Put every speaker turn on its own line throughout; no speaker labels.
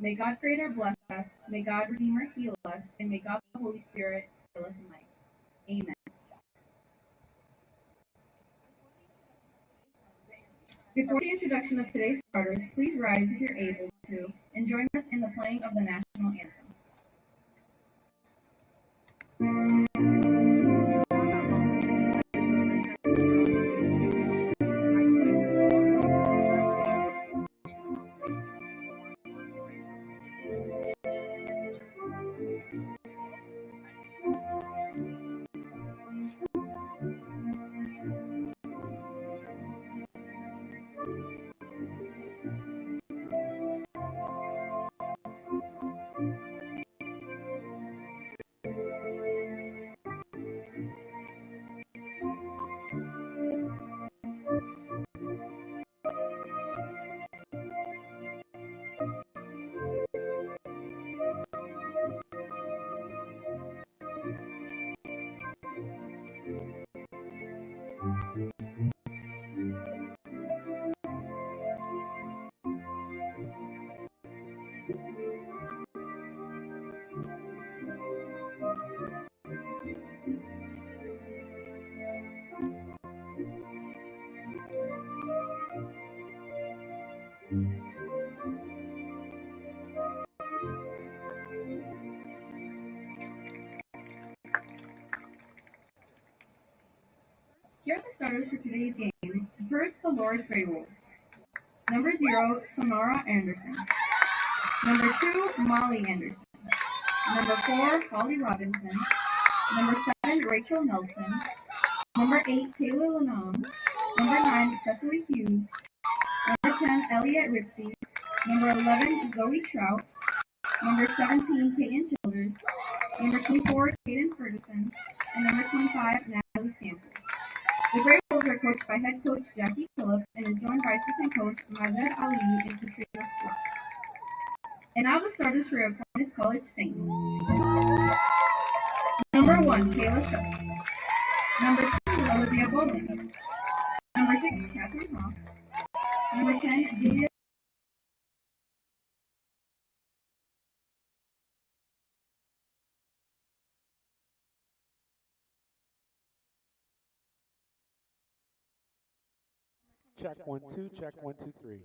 May God Creator bless us, may God Redeemer heal us, and may God the Holy Spirit fill us in life. Amen. Before the introduction of today's starters, please rise if you're able to and join us in the playing of the national anthem. Here are the starters for today's game. First, the Lourdes Grey Wolves. Number 0, Samara Anderson. Number 2, Molly Anderson. Number 4, Holly Robinson. Number 7, Rachel Nelson. Number 8, Taylor Lanam. Number 9, Cecily Hughes. Number 10, Elliot Ritzy. Number 11, Zoe Trout. Number 17, Peyton Childers. Number 24, Caden Ferguson. And number 25, Natalie Samples. The Grey Wolves are coached by head coach Jackie Phillips and is joined by assistant coach Mazed Ali and Katrina Flock. And now the starters for Aquinas College Saints. Number 1, Kayla Shutt. Number 2, Olivia Bowling. Number 6, Catherine Hoff. Number 10, Julia.
Check 1 2, check 1 2 3.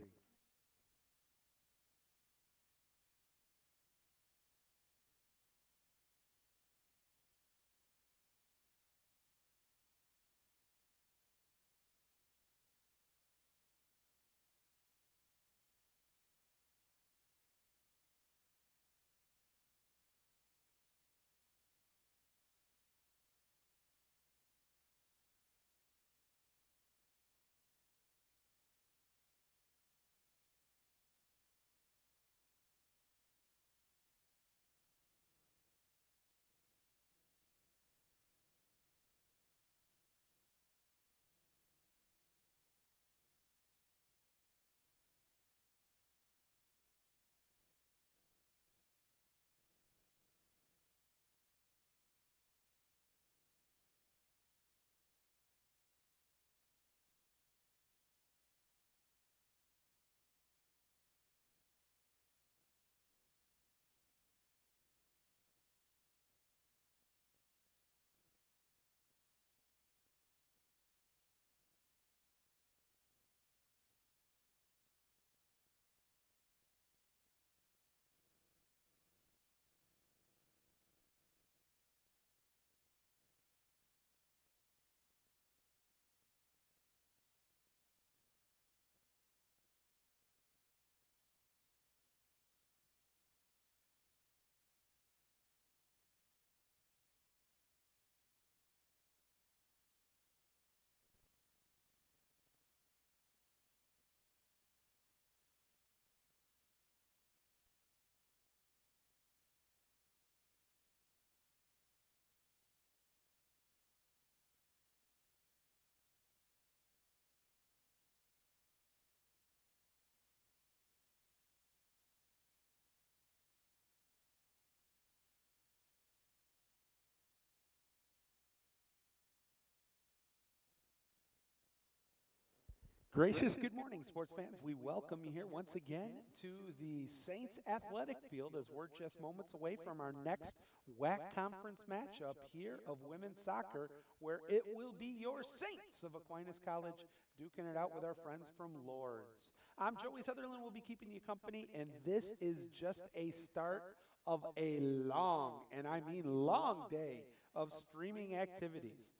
Gracious good morning, sports fans. We welcome you here once again to the Saints athletic field as we're just moments away from our next WAC conference matchup here of women's soccer, where it will be your Saints of Aquinas College duking it out with our friends from Lourdes. I'm Joey Sutherlin. We'll be keeping you company, and this is just a start of a long, and I mean long, day of streaming activities.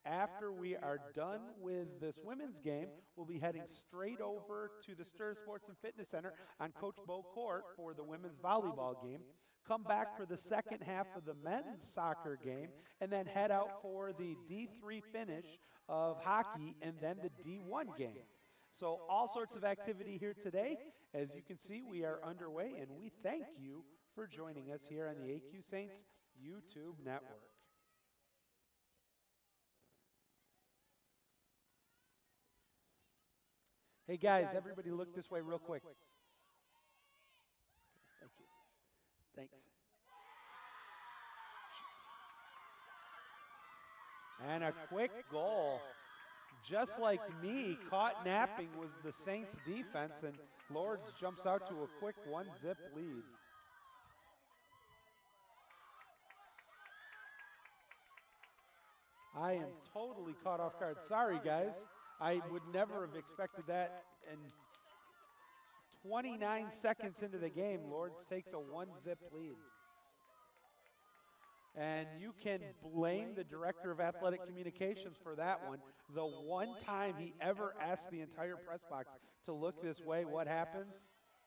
After we are done with this women's game, we'll be heading straight over to the Stir Sports and Fitness Center on Coach Bo Court for the women's volleyball game. Come back for the second half of the men's soccer game, and then head out for the D3 finish of hockey and then the D1 game. So all sorts of activity here today. As you can see, we are underway, and we thank you for joining us here on the AQ Saints YouTube network. Hey guys, everybody look this way real quick. Thank you. Thanks. And a quick goal. Just like me, caught napping was the Saints defense, and Lourdes jumps out to a quick 1-zip lead. I am totally caught off guard. Sorry, guys. I would never have expected that. And 29 seconds into the game, Lourdes takes a 1-zip lead. And you can blame the director of athletic communications for that one. The one time he ever asked the entire press box to look this way, what happens?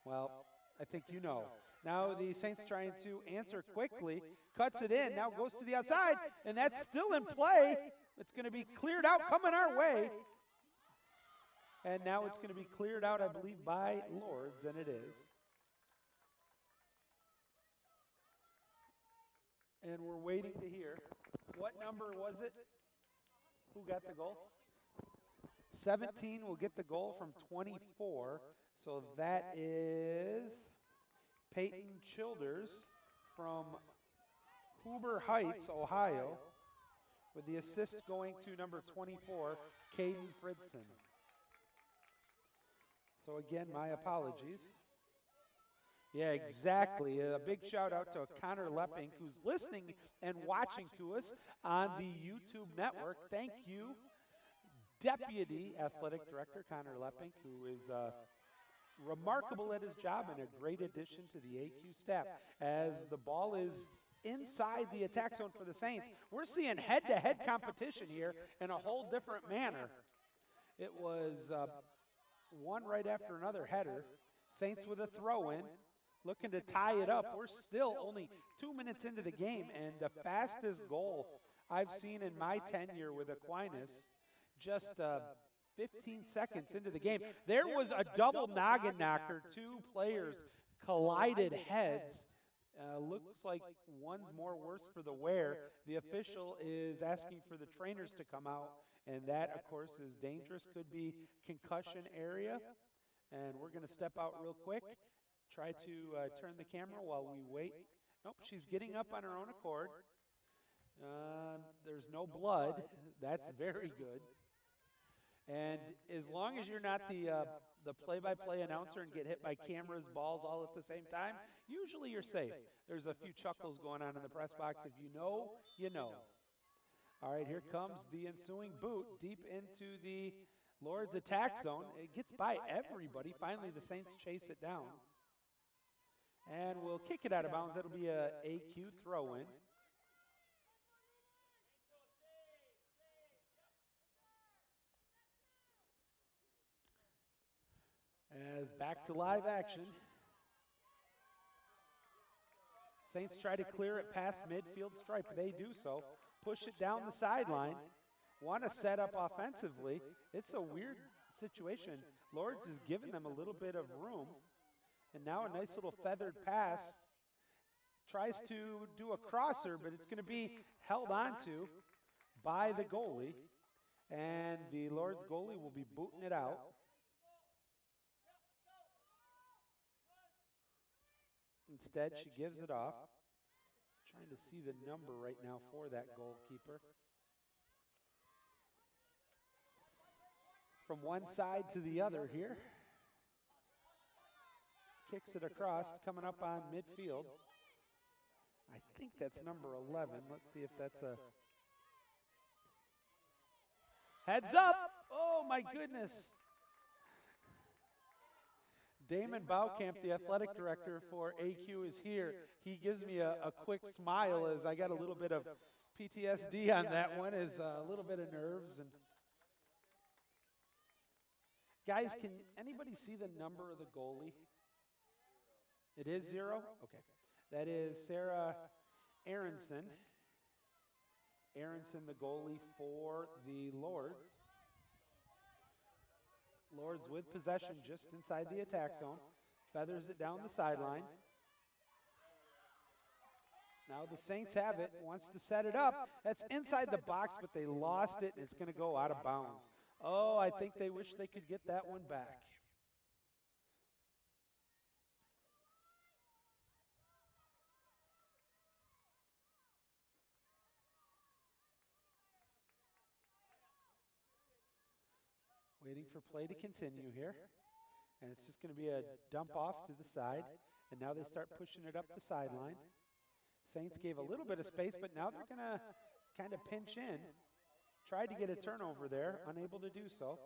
Well, I think you know. Now the Saints trying to answer quickly, cuts it in, now goes to the outside, and that's still in play. It's going to be cleared out, coming our way. And now it's going to be cleared out, I believe, by Lourdes, and it is. And we're waiting to hear. What number was it? Who got the goal? 17 will get the goal from 24. So that is Peyton Childers from Huber Heights, Ohio, with the assist going to number 24, Caden Fridson. So again, my apologies. Yeah, exactly. A big shout out to Connor Lepping, who's listening and watching to us on the YouTube network. Thank you, Deputy Athletic Director Connor Lepping, who is remarkable at his job and a great addition to the AQ staff. As the ball is inside the attack zone for the Saints, we're seeing head-to-head competition here in a whole different manner. It was one right after another header. Saints with a throw-in, looking to tie it up. We're still only 2 minutes into the game, and the fastest goal I've seen in my tenure with Aquinas, just 15 seconds into the game. There was a double noggin knocker. Two players collided heads. Looks like one's more worse for the wear. The official is asking for the trainers to come out, and that, of course, is dangerous. Could be concussion area. And we're going to step out real quick, try to turn the camera while we wait. Nope, she's getting up on her own accord. There's no blood. That's very good. And as long as you're not the play-by-play announcer and get hit by cameras, balls all at the same time, usually you're safe. There's a few chuckles going on in the press box. If you know, you know. All right, here comes the ensuing boot deep into the Lourdes attack zone. It gets by everybody. Finally, the Saints chase it down. And we'll kick it out of bounds. That'll be a AQ throw-in. As back to live action. Saints try to clear it past midfield stripe. They do so. Push it down the sideline. Want to set up offensively. It's a weird situation. Lourdes is giving them a little bit of room. And now a nice little feathered pass. Tries to do a crosser, but it's going to be held onto by the goalie. And the Lourdes goalie will be booting it out. Instead, she gives it off. Trying to see the number right now for that goalkeeper. from one side to the other here. Kicks it across, coming up on midfield. I think that's number 11. Let's see if that's a... Heads up! Oh, my goodness. Damon Baukamp, the athletic director for AQ, is here. He gives me a quick smile as I got a little bit of PTSD on that one, as a little bit of nerves. And guys, can anybody see the number of the goalie? It is 0? Okay. That is Sarah Aronson. Aronson, the goalie for the Lourdes. Lourdes with possession just inside the attack zone. Feathers it down the sideline. Now the Saints have it. Wants to set it up. That's inside the box, but they lost it, and it's going to go out of bounds. Oh, I think they wish they could get that one back. Waiting for play to continue here. And it's just going to be a dump off to the side. And now they start pushing it up the sideline. Saints gave a little bit of space, but now they're going to kind of pinch in. Tried to get a turnover there, unable to do so.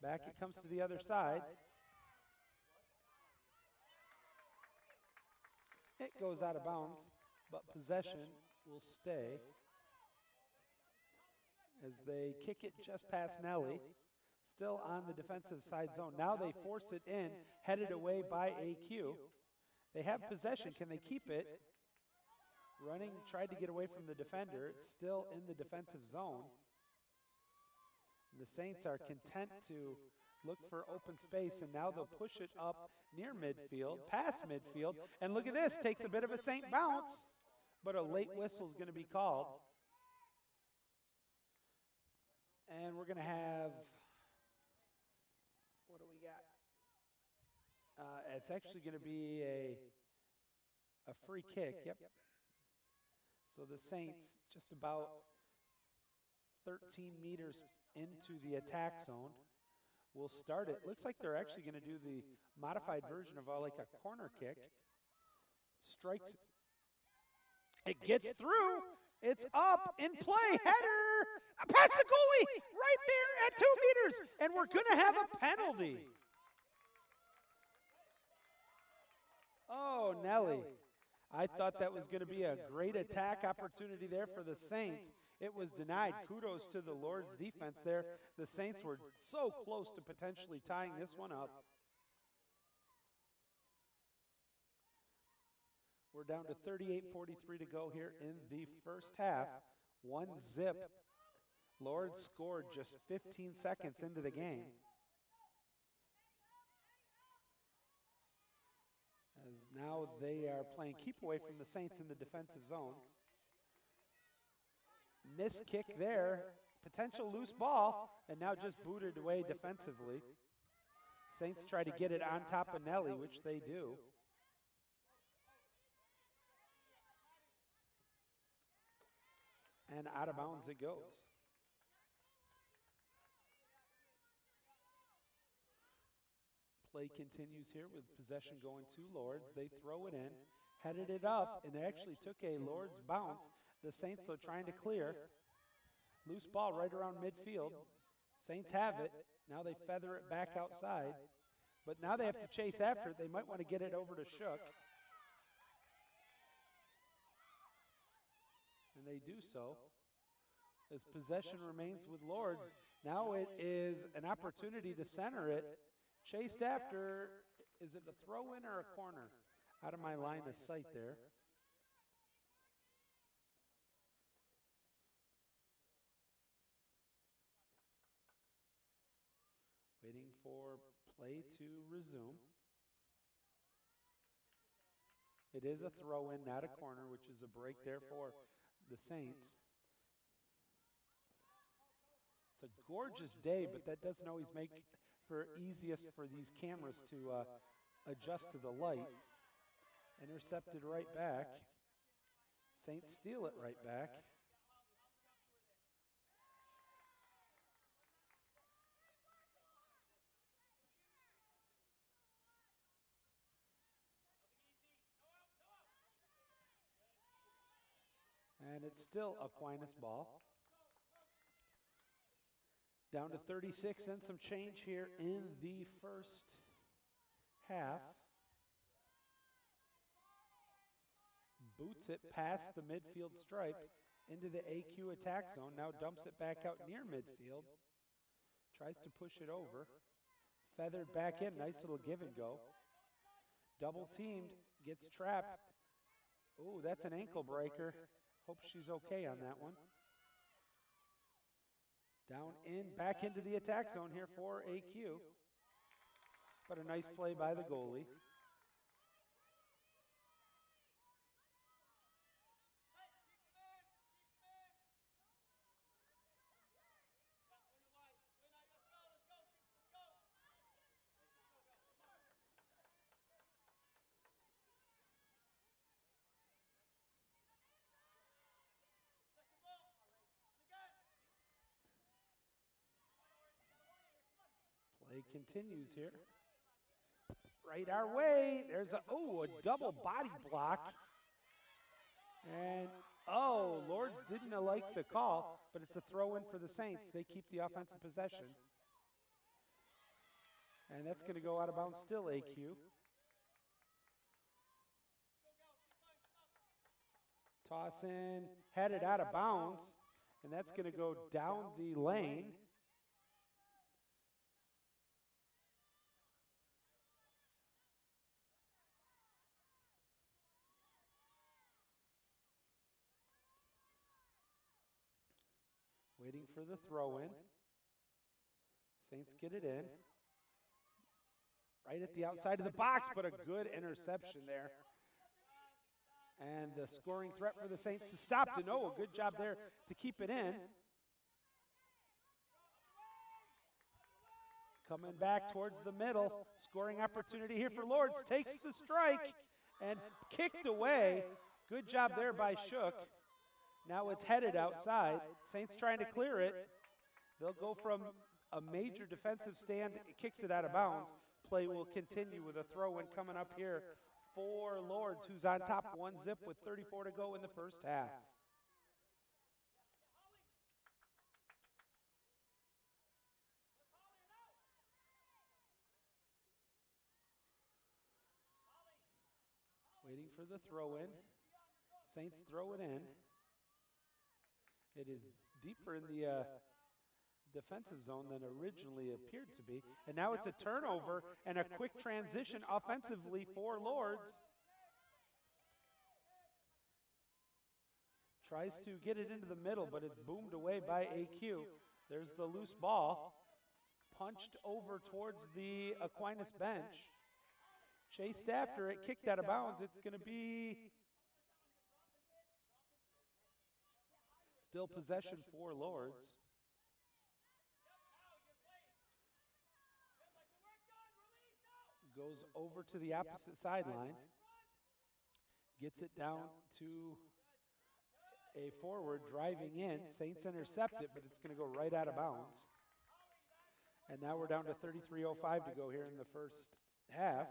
Back it comes to the other side. It goes out of bounds, but possession will stay as they kick it just past Nelly. Still on the defensive side zone. Now they force it in, headed away by AQ. They have possession. Can they keep it? Running, tried to get away from the defender. It's still in the defensive zone. The Saints are content to look for open space, and now they'll push it up near midfield, past midfield. And look at this, takes a bit of a Saint bounce, but a late whistle is going to be called. And we're going to have, what do we got? It's actually going to be a free kick, yep. So the Saints just about 13 meters into the attack zone will start it. Looks like they're actually going to do the modified version of like a corner kick. Strikes it. It gets through. It's up in play. Header. Past the goalie. Right there at 2 meters. And we're going to have a penalty. Oh, Nelly. I thought that was going to be a great attack opportunity there for the Saints. It was denied. Kudos to the Lourdes defense there. The Saints were so close to potentially tying this one up. We're down to 38:43 to go here in the first half. 1-0. Lourdes scored just 15 seconds into the game. As now they are playing keep away from the Saints in the defensive zone. Missed kick there. Potential loose ball, and now just booted away defensively. Saints try to get it on top of Nelly, which they do. And out of bounds it goes. Play continues here with possession going to Lourdes. They throw it in, headed it up, and actually took a Lourdes bounce. The Saints, though, trying to clear. Loose ball right around midfield. Saints have it. Now they feather it back outside. But now they have to chase after it. They might want to get it over to Shook. And they do so. As possession remains with Lourdes. Now it is an opportunity to center it. Chased after. Is it a throw-in or a corner? Out of my line of sight there. Waiting for play to resume. It is a throw-in, not a corner, which is a break there for the Saints. It's a gorgeous day, but that doesn't always make for easiest for these cameras to adjust to the light. Intercepted right back. Saints steal it right back. And it's still Aquinas ball. Down to 36 and some change here in the first half. Boots it past the midfield stripe into the AQ attack zone. Now dumps it back out near midfield. Tries to push it over. Feathered back in. Nice little give and go. Double teamed. Gets trapped. Oh, that's an ankle breaker. Hope she's okay on that one. Down in, back into the attack zone here for AQ. But a nice play by the goalie. Play continues here. Right our way. There's a double body block. And, Lourdes didn't like the call, but it's a throw-in for the Saints. They keep the offensive possession. And that's going to go out of bounds still, AQ. Toss in, headed out of bounds, and that's going to go down the lane. Waiting for the throw-in. Saints get it in. Right at the outside of the box, but a good interception there. And the scoring threat for the Saints to stop. A good job there to keep it in. Coming back towards the middle. Scoring opportunity here for Lourdes. Takes the strike and kicked away. Good job there by Shook. Now it's headed outside. Saints trying to clear it. They'll go from a major defensive stand. It kicks it out of bounds. Play will continue with a throw-in coming up here for Lourdes, who's on top 1-0 with 34 to go in the first half. Waiting for the throw-in. Saints throw it in. It is deeper in the defensive zone than originally appeared to be. And now it's a turnover and a quick transition offensively for Lourdes. Tries to get it into the middle, but it's boomed away by AQ. There's the loose ball. Punched over towards the Aquinas bench. Chased after it, kicked out of bounds. It's going to be still possession for Lourdes. Goes over to the opposite sideline. Gets it down to a forward driving in. Saints intercept it, but it's going to go right out of bounds. And now we're down to 33:05 to go here in the first half.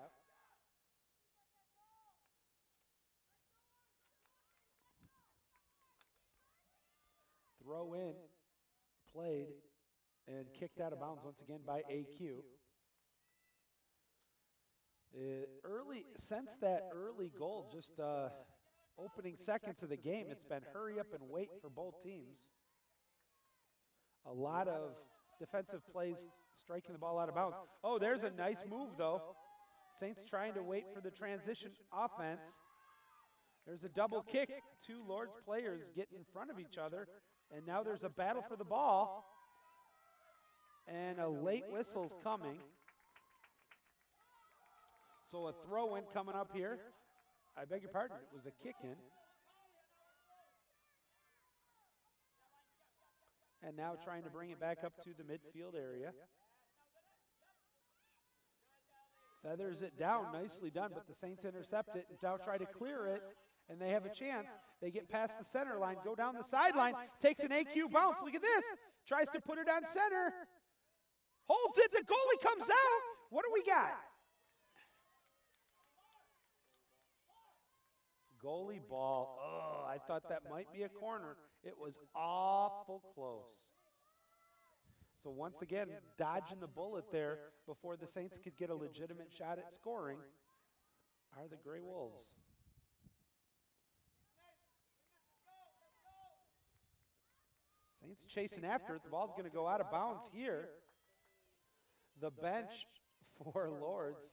Throw in, played, and kicked out of bounds once again by AQ. Since that early goal, just opening seconds of the game, it's been hurry up and wait for both teams. A lot of defensive plays striking the ball out of bounds. There's a nice move, though. Saints trying to wait for the transition offense. There's a double kick. Two Lourdes players get in front of each other. And now there's a battle for the ball. And a late whistle's coming. So a throw-in coming up here. I beg your pardon, it was a kick-in. And now trying to bring it back up to the midfield area. Feathers it down, nicely done, but the Saints intercept it and now try to clear it. And they have a chance. They get past the center line, go down the sideline, takes an AQ bounce. Look at this. Tries to put it on center. Holds it. The goalie comes out. What do we got? Goalie ball. Oh, I thought that might be a corner. It was awful close. So once again, dodging the bullet there before the Saints could get a legitimate shot at scoring are the Gray Wolves. Saints chasing after it. The ball's going to go out of bounds here. The bench for Lourdes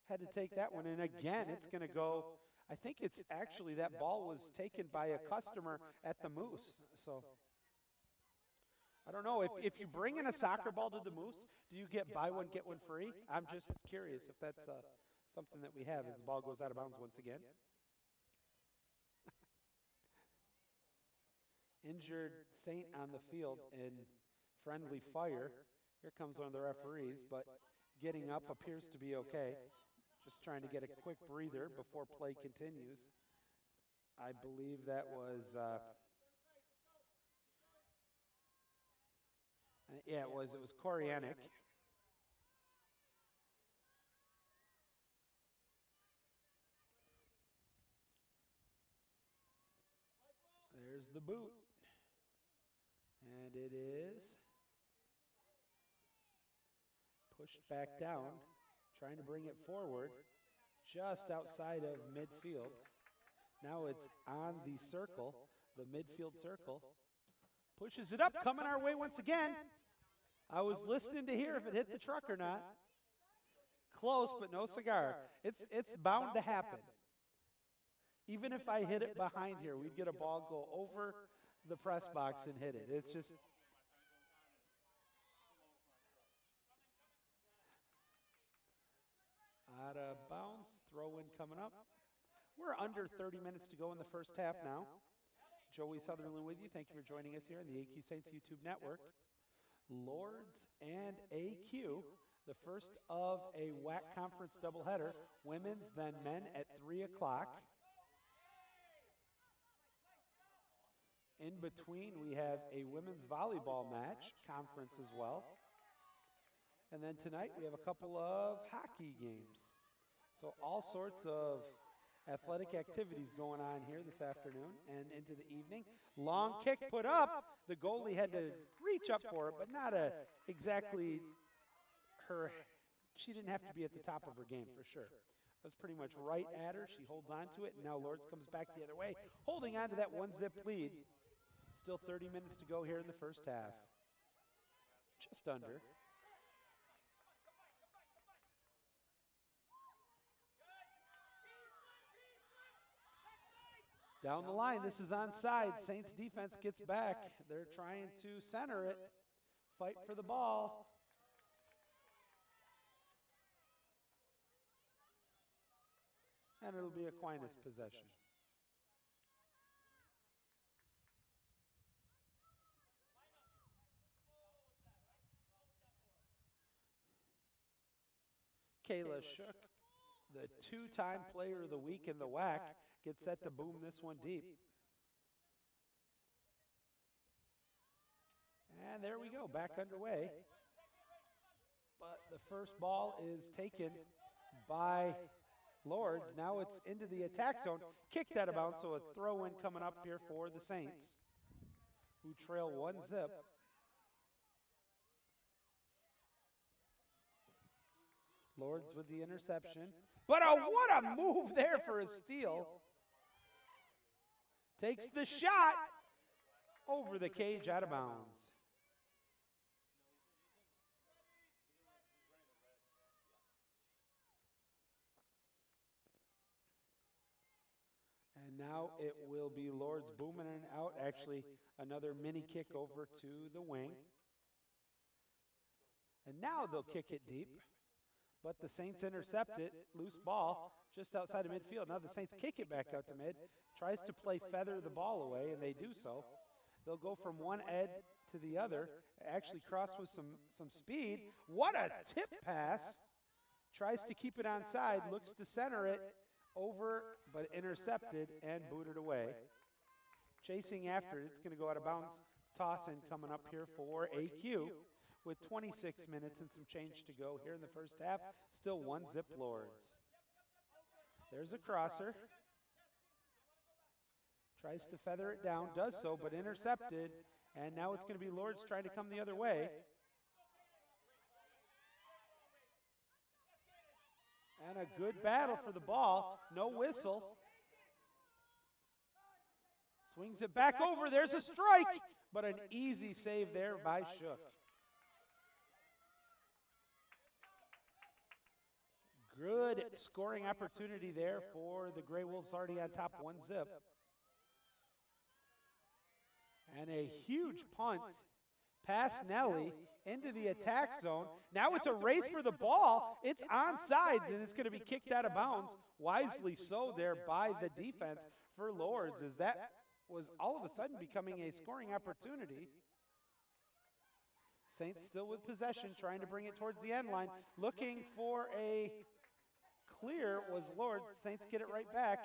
had to take that one. And again, it's going to go. I think it's actually that ball was taken by a customer at the Moose. So I don't know. If you bring in a soccer ball to the Moose, do you get buy one, get one free? I'm just curious if that's something that we have as the ball goes out of bounds once again. Injured Saint on the field in friendly fire. Here comes one of the referees, but getting up appears to be okay. Just trying to get a quick breather before play continues. I believe that was, it was Koreanic. There's the boot. And it is pushed back down, trying to bring it forward, just outside of midfield. Now it's on the circle, the midfield circle. Pushes it up, coming our way once again. I was listening to hear if it hit the truck or not. Close, but no cigar. It's bound to happen. Even if I hit it behind here, we'd get a ball go over the press box and hit it. It's just out of bounds. Throw in coming up. We're under 30 minutes to go in the first half now. Joey Sutherlin with you. Thank you for joining us here on the AQ Saints YouTube network. Lourdes and AQ, the first of a WAC conference doubleheader. Women's, then men at 3 o'clock. In between, we have a women's volleyball match, conference as well. And then tonight, we have a couple of hockey games. So all sorts of athletic activities going on here this afternoon and into the evening. Long kick put up. The goalie had to reach up for it, but not exactly her. She didn't have to be at the top of her game for sure. It was pretty much right at her. She holds on to it, and now Lourdes comes back the other way, holding on to that one-zip lead. Still 30 minutes to go here in the first half. Just under. Down the line, this is onside. Saints defense gets back. They're trying to center it, fight for the ball. And it'll be Aquinas possession. Kayla Shook, the two-time player of the week in the WAC, gets set to boom this one deep. And there we go, back underway. But the first ball is taken by Lourdes. Now it's into the attack zone, kicked out of bounds, so a throw-in coming up here for the Saints, who trail 1-0. Lourdes with the interception. But what a move there for a steal. Takes the shot over the cage out of bounds. And now it will be Lourdes booming and out. Actually, another mini kick over to the wing. And now they'll kick it deep. But the Saints intercept it, loose ball, just outside of midfield. Now the Saints kick it back out to mid, tries to play feather the ball away, and they do so. They'll go from one end to the other, actually cross with some speed. What a tip pass. Tries to keep it onside, looks to center it over, but intercepted and booted away. Chasing after it, it's going to go out of bounds. Toss in coming up here for AQ. With 26 minutes and some change to go here in the first half. Still 1-0 Lourdes. There's a crosser. Tries to feather it down, does so, but intercepted. And now it's going to be Lourdes trying to come the other way. And a good battle for the ball. No whistle. Swings it back over. There's a strike, but an easy save there by Shook. Good scoring opportunity there for the Gray Wolves, already on top 1-0. And a huge punt past Nelly into the attack zone. Now it's a race for the ball. It's onside, and it's going to be kicked out of bounds. Wisely so there by the defense for Lourdes, as that was all of a sudden becoming a scoring opportunity. Saints still with possession, trying to bring it towards the end line. Looking for a clear was Lourdes. Saints get it right back.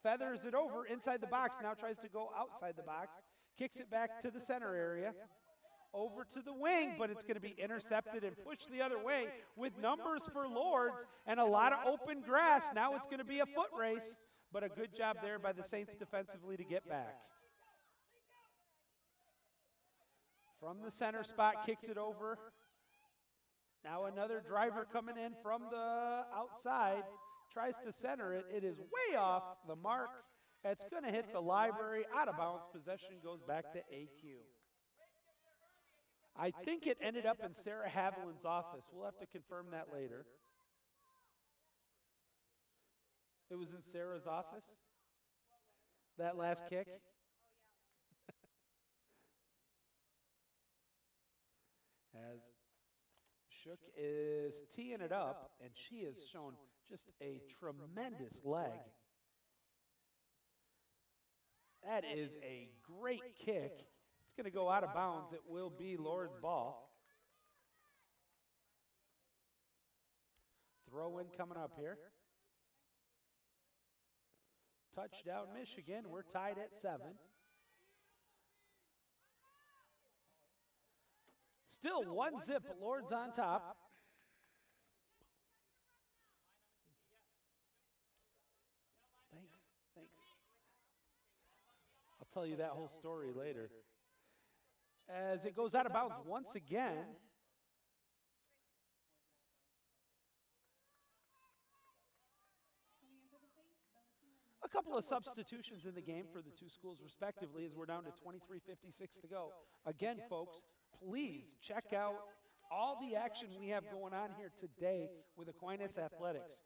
Feathers it over inside the box. Now tries to go outside the box. Kicks it back to the center area. Over to the wing, but it's going to be intercepted and pushed the other way with numbers for Lourdes and a lot of open grass. Now it's going to be a foot race, but a good job there by the Saints defensively to get back. From the center spot, kicks it over. Now another driver coming in from the outside, tries to center it. It is way off the mark. It's going to hit the library, out of bounds. Possession goes back to AQ. I think it ended up in Sarah Haviland's office. We'll have to confirm that later. It was in Sarah's office? That last kick? As Shook is teeing it up, and she has shown just a tremendous leg. That is a great kick. It's going to go out of bounds. It will be Lourdes' ball. Throw in coming up here. Touchdown, Michigan. We're tied at 7. Still 1-0, Lourdes on top. Thanks. I'll tell you that whole story later. As it goes out of bounds once again. A couple of substitutions in the game for the two schools respectively, as we're down to 23:56 to go. Again, folks, please check out all the action we have going on here today with Aquinas Athletics.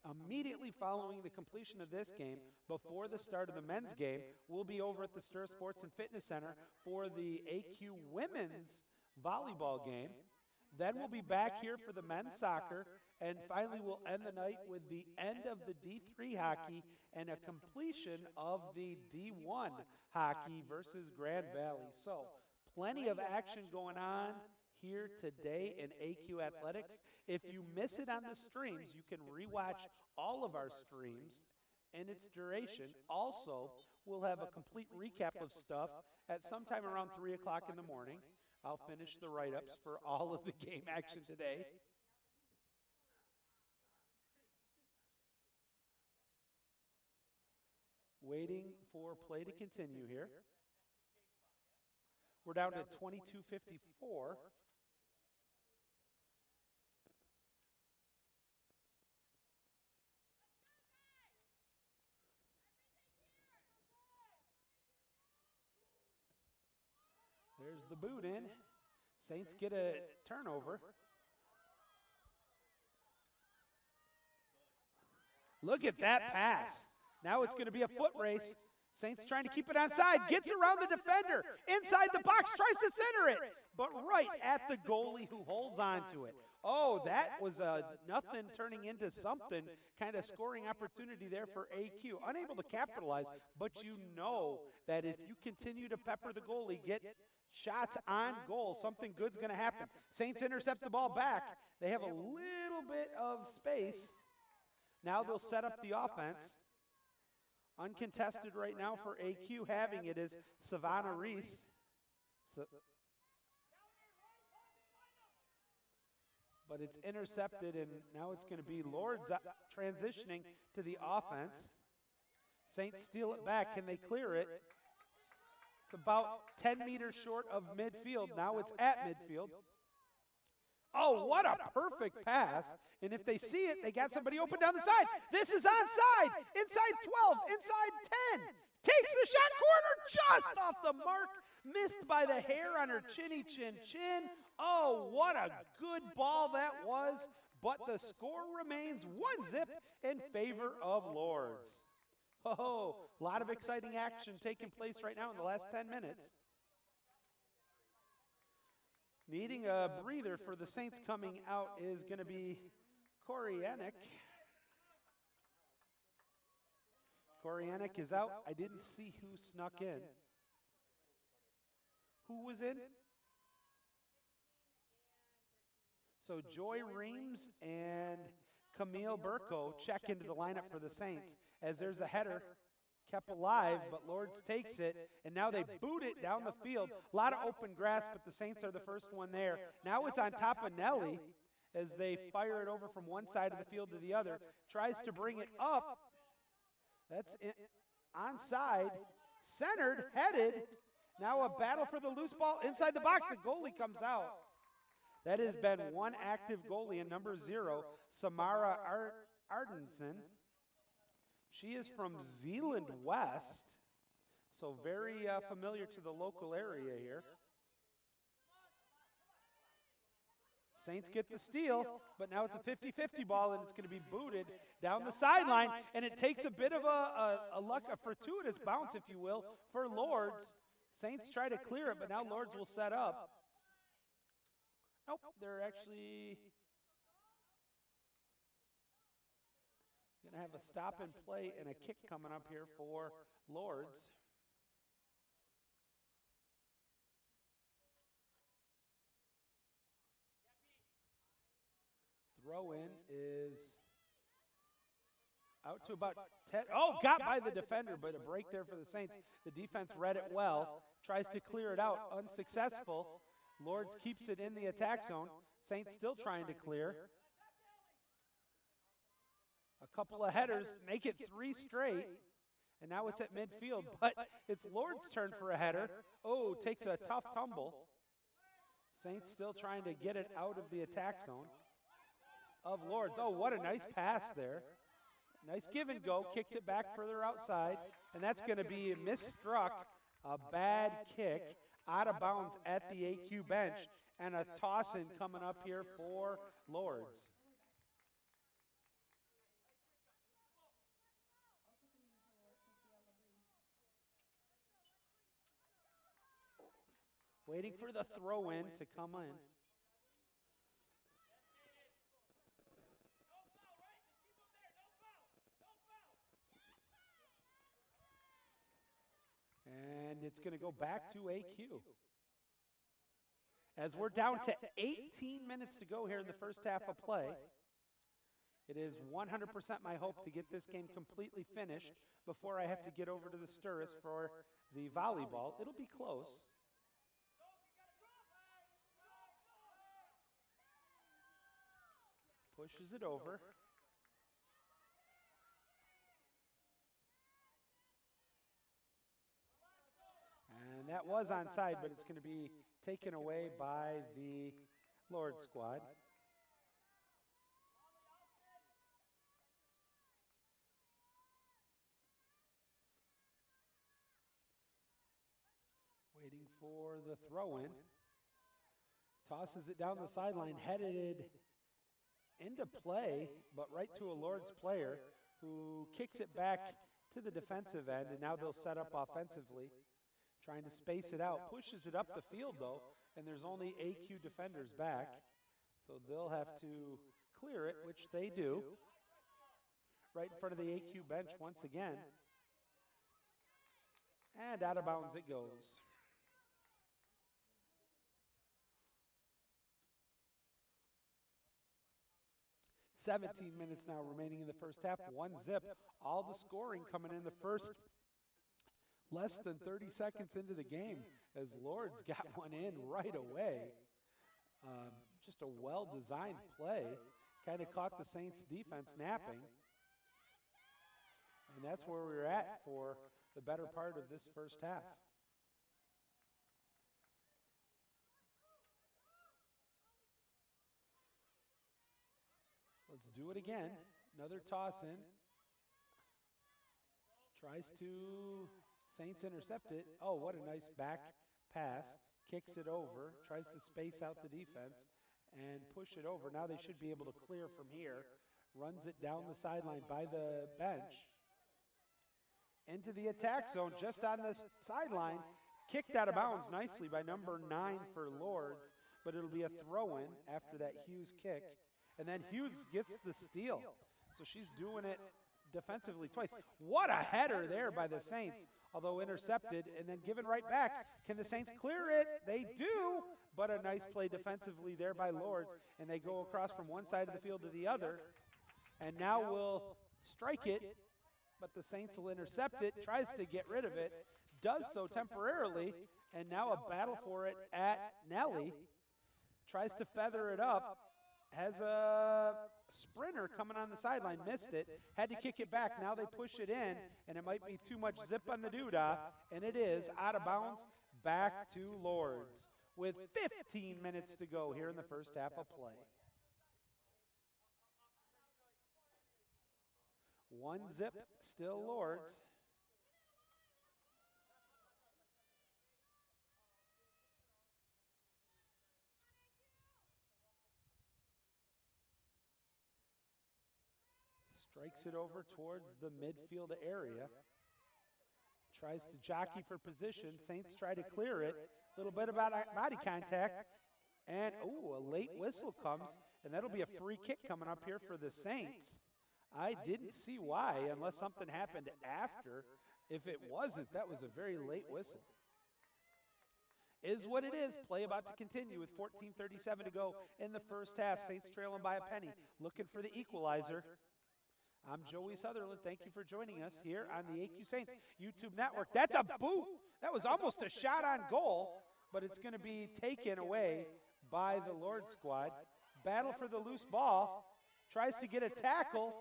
Immediately following the completion of this game, before the start of the men's game, we'll be over at the Stir Sports and Fitness Center for the AQ women's volleyball game. Then we'll be back here for the men's soccer, and finally we'll end the night with the end of the D3 hockey and a completion of the D1 hockey versus Grand Valley. So, plenty of action going on here today in AQ Athletics. If you miss it on the streams, you can rewatch all of our streams in its duration. Also, we'll have a complete recap of stuff at sometime around 3 o'clock in the morning. I'll finish the write-ups for all of the game action today. Waiting for play to continue here. We're down to 22:54. There's the boot in. Saints get a turnover. Look at that pass. Now it's going to be a foot race. Saints trying to keep it onside. Gets around the defender. Inside the box. Tries to center it. But right at the goalie who holds on to it. Oh, that was a nothing turning into something. Kind of scoring opportunity there for AQ. Unable to capitalize. But you know that if you continue to pepper the goalie, get shots on goal, something good's going to happen. Saints intercept the ball back. They have a little bit of space. Now they'll set up the offense. Uncontested right now for AQ, having it is Savannah Reese. But it's intercepted, and now it's going to be Lourdes transitioning to the offense. Saints steal it back. Can they clear it? It's about 10 meters short of midfield. Now it's at midfield. Oh, what a perfect pass. And if they see it, they got somebody open down the side. This is onside. Inside 12, inside 10. Takes the shot, corner just off the mark. Missed by the hair on her chinny chin. Oh, what a good ball that was. But the score remains 1-0 in favor of Lourdes. Oh, a lot of exciting action taking place right now in the last 10 minutes. Needing a breather for the Saints coming out is going to be Koryanek. Koryanek is out. I didn't see who snuck in. Who was in? So Joy Reams and Camille Burko check into the lineup for the Saints as there's a header kept alive, but Lourdes takes it, and now they boot it down the field. A lot of open grass, but the Saints are the first one there. Now it's on top of Nelly as they fire it over from one side of the field to the other. Tries to bring it up. That's it. Onside, centered, headed. Now a battle for the loose ball inside the box. The goalie comes out. That has been one active goalie in number 0, Samara Ardenson. She is from Zeeland West, so very familiar to the local area here. Saints get the steal, but now it's a 50-50 ball, and it's going to be booted down the sideline, and it takes a bit of a fortuitous bounce, if you will, for Lourdes. Saints try to clear it, but now Lourdes will set up. Nope, they're actually going to have a stop and play and a kick coming up here for Lourdes. Throw in is out to about 10. Oh, got by the defender, but a break there for the Saints. The defense read it well, tries to clear it out, unsuccessful. Lourdes keeps it in the attack zone. Saints still trying to clear. A couple of headers make it 3 straight, and now it's at midfield, but it's Lourdes' turn for a header. Oh, takes a tough tumble. Saints still trying to get it out of the attack zone of Lourdes. Oh, what a nice pass there. Nice give and go, kicks it back further outside, and that's going to be misstruck, a bad kick, out of bounds at the AQ bench, and a toss-in coming up here for Lourdes. Waiting for the throw-in to come in. And it's going to go back to AQ. As we're down to 18 minutes to go here in the first half of play, it is 100% my hope to get this game completely finished before I have to get over to the Sturris for the volleyball. It'll be close. Pushes it over. And that was onside, but it's going to be taken away by the Lourdes squad. Waiting for the throw-in. Tosses it down the sideline, headed into play, but right to a Lourdes player who kicks it back to the defensive end, and now they'll set up offensively, trying to space it out. Pushes it up the field, though, and there's only AQ defenders back, so they'll have to clear it, which they do, right in front of the AQ bench once again. And out of bounds it goes. "17 minutes now remaining in the first half, 1-0. All the scoring coming in the first less than 30 seconds into the game as Lourdes got one in right away. Just a well-designed play. Kind of caught the Saints defense napping. And that's where we're at for the better part of this first half. Let's do it again. Another toss in. Tries to, Saints intercept it. Oh, what a nice back pass. Kicks it over. Tries to space out the defense and push it over. Now they should be able to clear from here. Runs it down the sideline by the bench. Into the attack zone, just on the sideline. Kicked out of bounds nicely by number 9 for Lourdes, but it'll be a throw-in after that Hughes kick. And then Hughes gets the steal. So she's doing it defensively twice. What a header there by the Saints, although intercepted and then given right back. Can the Saints clear it? They do, but a nice play defensively there by Lourdes, and they go across from one side of the field to the other. And now will strike it, but the Saints will intercept it, tries to get rid of it, does so temporarily, and now a battle for it at Nelly. Tries to feather it up, has a sprinter coming on the sideline, missed it, had to kick it back. Now they push it in, and it might be too much zip on the doodah, and it is out of bounds, back to Lourdes with 15 minutes to go here in the first half of play. One zip, still Lourdes. Strikes it over towards the midfield area. Tries to jockey for position. Saints try to clear it. A little bit about body contact. And, a late whistle comes. And that'll be a free kick coming up here for the Saints. I didn't see why, unless something happened after. If it wasn't, that was a very late whistle. Is what it is. Play about to continue with 14:37 to go in the first half. Saints trailing by a penny. Looking for the equalizer. I'm Joey Sutherlin. Thank you for joining us here on the AQ Saints YouTube network. That's a boot. That was almost a shot on goal, but it's going to be taken away by the Lourdes squad. Battle for the loose ball. Tries to get a tackle.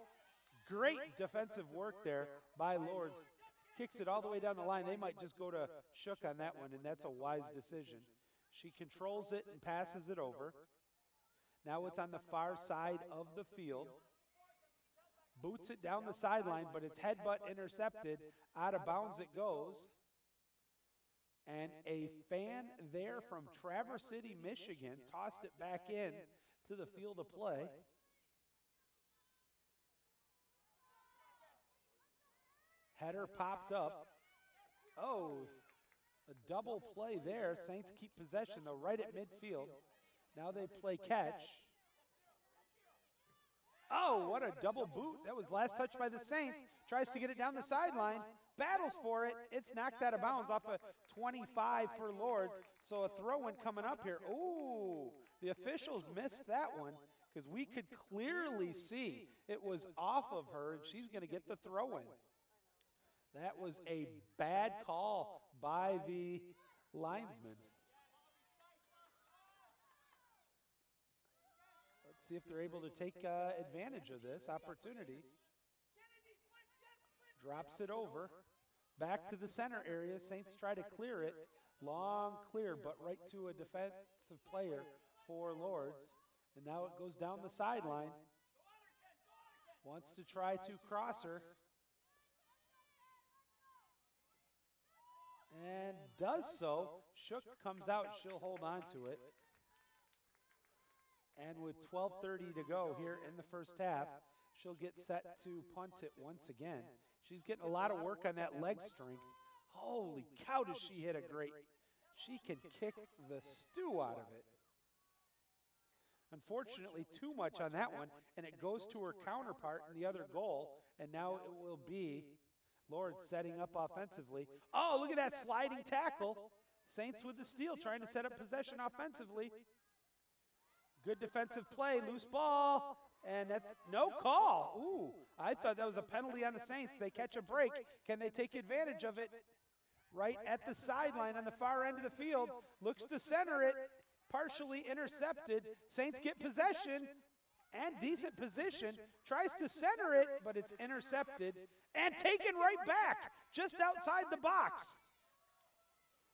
Great defensive work there by Lourdes. Kicks it all the way down the line. They might just go to Shook on that one, and that's a wise decision. She controls it and passes it over. Now it's on the far side of the field. Boots it down the sideline, but it's headbutt intercepted. Out of bounds it goes. And a fan there from Traverse City, Michigan, tossed it back in to the field of play. Header popped up. Oh, a double play there. Saints keep possession, though, right at midfield. Now they play catch. Oh, what a double boot. That was last touch by the Saints. Tries to get it down the sideline. Battles for it. It's knocked out of bounds off of 25 for Lourdes. So a throw-in coming up here. Ooh, the officials missed that one because we could clearly see it was off of her, and she's going to get the throw-in. That was a bad call by the linesman. Let's see if they're able to take advantage of this opportunity. Drops it over. Back to the center area. Saints try to clear it. Long clear, but right to a defensive player for Lourdes. And now it goes down the sideline. Wants to try to cross her. And does so. Shook comes out. She'll hold on to it. And with 12:30 to go here in the first half, she'll get set to punt it once again. She's getting a lot of work on that leg strength. Holy cow, does she hit a great. She can kick the stew out of it. Unfortunately, too much on that one, and it goes to her counterpart in the other goal, and now it will be Lourdes setting up offensively. Oh, look at that sliding tackle. Saints with the steal, trying to set up possession offensively. Good defensive play, loose ball, and that's no call. Ooh, I thought that was a penalty on the Saints. They catch a break. Can they take advantage of it? Right at the sideline on the far end of the field. Looks to center it. Partially intercepted. Saints get possession, and decent position, tries to center it, but it's intercepted and taken right back, just outside the box.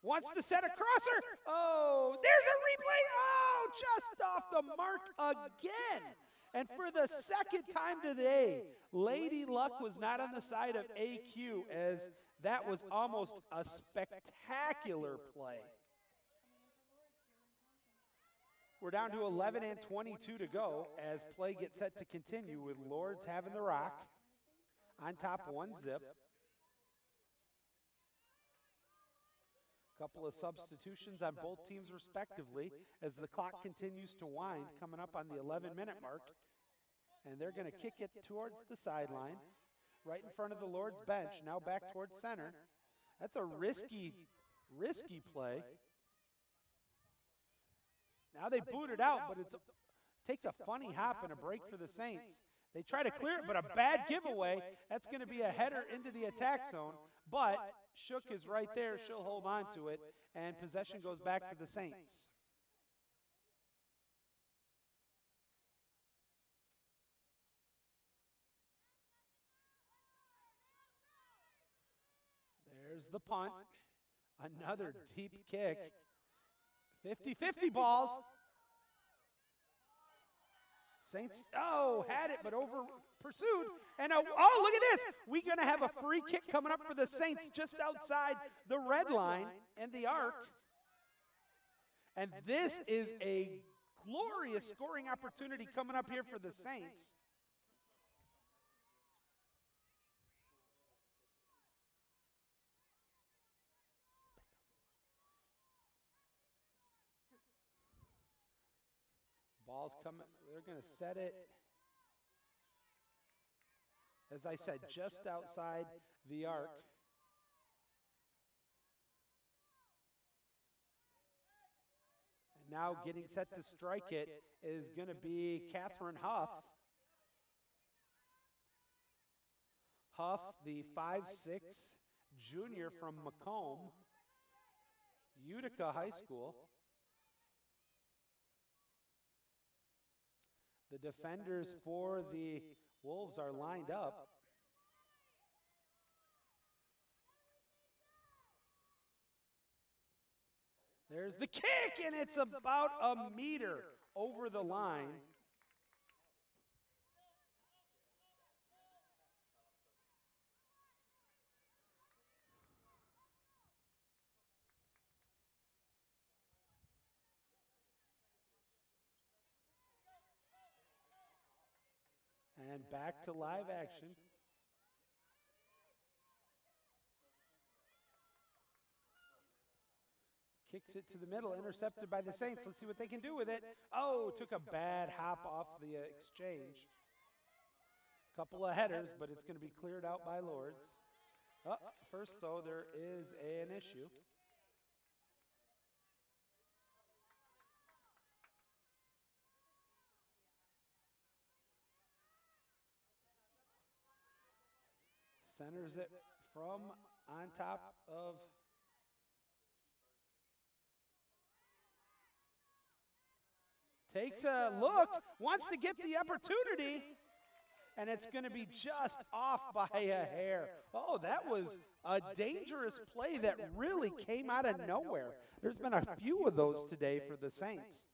Wants to set a crosser. Oh, there's a replay. Oh, just off the mark again. And for the second time today, Lady Luck was not on the side of AQ, as that was almost a spectacular play. We're down to 11 and 22 to go as play gets set to continue with Lourdes having the rock on top 1-0. Couple of substitutions on both teams respectively as the clock continues to wind, coming up on the 11-minute mark. And they're going to kick it towards the sideline, right in front of the Lourdes bench, now back towards center. That's a risky play. Now they boot it out, but it takes a funny hop and a break for the Saints. They try to clear it, but a bad giveaway. That's going to be a header into the attack zone. But Shook is right there. She'll hold on to it, and possession goes back to the Saints. There's the punt. Another deep kick. 50-50 balls. Saints, had it, but over pursued. And look at this. We're going to have a free kick coming up for the Saints just outside the red line and the arc. And this is a glorious scoring opportunity coming up here for the Saints. Ball's coming. They're going to set it, as I said, just outside the arc. And now getting set to strike it is going to be Catherine Huff. Huff, the 5'6" junior from Macomb, Utica High School. The defenders for the Wolves are lined up. There's the kick, and it's about a meter over the line. And back to live action. Kicks it to the middle, intercepted by the Saints. Let's see what they can do with it. Oh, took a bad hop off the exchange. Couple of headers, but it's going to be cleared out by Lourdes. First, though, there is an issue. Centers it from on top of takes a look, wants to get the opportunity, and it's going to be just off by a hair. Oh, that was a dangerous play that really came out of nowhere. There's been a few of those today for the Saints.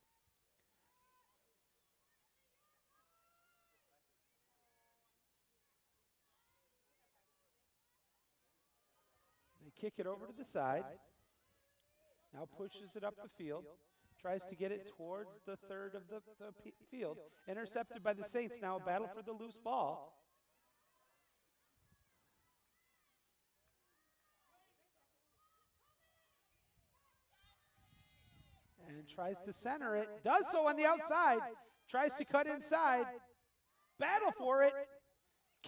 Kick it over to the side. Now pushes it up the field. Tries to get it towards the third of the field. Intercepted by the Saints. Now a battle for the loose ball. And tries to center it. Does so on the outside. Tries to cut inside. Battle for it.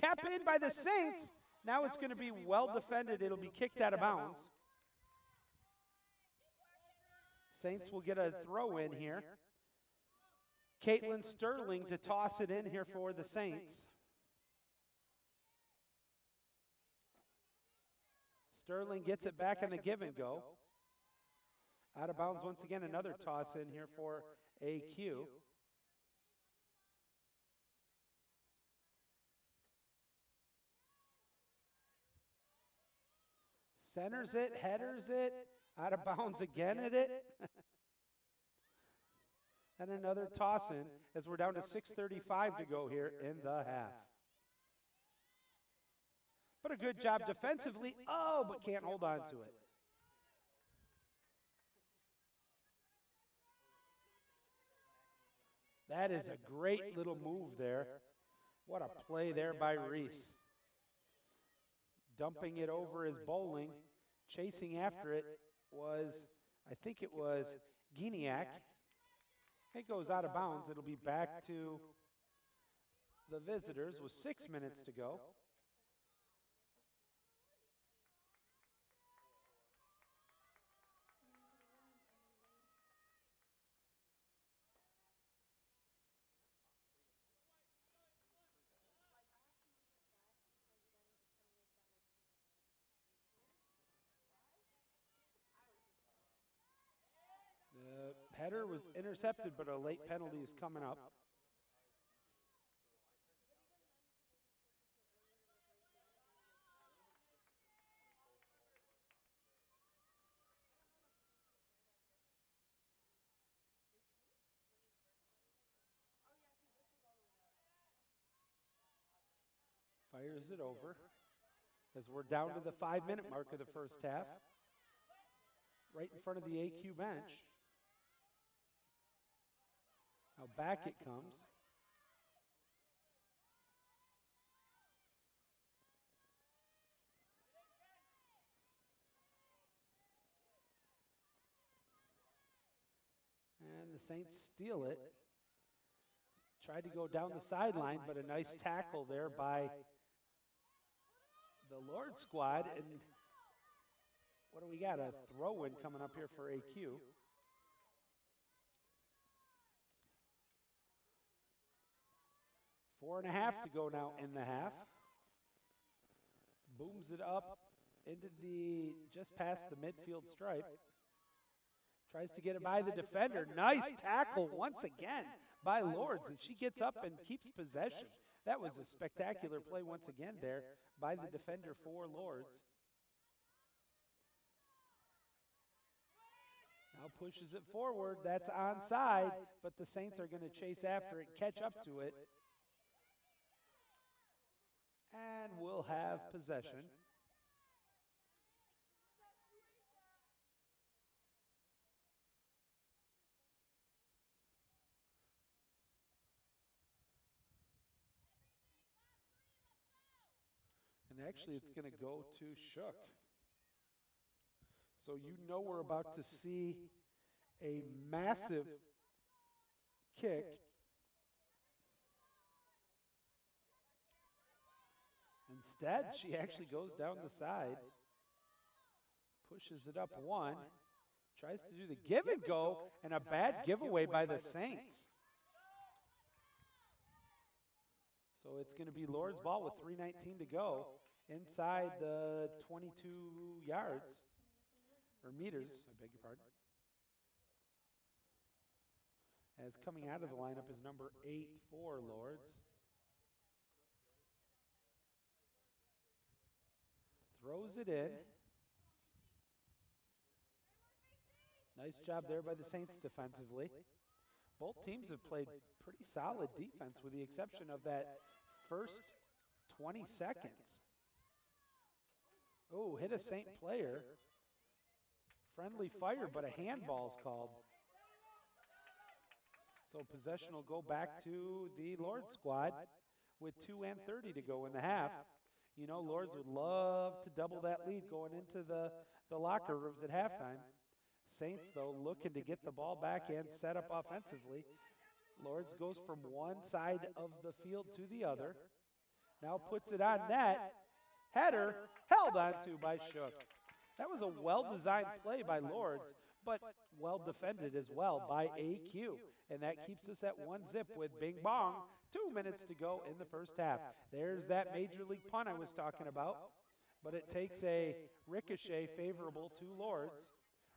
Kept in by the Saints. Now it's going to be well defended. It'll be kicked out of bounds. Saints will get a throw in here. Caitlin Sutherlin to toss it in here for the Saints. Sutherlin gets it back on the give and go. Out of bounds once again, another toss in here for AQ. Centers it, headers it, out of bounds again at it. And another toss in as we're down to 6:35 to go here in the half. But a good job defensively. Oh, but can't hold on to it. That is a great little move there. What a play there by Reese. Dumping it over as Bowling. Chasing after it was, I think it was Guignac. It goes out of bounds. It'll be back to the visitors with 6 minutes to go. The header was intercepted, but a late penalty is coming up. Fires it over as we're down to the 5-minute mark of the first half. Right in front of the AQ bench. Now back it comes. And the Saints steal it. Tried to go down the sideline, but a nice tackle there by the Lourdes squad. And what do we got? A throw-in coming up here for AQ. Four and a half to go now in the half. Booms it up into the, just past the midfield stripe. Tries to get it by the defender. Nice tackle once again by Lourdes, and she gets up and keeps possession. That was a spectacular play once again there by the defender for Lourdes. Now pushes it forward. That's onside, but the Saints are going to chase after it, catch up to it. And we'll have possession. And actually, it's going to go to Shook. So you know we're about to see a massive kick. Instead, she actually goes down the side, pushes it up one, tries to do the give and go, and a bad giveaway by the Saints. So it's going to be Lourdes' ball with 3:19 to go inside the 22 yards, or meters, I beg your pardon. As coming out of the lineup is number 8 for Lourdes. Throws it in. Nice job there by the Saints defensively. Both teams have played pretty solid defense with the exception of that first 20 seconds. Oh, hit a Saint player. Friendly fire, but a handball is called. So possession will go back to the Lourdes squad with 2:30 to go in the half. You know, Lourdes would love to double that lead going into the locker rooms at halftime. Saints, though, looking to get the ball back and set up offensively. Lourdes goes from one side of the field to the other. Now puts it on net. Header held onto by Shook. That was a well-designed play by Lourdes, but well defended as well by AQ. And that keeps us at 1-0 with Bing Bong. 2 minutes to go in the first half. There's that major league punt I was talking about, but it takes a ricochet favorable to Lourdes.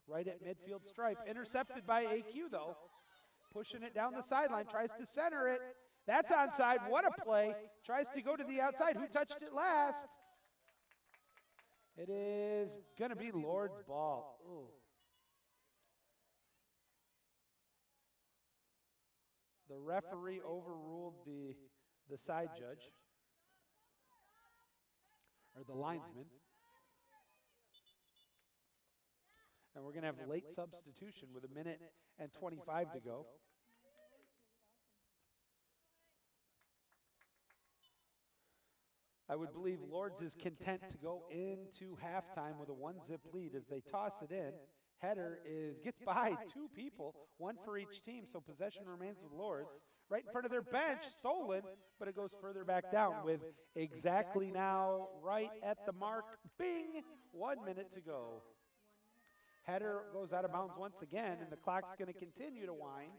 Right at midfield stripe. Intercepted by AQ, though. Pushing it down the sideline. Tries to center it. That's onside. What a play. Tries to go to the outside. Who touched it last? It is going to be Lourdes ball. Ooh. The referee overruled the side judge, or the linesman. And we're going to have late substitution with 1:25 to go. I would believe Lourdes is content to go into halftime with a 1-zip lead as they toss it in. Header gets by two people, one for each team, so possession remains with Lourdes. Right in front of their bench, stolen, but it goes further back down with exactly now right at the mark. Bing! 1 minute to go. Header goes out of bounds once again, and the clock's going to continue to wind.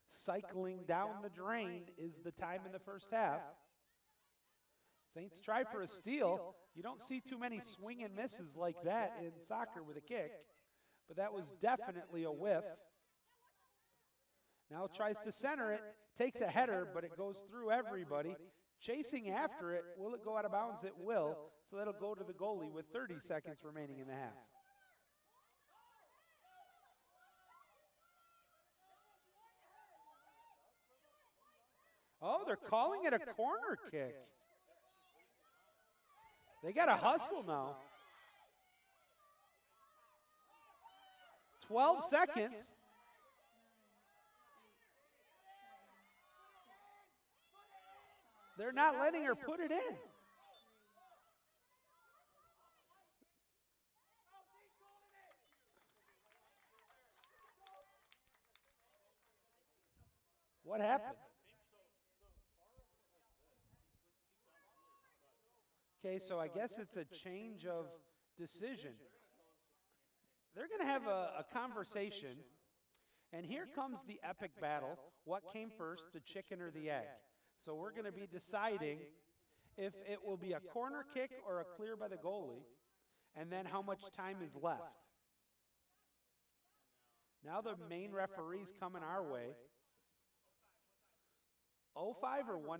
Cycling down the drain is the time in the first half. Saints try for a steal. You don't see too many swing and misses like that in soccer with a kick, but that was definitely a whiff. Now tries to center it, takes a header, but it goes through everybody. Chasing after it, will it go out of bounds? It will, so that'll go to the goalie with 30 seconds remaining in the half. Oh, they're calling it a corner kick. They got to hustle now. 12 seconds. They're not letting her put it in. What happened? Okay, so I guess it's a change of decision. They're going to have a conversation, and here comes the epic battle. What came first, the chicken or the egg? So we're going to be deciding if it will be a corner kick or a clear by the goalie, and then how much time is left. Now the main referee's coming our way. 0-5 or 1-5?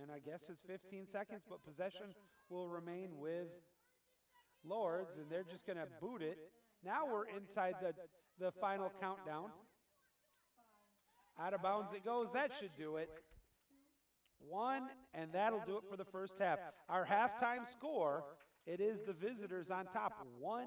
And I guess it's 15 seconds, but possession will remain with Lourdes, and they're just going to boot it. Now we're inside the final countdown. Out of bounds it goes. That should do it. 1, and that'll do it for the first half. Our halftime score, it is the visitors on top, 1-0.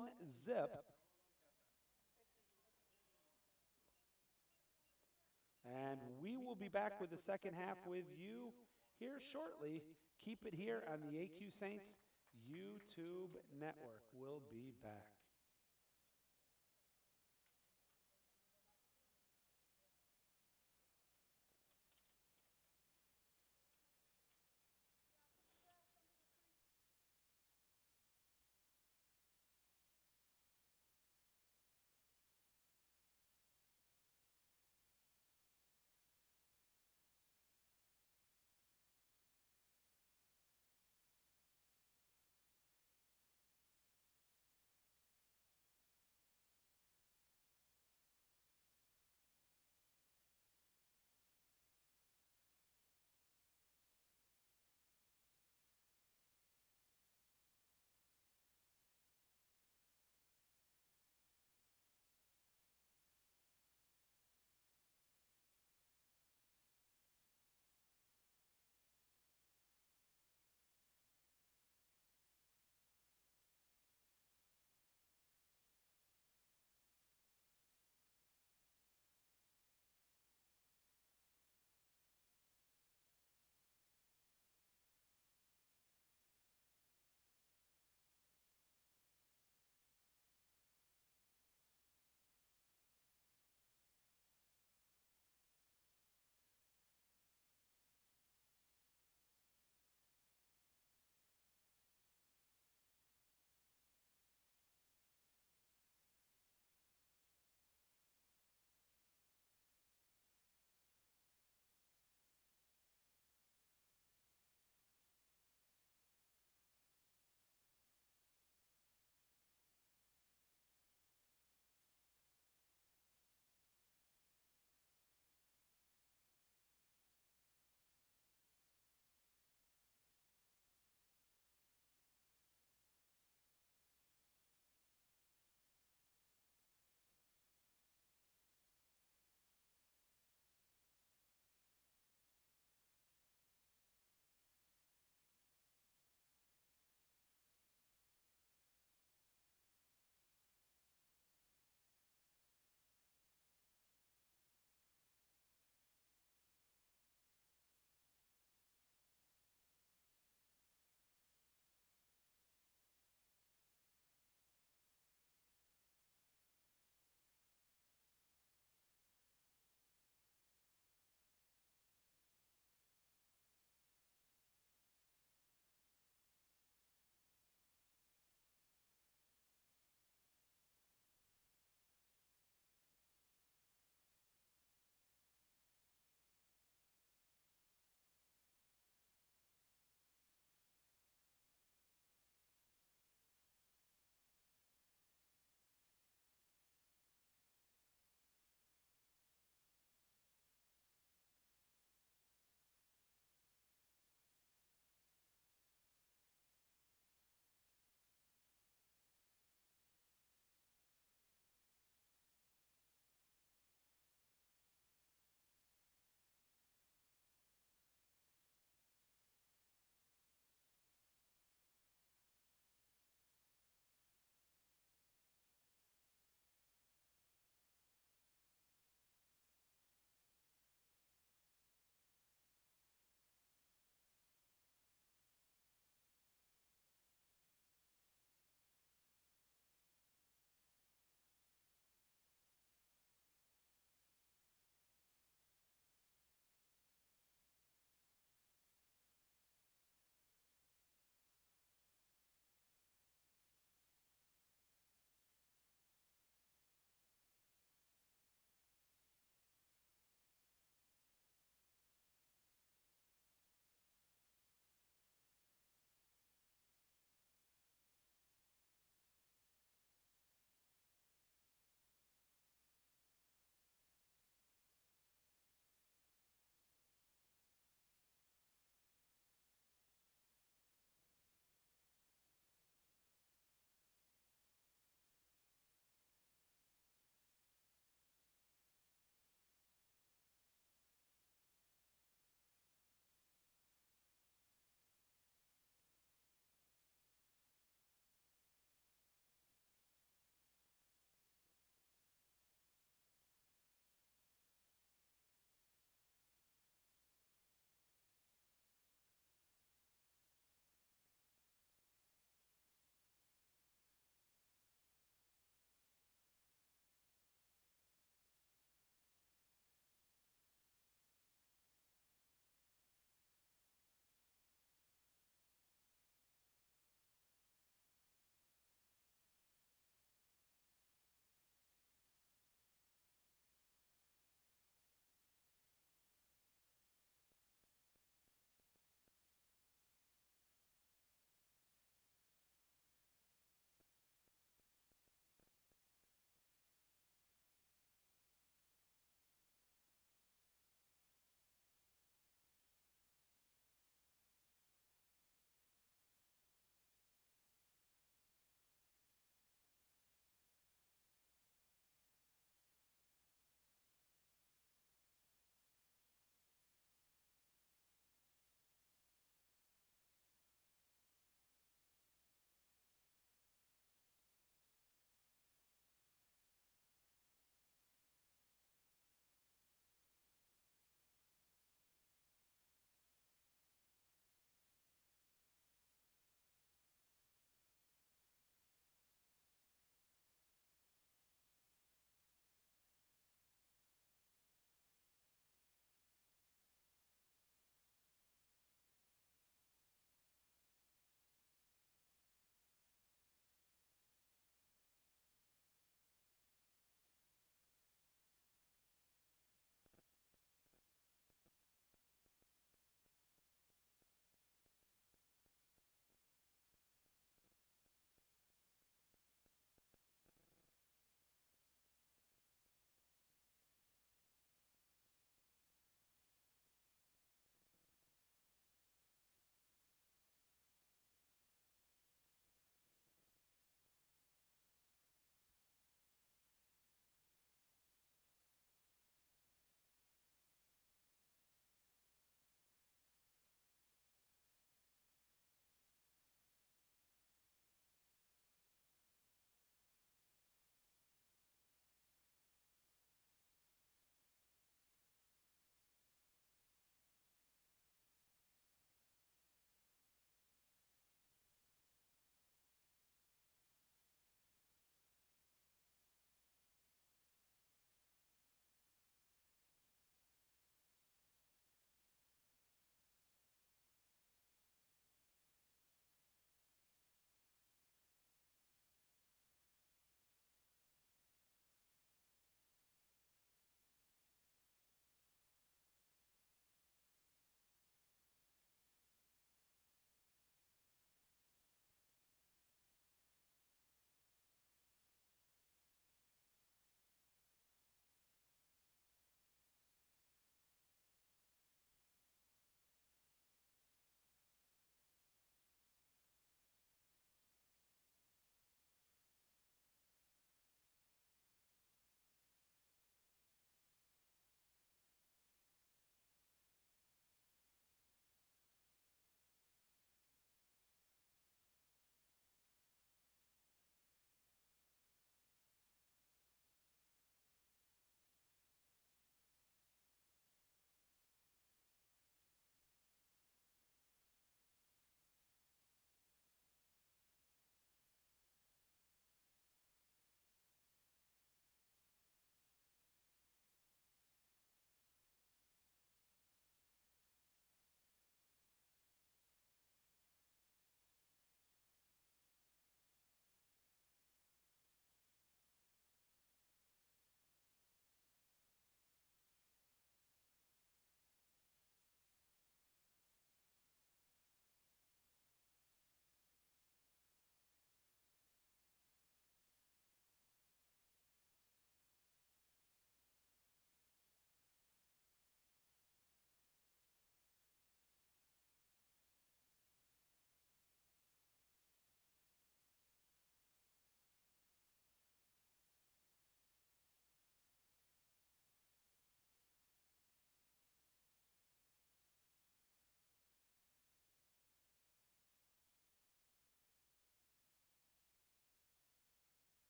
And we will be back with the second half with you here shortly. Keep it here on the AQ Saints YouTube network. We'll be back.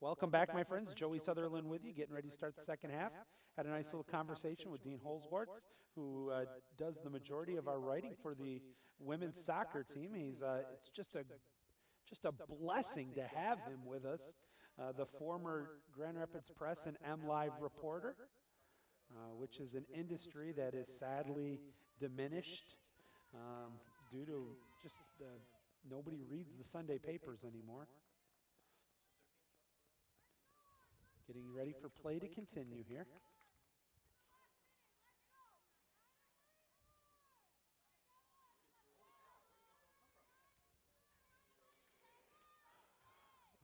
Welcome back, my friends. Joey Sutherlin with you, getting ready to start the second half. Had a nice little conversation with Dean Holzwartz, who does the majority of our writing for the women's soccer team. It's just a blessing to have him with us, the former Grand Rapids Press and MLive reporter, which is an industry that is sadly diminished due to just nobody reads the Sunday papers anymore. Getting ready for play to continue here.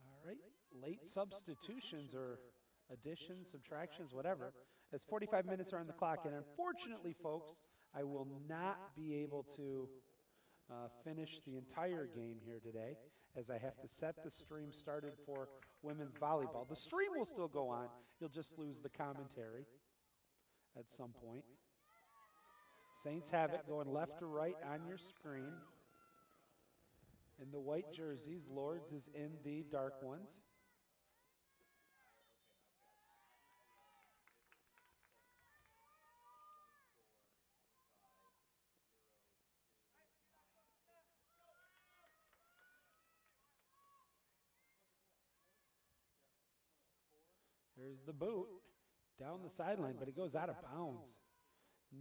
All right, late substitutions or additions, subtractions, whatever. As 45 minutes are on the clock, and unfortunately, folks, I will not be able to finish the entire game here today, as I have to set the stream started for women's volleyball. The stream will still go on. You'll just lose the commentary at some point. Saints have it going left to right on your screen. In the white jerseys, Lourdes is in the dark ones. There's the boot down the sideline, but it goes out of bounds.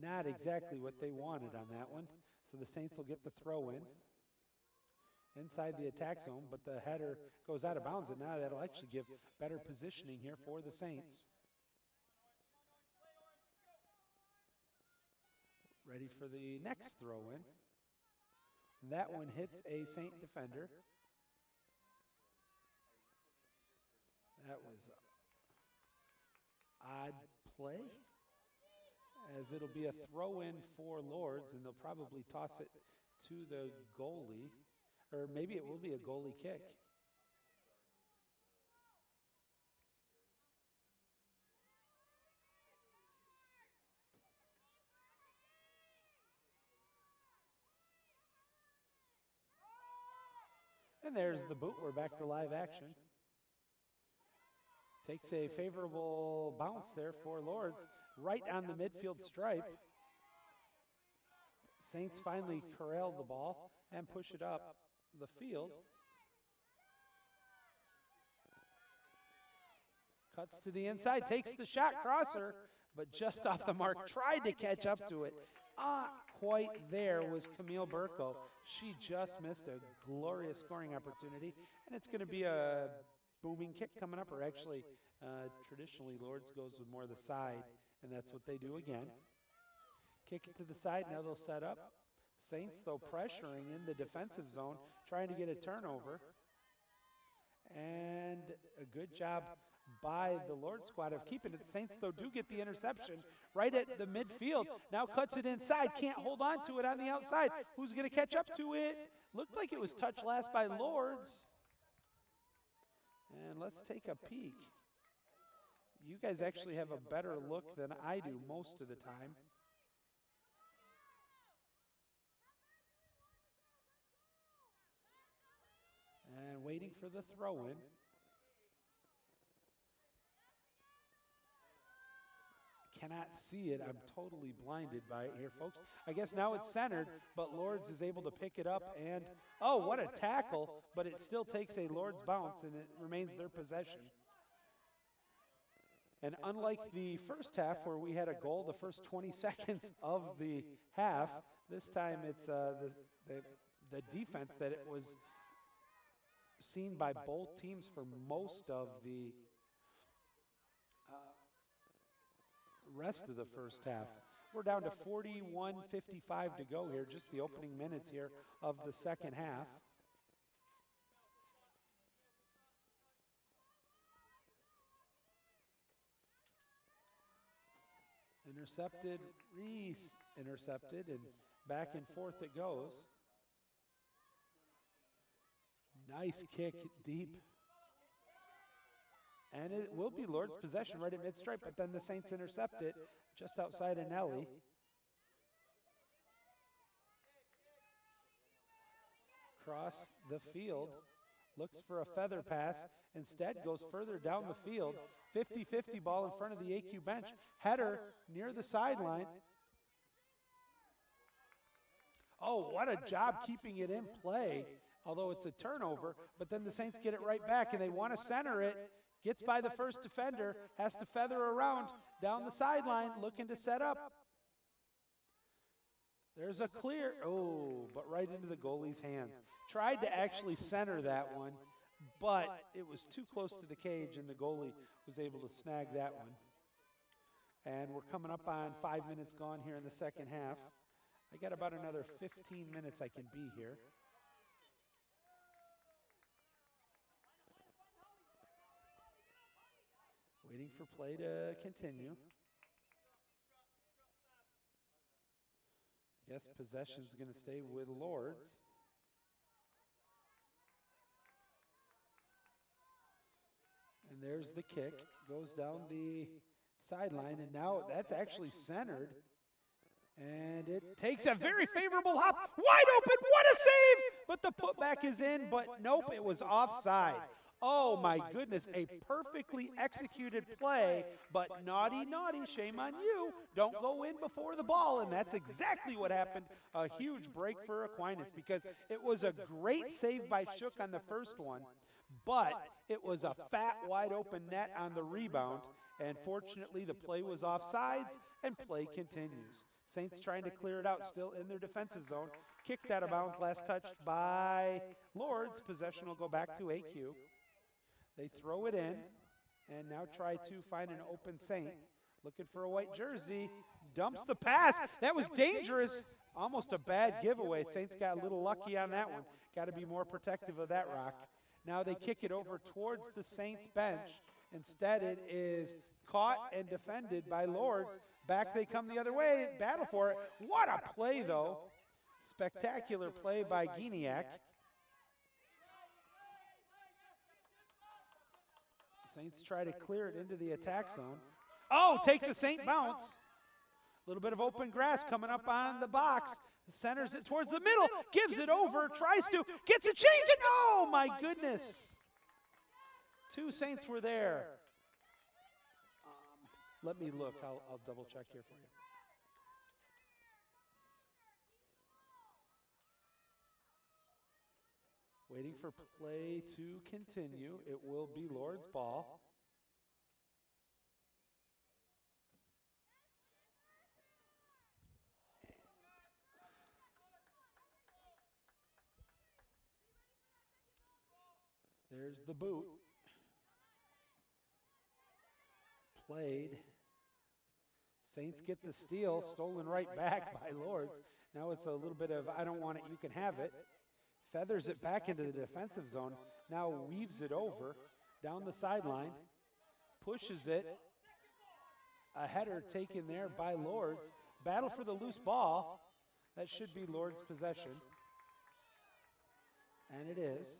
Not exactly what they wanted on that one. So the Saints will get the throw in inside the attack zone, but the header goes out of bounds, and now that'll actually give better positioning here for the Saints. Ready for the next throw in. That one hits a Saint defender. That was odd play, as it'll be a throw-in for Lourdes, and they'll probably toss it to the goalie, or maybe it will be a goalie kick. And there's the boot. We're back to live action. Takes a favorable bounce there for Lourdes, right on the midfield stripe. Saints finally corral the ball and push it up the field. Cuts to the inside, takes the shot, crosser, but just off the mark. Tried to catch up to it. Quite there was Camille Burko. She just missed a glorious scoring opportunity, and it's going to be a booming kick coming up, or actually, traditionally, Lourdes goes with more of the side, and that's what they do again. Kick it to the side, now they'll set up. Saints, though, pressuring in the defensive zone, trying to get a turnover. And a good job by the Lourdes squad of keeping it. The Saints, though, do get the interception right at the midfield. Now cuts it inside, can't hold on to it on the outside. Who's going to catch up to it? Looked like it was touched last by Lourdes. And let's take a peek. You guys actually have a better look than I do most of the time. And waiting for the throw-in. Cannot see it. I'm totally blinded by it here, folks. I guess now it's centered, but Lourdes is able to pick it up, and oh, what a tackle, but it still takes a Lourdes bounce, and it remains their possession. And unlike the first half, where we had a goal the first 20 seconds of the half, this time it's the defense that it was seen by both teams for most of the rest of the first half. We're down to 41:55 to go here, just the opening minutes here of the second half. Intercepted, Reese intercepted, and back and forth it goes. Nice kick deep. And it will be Lourdes' possession right at mid-stripe, but then the Saints intercept it just outside of Nelly. Across the field Looks for a feather pass. Instead goes further down the field. 50-50 ball in front of the AQ bench. Header near the sideline. Oh, what a job keeping it in play, although it's a turnover. But then the Saints get it right back, and they want to center it. Gets by the first defender, has to feather around down the sideline, looking to set up. There's a clear, oh, but right into the goalie's hands. Tried to actually center that one, but it was too close to the cage, and the goalie was able to snag that one. And we're coming up on 5 minutes gone here in the second half. I got about another 15 minutes I can be here. Waiting for play to continue. I guess possession's going to stay with Lourdes. And there's the kick. Goes down the sideline, and now that's actually centered. And it takes a very favorable hop. Wide open, what a save! But the putback is in, but nope, it was offside. Oh my goodness, a perfectly executed play, but naughty, naughty, shame on you. Don't go in before the ball, and that's exactly what happened. A huge break for Aquinas, because it was a great save by Shook on the first one, but it was a fat, wide open net on the rebound, and fortunately the play was offsides, and play continues. Saints trying to clear it out, still in their defensive zone. Kicked out of bounds, last touched by Lourdes. Possession will go back to AQ. They throw it in, and now try to find an open Saint. Looking for a white jersey. Dumps the pass. That was dangerous. Almost a bad giveaway. Saints got a little lucky on that one. Got to be more protective of that rock. Now they kick it over towards the Saints bench. Instead, it is caught and defended by Lourdes. Back they come the other way. Battle for it. What a play, though. Spectacular play by Guignac. Saints try to clear it into the attack zone. Oh, takes a Saint bounce. A little bit of open grass coming up on the box. Centers it towards the middle. Gives it over. Tries to. Gets it changed. And oh, my goodness. Two Saints were there. Let me look. I'll double check here for you. Waiting for play to continue. It will be Lourdes' ball. There's the boot. Played. Saints get the steal, stolen right back by Lourdes. Now it's a little bit of, I don't want it, you can have it. Feathers it back into the defensive zone. Now weaves it over, down the sideline. Pushes it. A header taken there by Lourdes. Battle for the loose ball. That should be Lourdes' possession. And it is.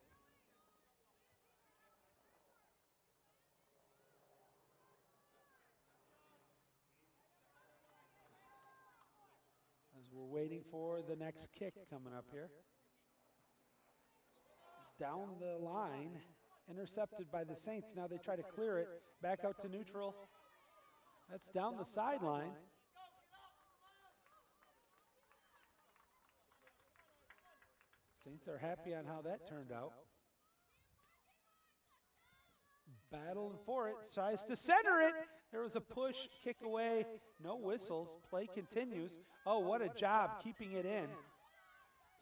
As we're waiting for the next kick coming up here. Down the line, intercepted by the Saints. Now they try to clear it back out to neutral. That's down the sideline. Saints are happy on how that turned out. Battling for it, tries to center it. There was a push, kick away, no whistles. Play continues. Oh, what a job keeping it in.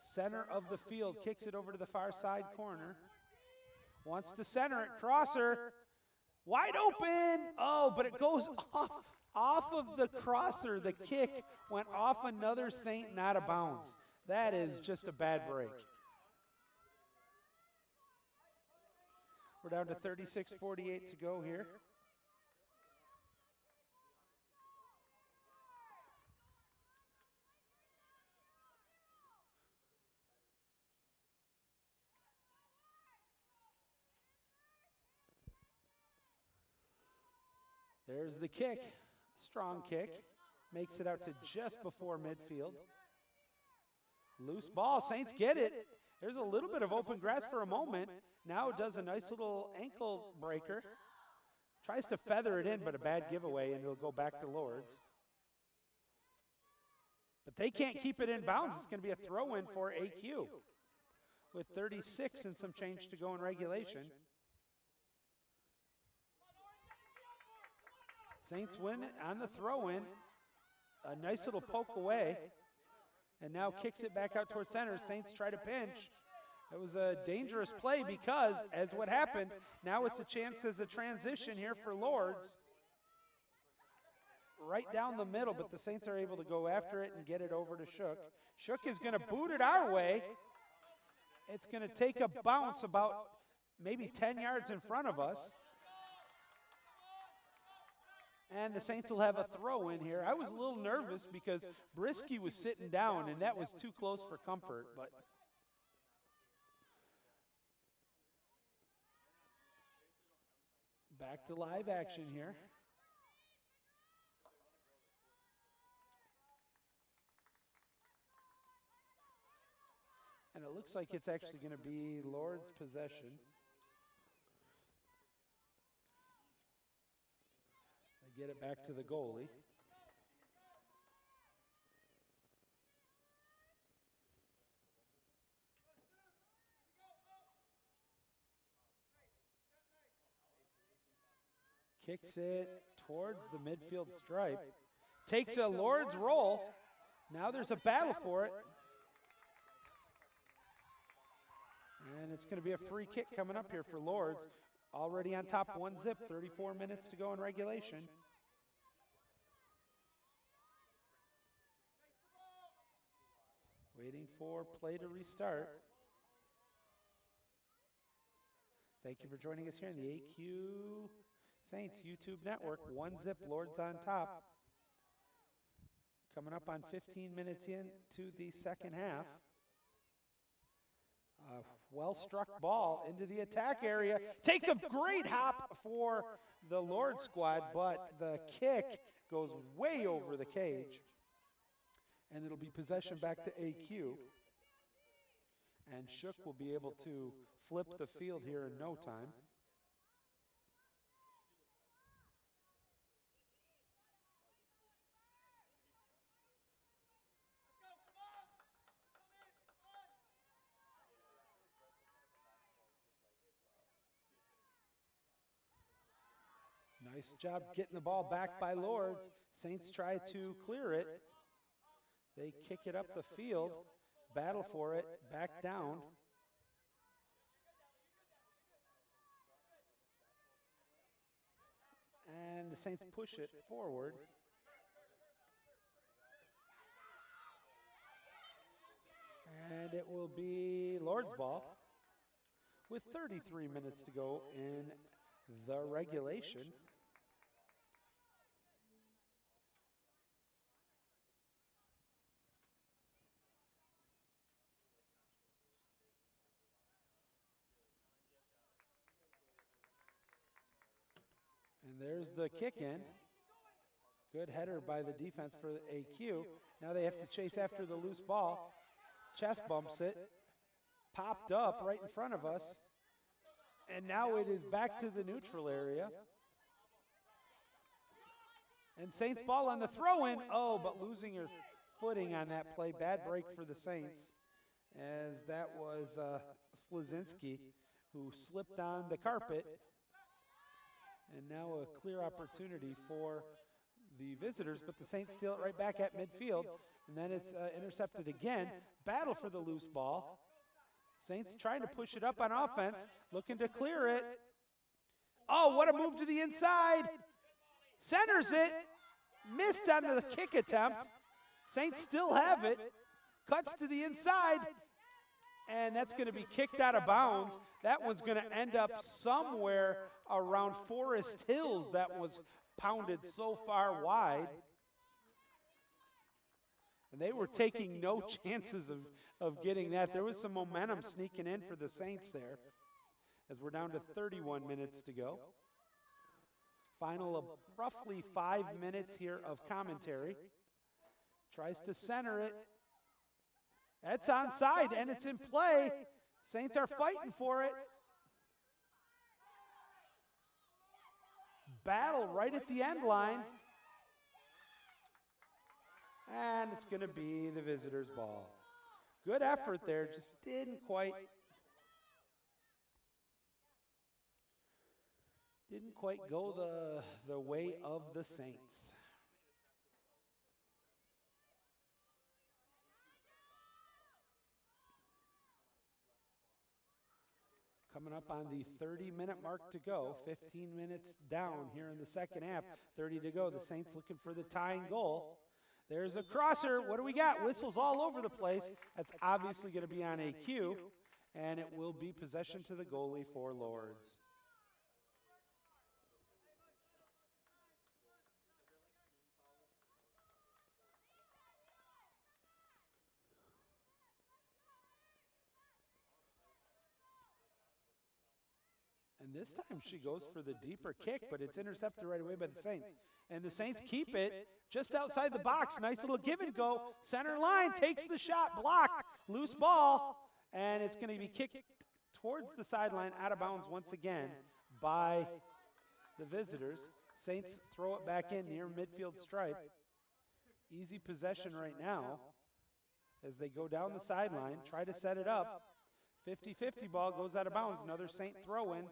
Center of the field, kicks it over to the far side corner. Wants to center it, crosser. Wide open. Oh, but it goes off of the crosser. The kick went off another Saint, not out of bounds. That is just a bad break. We're down to 36:48 to go here. There's the kick. Strong kick. Makes it out to just before midfield. Loose ball. Saints get it. There's a little bit of open grass for a moment. Now it does a nice little ankle breaker. Tries to feather it in, but a bad giveaway, and it'll go back to Lourdes. But they can't keep it in bounds. It's going to be a throw-in for AQ with 36 and some change to go in regulation. Saints win on the throw-in. A nice little poke away. And now kicks it back out towards center. Saints try to pinch. It was a dangerous play because, as what happened, now it's a chance as a transition here for Lourdes. Right down the middle, but the Saints are able to go after it and get it over to Shook. Shook is going to boot it our way. It's going to take a bounce about maybe 10 yards in front of us. And the Saints will have a throw in here. I was a little nervous because Brisky was sitting down, and that was too close for comfort. But back to live action here. And it looks like it's actually going to be Lourdes' possession. They get it back to the goalie. Kicks it towards the midfield stripe. Takes a Lourdes roll. Now there's a battle for it. And it's going to be a free kick coming up here for Lourdes. Already on top 1-0, 34 minutes to go in regulation. Waiting for play to restart. Thank you for joining us here in the AQ Saints YouTube network. 1-0, Lourdes on top. Coming up on 15 minutes into the second half. Well-struck ball into the attack area. Takes a great hop for the Lourdes squad, but the kick goes way over the cage. And it'll be possession back to AQ. And Shook will be able to flip the field here in no time. Nice job getting the ball back by Lourdes. Saints try to clear it. They kick it up the field, battle for it, back down. And the Saints push it forward. And it will be Lourdes' ball with 33 minutes to go in the regulation. And there's the kick in. Good header by the defense for AQ. Now they have to chase after the loose ball. Chest bumps it. Popped up right in front of us. And now it is back to the neutral area. And Saints ball on the throw-in. Oh, but losing your footing on that play. Bad break for the Saints. As that was Slazinski who slipped on the carpet. And now a clear opportunity for the visitors, but the Saints steal it right back at midfield. And then it's intercepted again. Battle for the loose ball. Saints trying to push it up on offense, looking to clear it. Oh, what a move to the inside. Centers it. Missed on the kick attempt. Saints still have it. Cuts to the inside. And that's going to be kicked out of bounds. That one's going to end up somewhere around Forest Hills. That was pounded so far wide. And they were taking no chances of getting that. There was some momentum sneaking in for the Saints there, as we're down to 31 minutes to go. Final of roughly 5 minutes here of commentary. Tries to center it. That's onside, and it's in play. Saints are fighting for it. Battle right at the end line. And it's going to be the visitors' ball. Good effort there, just didn't quite go the way of the Saints. Coming up on the 30-minute mark to go, 15 minutes down here in the second half, 30 to go. The Saints looking for the tying goal. There's a crosser. What do we got? Whistles all over the place. That's obviously going to be on a cue, and it will be possession to the goalie for Lourdes. And this time she goes for the deeper kick, but it's intercepted right away by the Saints. And the Saints keep it just outside the box. Nice little give and go. Center line takes the shot, blocked, loose ball, and it's going to be kicked towards the sideline, out of bounds once again by the visitors. Saints throw it back in near midfield stripe. Easy possession right now as they go down the sideline, try to set it up. 50-50 ball goes out of bounds. Another Saint throw in.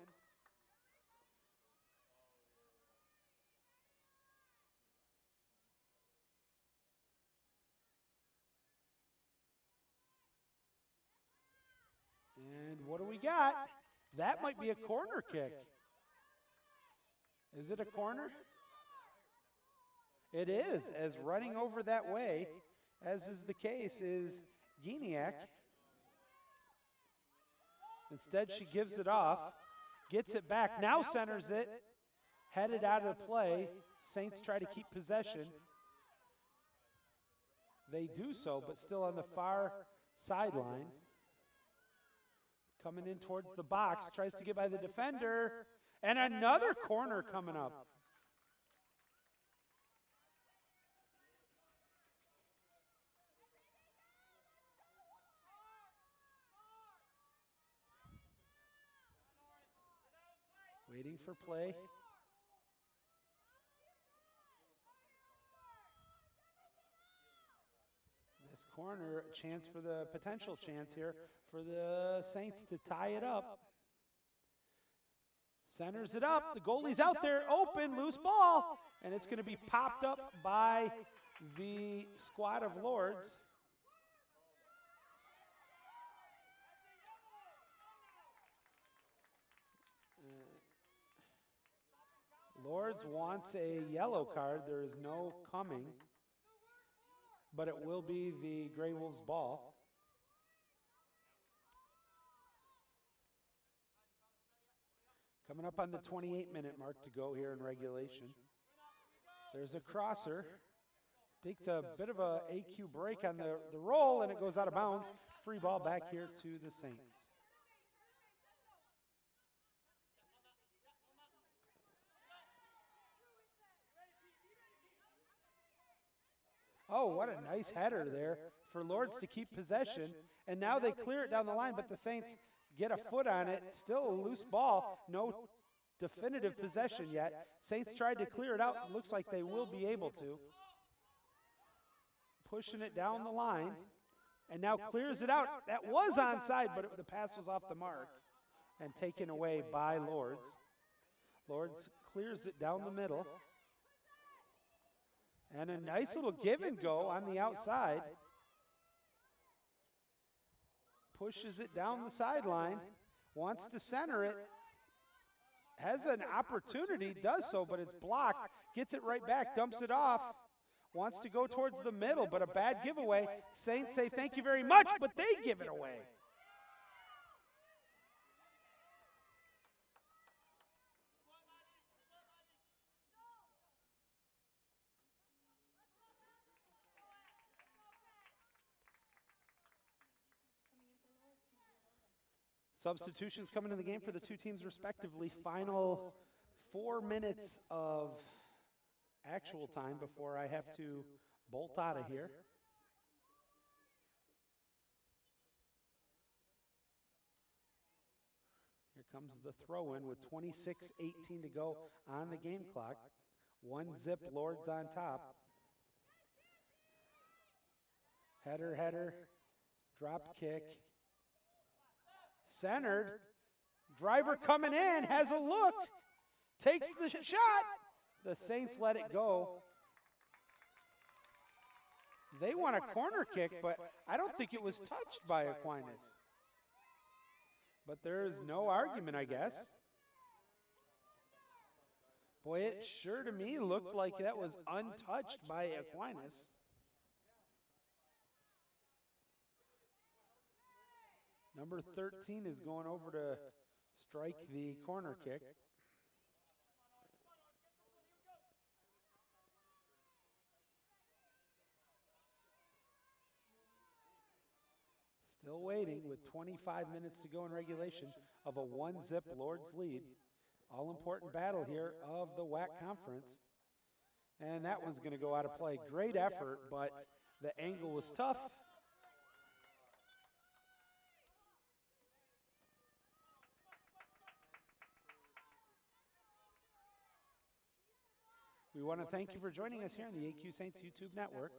And what do we got? That might be a corner kick. Is it a corner? It is, as running over that way, as is the case, is Guignac. Instead, she gives it off, gets it back, now centers it, headed out of the play. Saints try to keep possession. They do so, but still on the far sideline. Coming in towards the box, tries to get by the defender, and another corner coming up. Waiting for play. This corner, chance for the potential chance here for the Saints to tie it up. Centers it up. The goalie's out there, open, loose ball, and it's going to be popped up by the squad of Lourdes. Lourdes wants a yellow card. There is no coming, but it will be the Grey Wolves' ball. Coming up on the 28-minute mark to go here in regulation. There's a crosser. Takes a bit of a AQ break on the roll, and it goes out of bounds. Free ball back here to the Saints. Oh, what a nice header there for Lourdes to keep possession. And now they clear it down the line, but the Saints get a foot on it. Still a loose ball. No definitive possession yet. Saints tried to clear it out. Looks like they will be able to. Pushing it down the line. And now clears it out. That was onside, but the pass was off the mark and taken away by Lourdes. Lourdes clears it down the middle. And a nice little give and go on the outside. Pushes it down the sideline. Wants to center it. Has an opportunity, does so, but it's blocked. Gets it right back, dumps it off. Wants to go towards the middle, but a bad giveaway. Saints say thank you very much, but they give it away. Substitutions coming in the game for the two teams respectively. Final 4 minutes of actual time before I have to bolt out of here. comes the throw in with 26:18 to go on the game clock. 1-0 Lourdes on top. Header, drop kick. Centered. Driver coming in, has a look, takes the shot. The Saints let it go. They want a corner kick, but I don't think it was touched by Aquinas. But there is no argument, I guess. Boy, it sure to me looked like that was untouched by Aquinas. Number 13 is going over to strike the corner kick. Still waiting with 25 minutes to go in regulation of a 1-0 Lourdes lead. All-important battle here of the WAC conference. And that one's going to go out of play. Great effort, but the angle was tough. We want to thank you for joining us here on the AQ Saints YouTube network.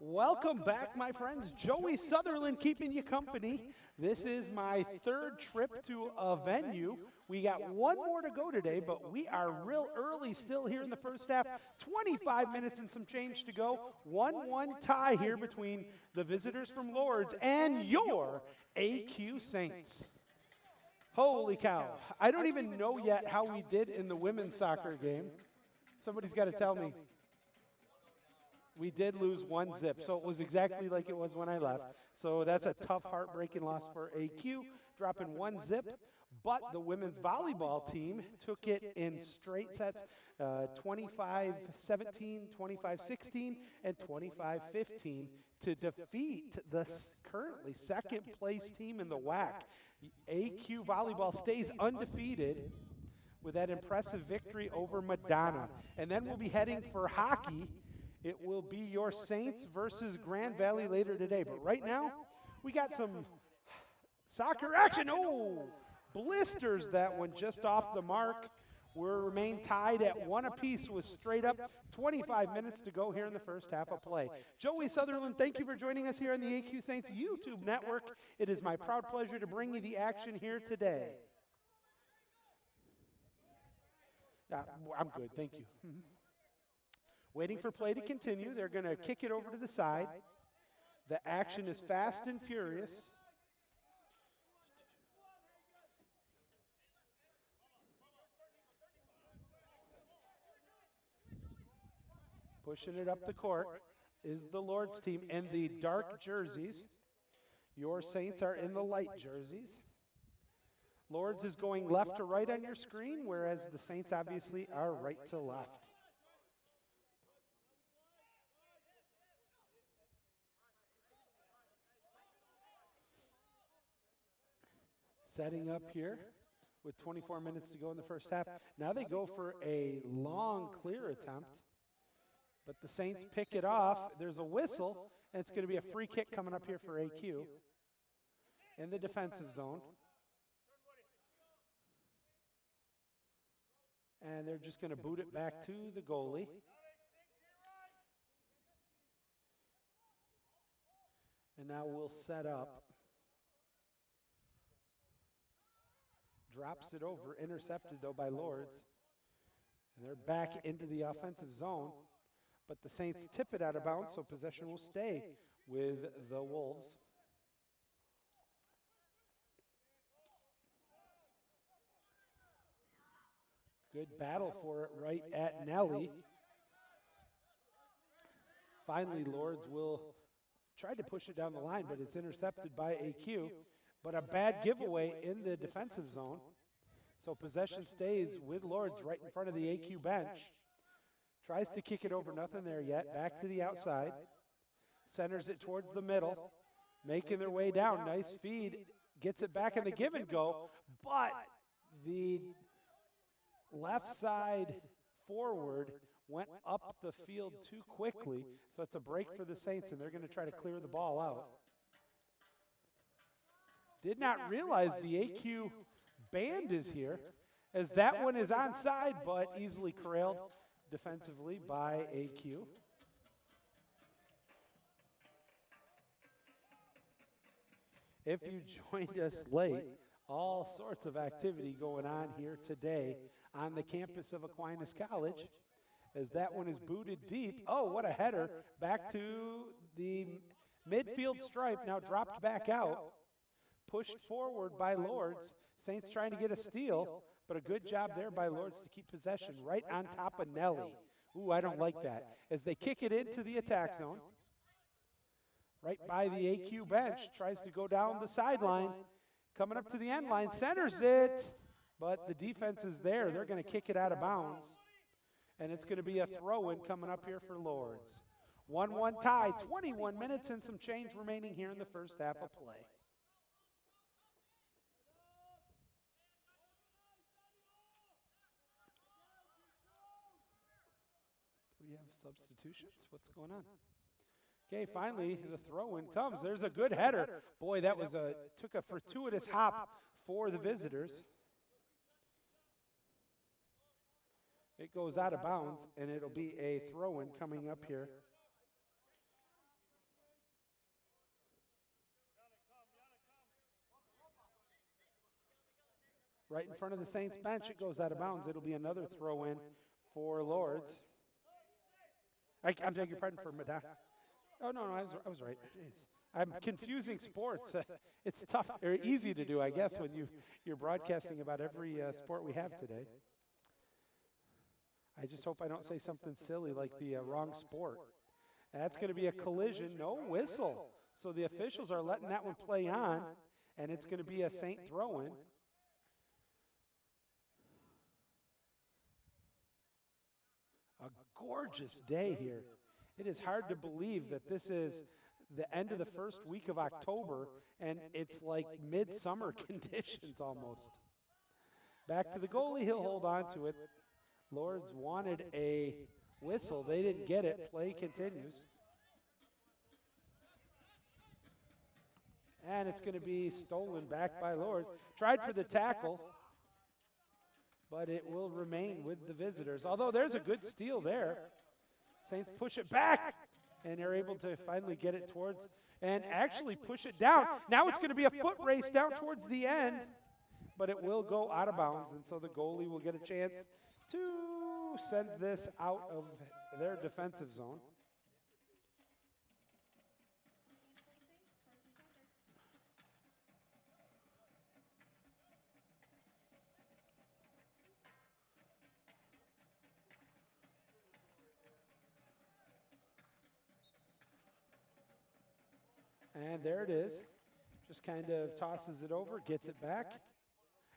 Welcome back, my friends. Joey Sutherlin keeping you company. This is my third trip to a venue. We got one more to go today, but we are real early still here in the first half. 25 minutes and some change to go. 1-1 tie here between the visitors from Lourdes and your AQ Saints. Holy cow. I don't even know yet how we did in the women's soccer game. Somebody's got to tell me. We did lose 1-0, so it was exactly like it was when I left. So that's a tough, heartbreaking loss for AQ, dropping 1-0. But the women's volleyball team took it in straight sets, 25-17, 25-16, and 25-15 to defeat the currently second-place team in the WAC. AQ volleyball stays undefeated with that impressive victory over Madonna. And then we'll be heading for hockey. It will be your Saints versus Grand Valley later today. But right now, we got some soccer action. Oh, blisters that one just off the mark. We'll remain tied at 1 apiece with straight up 25 minutes to go here in the first half of play. Joey Sutherlin, thank you for joining us here on the AQ Saints YouTube network. It is my proud pleasure to bring you the action here today. I'm good, thank you. Waiting for play to continue. They're going to kick it over to the side. The action is fast and furious. Pushing it up the court is the Lourdes team in the dark jerseys. Your Saints are in the light jerseys. Lourdes is going left to right on your screen, whereas the Saints obviously are right to left. Setting up here with 24 minutes to go in the first half. Now they go for a long clear attempt, but the Saints pick it off. There's a whistle, and it's going to be a free kick coming up here for AQ in the defensive zone. And they're just going to boot it back to the goalie. And now we'll set up. Drops it over, intercepted though by Lourdes. And they're back into the offensive zone. But the Saints tip it out of bounds, so possession will stay with the Wolves. Good battle for it right at Nelly. Finally, Lourdes will try to push it down the line, but it's intercepted by AQ. But a bad giveaway in the defensive zone. So possession stays with Lourdes right in front of the AQ bench. Tries to kick it over, nothing there yet. Back to the outside. Centers it towards the middle. Making their way down. Nice feed. Gets it back in the give and go. But the left side forward went up the field too quickly. So it's a break for the Saints, and they're going to try to clear the ball out. Did not realize the AQ band is here, as that one is onside, but easily corralled defensively by AQ. If you joined us late, all sorts of activity going on here today on the campus of Aquinas College, as that one is booted deep. Oh, what a header. Back to the midfield stripe, now dropped back out. Pushed forward by Lourdes. Saints trying to get a steal, but a good job there by Lourdes to keep possession right on top of Nelly. Ooh, I don't like that. As they kick it into the attack zone, right by the AQ bench, tries to go down the sideline, coming up to the end line, centers it, but the defense is there. They're going to kick it out of bounds, and it's going to be a throw-in coming up here for Lourdes. 1-1 tie, 21 minutes and some change remaining here in the first half of play. We have substitutions. What's going on? Okay, finally the throw-in comes. There's a good header. Boy, that was took a fortuitous hop for the visitors. It goes out of bounds, and it'll be a throw-in coming up here right in front of the Saints bench. It goes out of bounds. It'll be another throw in for Lourdes. I'm begging your pardon for Madonna. Oh, no, I was right. Jeez. I'm confusing sports. It's tough or easy to do, I guess, when you're broadcasting about every sport we have today. I just hope I don't say something silly like the wrong sport. That's going to be a collision, no whistle. So the officials are letting that one play on, and it's going to be a Saint throw-in. A gorgeous day here. It is hard to believe that this is the end of the first week of October, and it's like midsummer conditions almost. Back to the goalie, he'll hold on to it. Lourdes wanted a whistle. They didn't get it. Play continues. And it's going to be stolen back by Lourdes. Tried for the tackle, but it will remain with the visitors. Although there's a good steal there. Saints push it back, and they're able to finally get it towards and actually push it down. Now it's going to be a foot race down towards the end, but it will go out of bounds, and so the goalie will get a chance to send this out of their defensive zone. And there it is. Just kind of tosses it over, gets it back.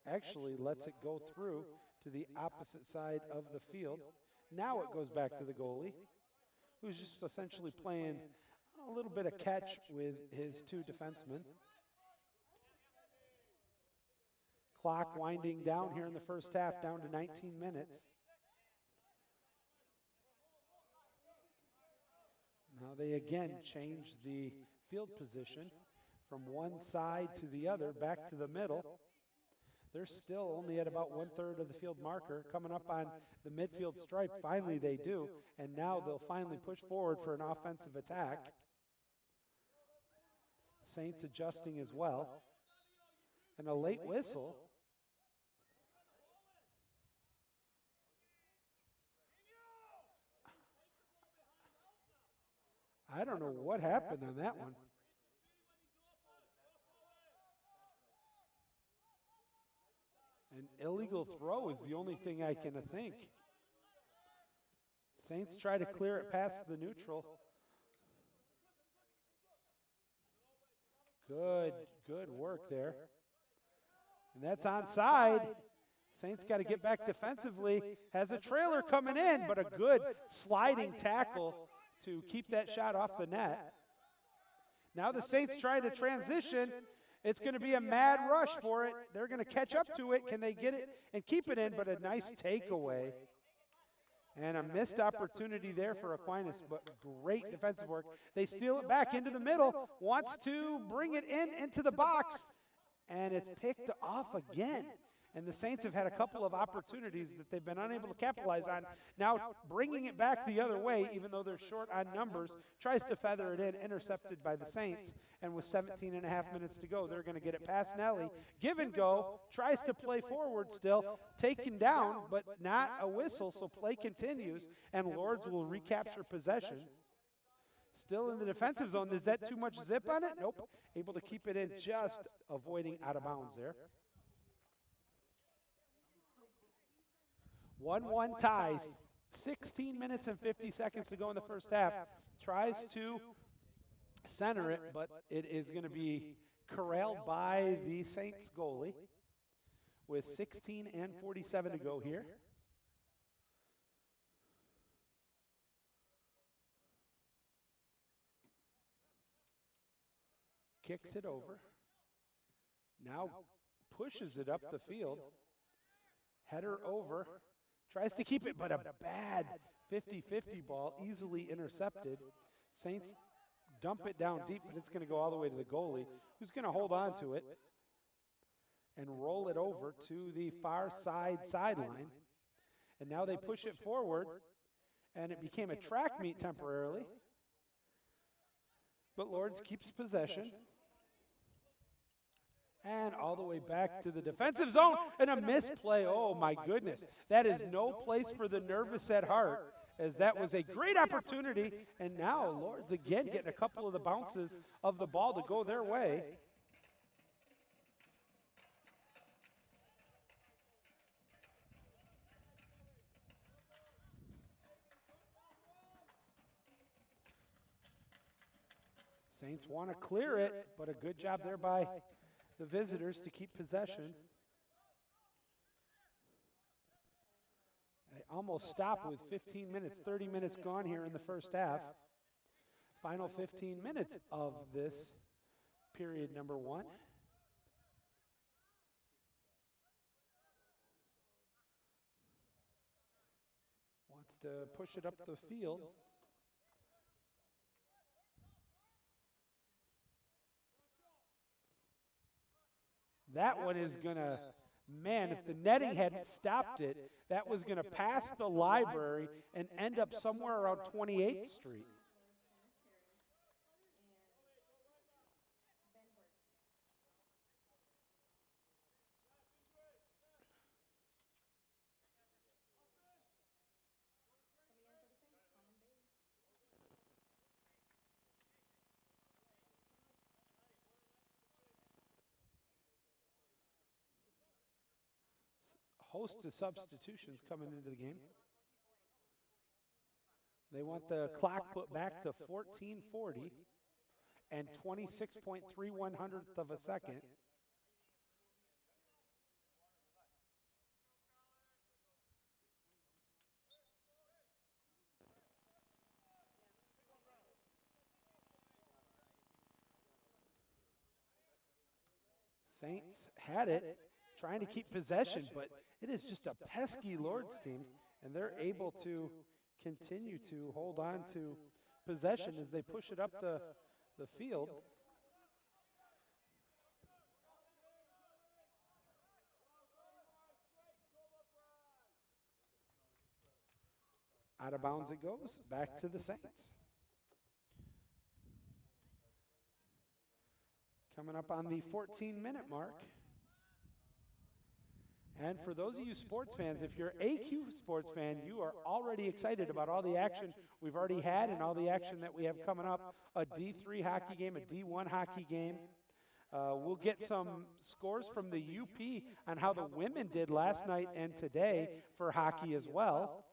Actually lets it go through to the opposite side of the field. Now it goes back to the goalie, who's just essentially playing a little bit of catch with his two defensemen. Clock winding down here in the first half, down to 19 minutes. Now they again change the field position from one side to the other, back to the middle. They're still only at about 1/3 of the field marker, coming up on the midfield stripe. Finally they do, and now they'll finally push forward for an offensive attack. Saints adjusting as well. And a late whistle. I don't know what happened on that one. An illegal throw is the only thing I can think. Saints try to clear it past the neutral. Good work there. And that's onside. Saints got to get back defensively. Has a trailer coming in, but a good sliding tackle to keep that shot off the net. Now the Saints try to transition. It's going to be a mad rush for it. They're going to catch up to it. Can they get it and keep it in? But a nice takeaway. And a missed opportunity there for Aquinas, but great defensive work. They steal it back into the middle, wants to bring it into the box, and it's picked off again. And the Saints have had a couple of opportunities that they've been unable to capitalize on. Now bringing it back the other way, even though they're short on numbers, tries to feather it in, intercepted by the Saints. And with 17 and a half minutes to go, they're going to get it past Nelly. Give and go, tries to play forward still, taken down, but not a whistle, so play continues, and Lourdes will recapture possession. Still in the defensive zone. Is that too much zip on it? Nope. Able to keep it in, just avoiding out of bounds there. 1-1 tie, 16 minutes and 50 seconds to go in the first half. Tries to center it, but it is going to be corralled by the Saints goalie with 16 and 47 to go here. Kicks it over. Now pushes it up the field. Header over. Tries to keep it, but a bad 50-50 ball, easily intercepted. Saints dump it down deep, but it's going to go all the way to the goalie, who's going to hold on to it and roll it over to the far side sideline. And now they push it forward, and it became a track meet temporarily. But Lourdes keeps possession. And all the way back to the defensive zone, and a misplay. Oh, my goodness. That is no place for the nervous at heart, as that was a great opportunity. And now Lourdes again getting a couple of the bounces of the ball to go their way. Saints want to clear it, but a good job there by the visitors to keep possession. They almost stop with 15 minutes, 30 minutes gone here in the first half. Final 15 minutes of this period number 1. Wants to push it up the field. That one is going to, man, if the netting hadn't stopped it, that was going to pass the library and end up somewhere around 28th Street. Host of substitutions coming into the game. They want the clock put back to 14:40 and 26.31 of a second. Saints had it, trying to keep possession, but it is just a pesky Lourdes team, and they're able to continue to hold on to possession as they push it up the field. Out of bounds it goes, back to the Saints. Coming up on the 14-minute mark. And for those of you sports fans, if you're AQ sports fan, you are already excited about all the action we've already had and all the action that we have coming up. A D3 hockey game, a D1 hockey game. We'll get some scores from the UP on how the women did last night and today for hockey as well.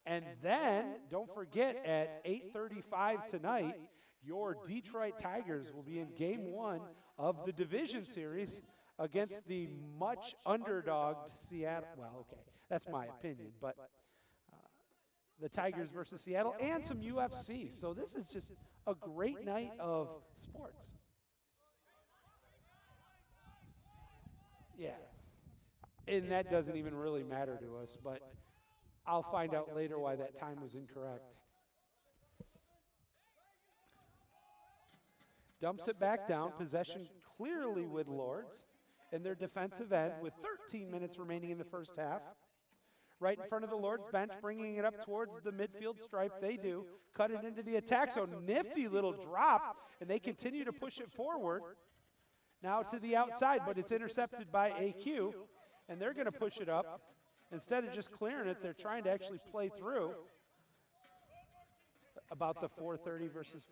And then, don't forget, at 8:35 tonight, your Detroit Tigers will be in Game 1 of the Division Series against the much underdogged Seattle. Well, okay, that's my opinion, but the Tigers versus Seattle and some UFC. So this is just a great night of sports. Yeah, and that doesn't even really matter to us, but I'll find out later why that time was incorrect. Dumps it back down, possession clearly with Lourdes in their defensive end with 13 minutes remaining in the first half. Right in front of the Lourdes bench, bringing it up towards the midfield stripe. They do. Cut it into the attack zone. Nifty little drop, and they continue to push it forward. Now to the outside, but it's intercepted by AQ, and they're going to push it up. Instead of just clearing it, they're trying to actually play through. About the 4:30 versus...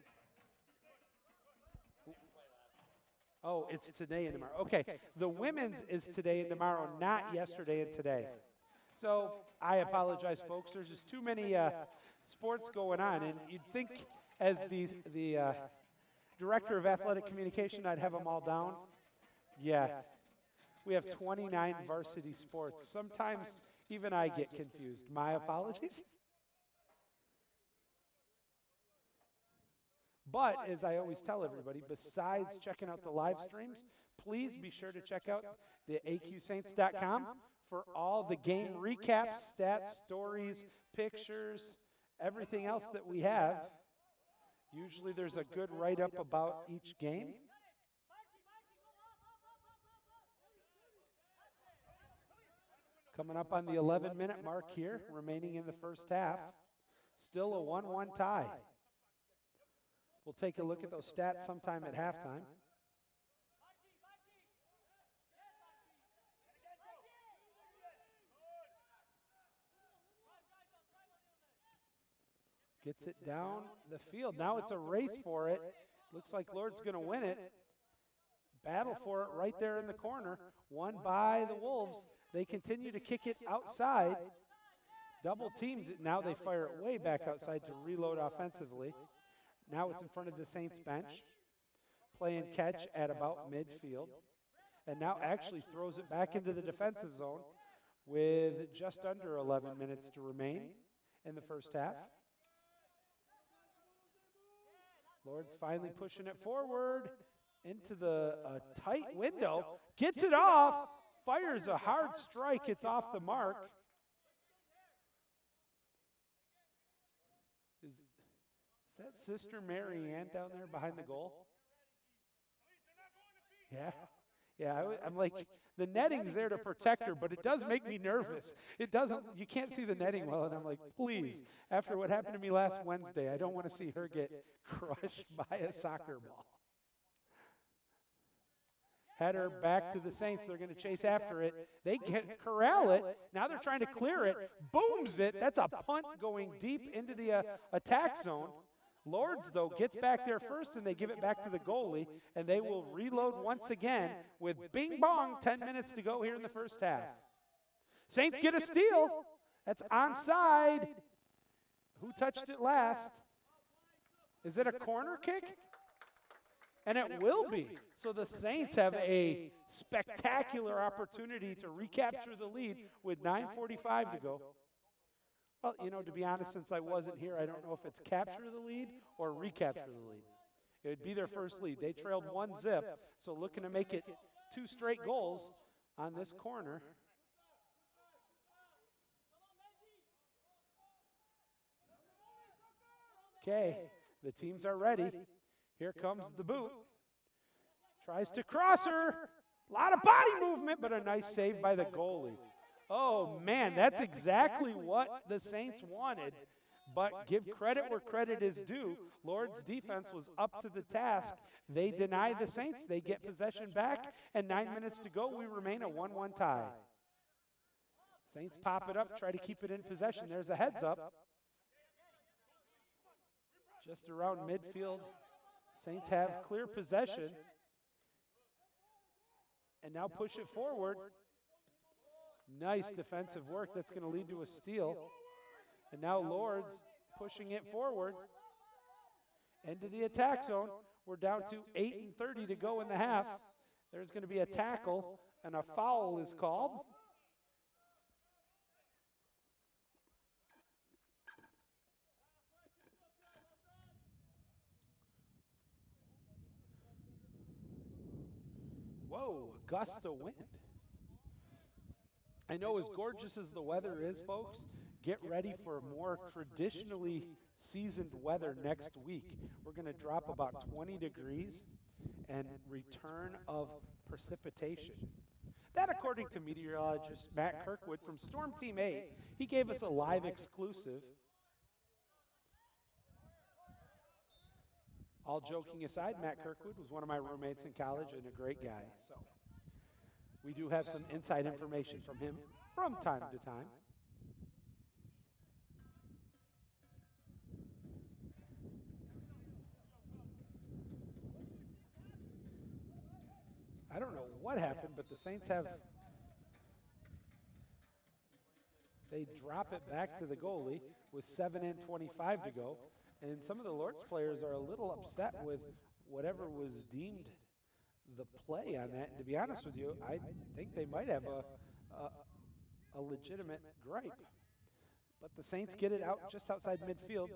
Oh, it's today and tomorrow. Okay, the women's is today and tomorrow, not yesterday and today. So I apologize, folks. There's just too many sports going on, and you'd think as the director of athletic communication, I'd have them all down. Yeah, we have 29 varsity sports. Sometimes even I get confused. My apologies. But as I always tell everybody, besides checking out the live streams, please be sure to check out the aqsaints.com for all the game recaps, stats, stories, pictures, everything else that we have. Usually there's a good write-up about each game. Coming up on the 11-minute mark here, remaining in the first half. Still a 1-1 tie. We'll take a look at those stats sometime at halftime. Gets it down the field. Now it's a race for it. Looks like Lourdes going to win it. Battle for it right there in the corner. Won by the Wolves. They continue to kick it outside. Double teamed. Now they fire it way back outside to reload offensively. Now it's in front of the Saints bench. Playing catch at about midfield. And now actually throws it back into the defensive zone with just under 11 minutes to remain in the first half. Lourdes finally pushing it forward into the tight window. Gets it off. Fires a hard strike. It's off the mark. Is that Sister Mary Ann down there behind the goal? Yeah. Yeah, I'm like, the netting's there to protect her, but it does make me nervous. It doesn't, you can't see the netting well, and I'm like, please, after what happened to me last Wednesday, I don't want to see her get crushed by a soccer ball. Header back to the Saints. They're going to chase after it. They corral it. Now they're trying to clear it. Booms it. That's a punt going deep into the attack zone. Lourdes, though, gets back there first, and they give it back to the goalie, and they will reload once again with bing bong, 10 minutes to go here in the first half. Saints get a steal. That's onside. Who touched it last? Is it a corner kick? And it will be. So the Saints have a spectacular opportunity to recapture the lead with 9:45 to go. Well, you know, to be honest, since I wasn't here, I don't know if it's capture the lead or recapture the lead. It would be their first lead. They trailed 1-0, so looking to make it 2 straight goals on this corner. Okay, the teams are ready. Here comes the boot. Tries to cross her. A lot of body movement, but a nice save by the goalie. Oh, man, that's exactly what the Saints wanted. But give credit where credit is due. Lourdes' defense was up to the task. They deny the Saints. They get possession back. And 9 minutes to go, we remain a 1-1 tie. Saints pop it up, try to keep it in possession. There's a heads up. Just around midfield. Saints have clear possession. And now push it forward. Nice defensive work. That's going to lead to a steal. And now Lourdes pushing it forward into the attack zone. We're down to 8:30 to go in the half. There's going to be a tackle, and a foul is called. Whoa, a gust of wind. I know as gorgeous as the weather is, folks, get ready for more traditionally seasoned weather next week. We're going to drop about 20 degrees and return of precipitation. That, according to meteorologist Matt Kirkwood from Storm Team 8, he gave us a live exclusive. All joking aside, Matt Kirkwood was one of my roommates in college and a great guy. So we do have some inside information from him from time to time. I don't know what happened, but the Saints they drop it back to the goalie with 7:25 to go. And some of the Lourdes players are a little upset with whatever was deemed the play on that. And to be honest with you, I think they might have a legitimate gripe. But the Saints get it out just outside midfield.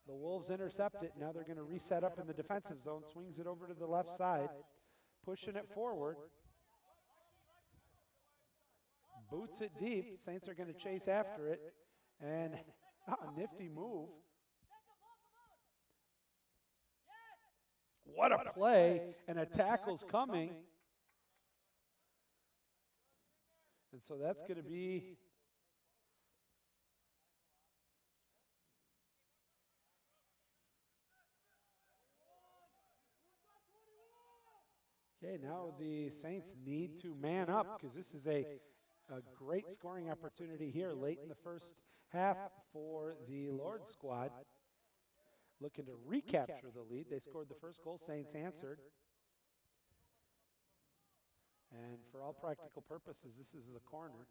The Wolves intercept it. Now they're going to reset up in the defensive zone. Swings it over to the left side. Pushing it forward. Boots it deep. Saints are going to chase after it. And a nifty move. What a play, and a tackle's coming. And so that's going to be okay. Now the Saints need to man up because this is a great scoring opportunity here late in the first half for the Lourdes squad. Looking to recapture the lead. They scored the first goal. Saints answered. And for all practical purposes, this is the corner.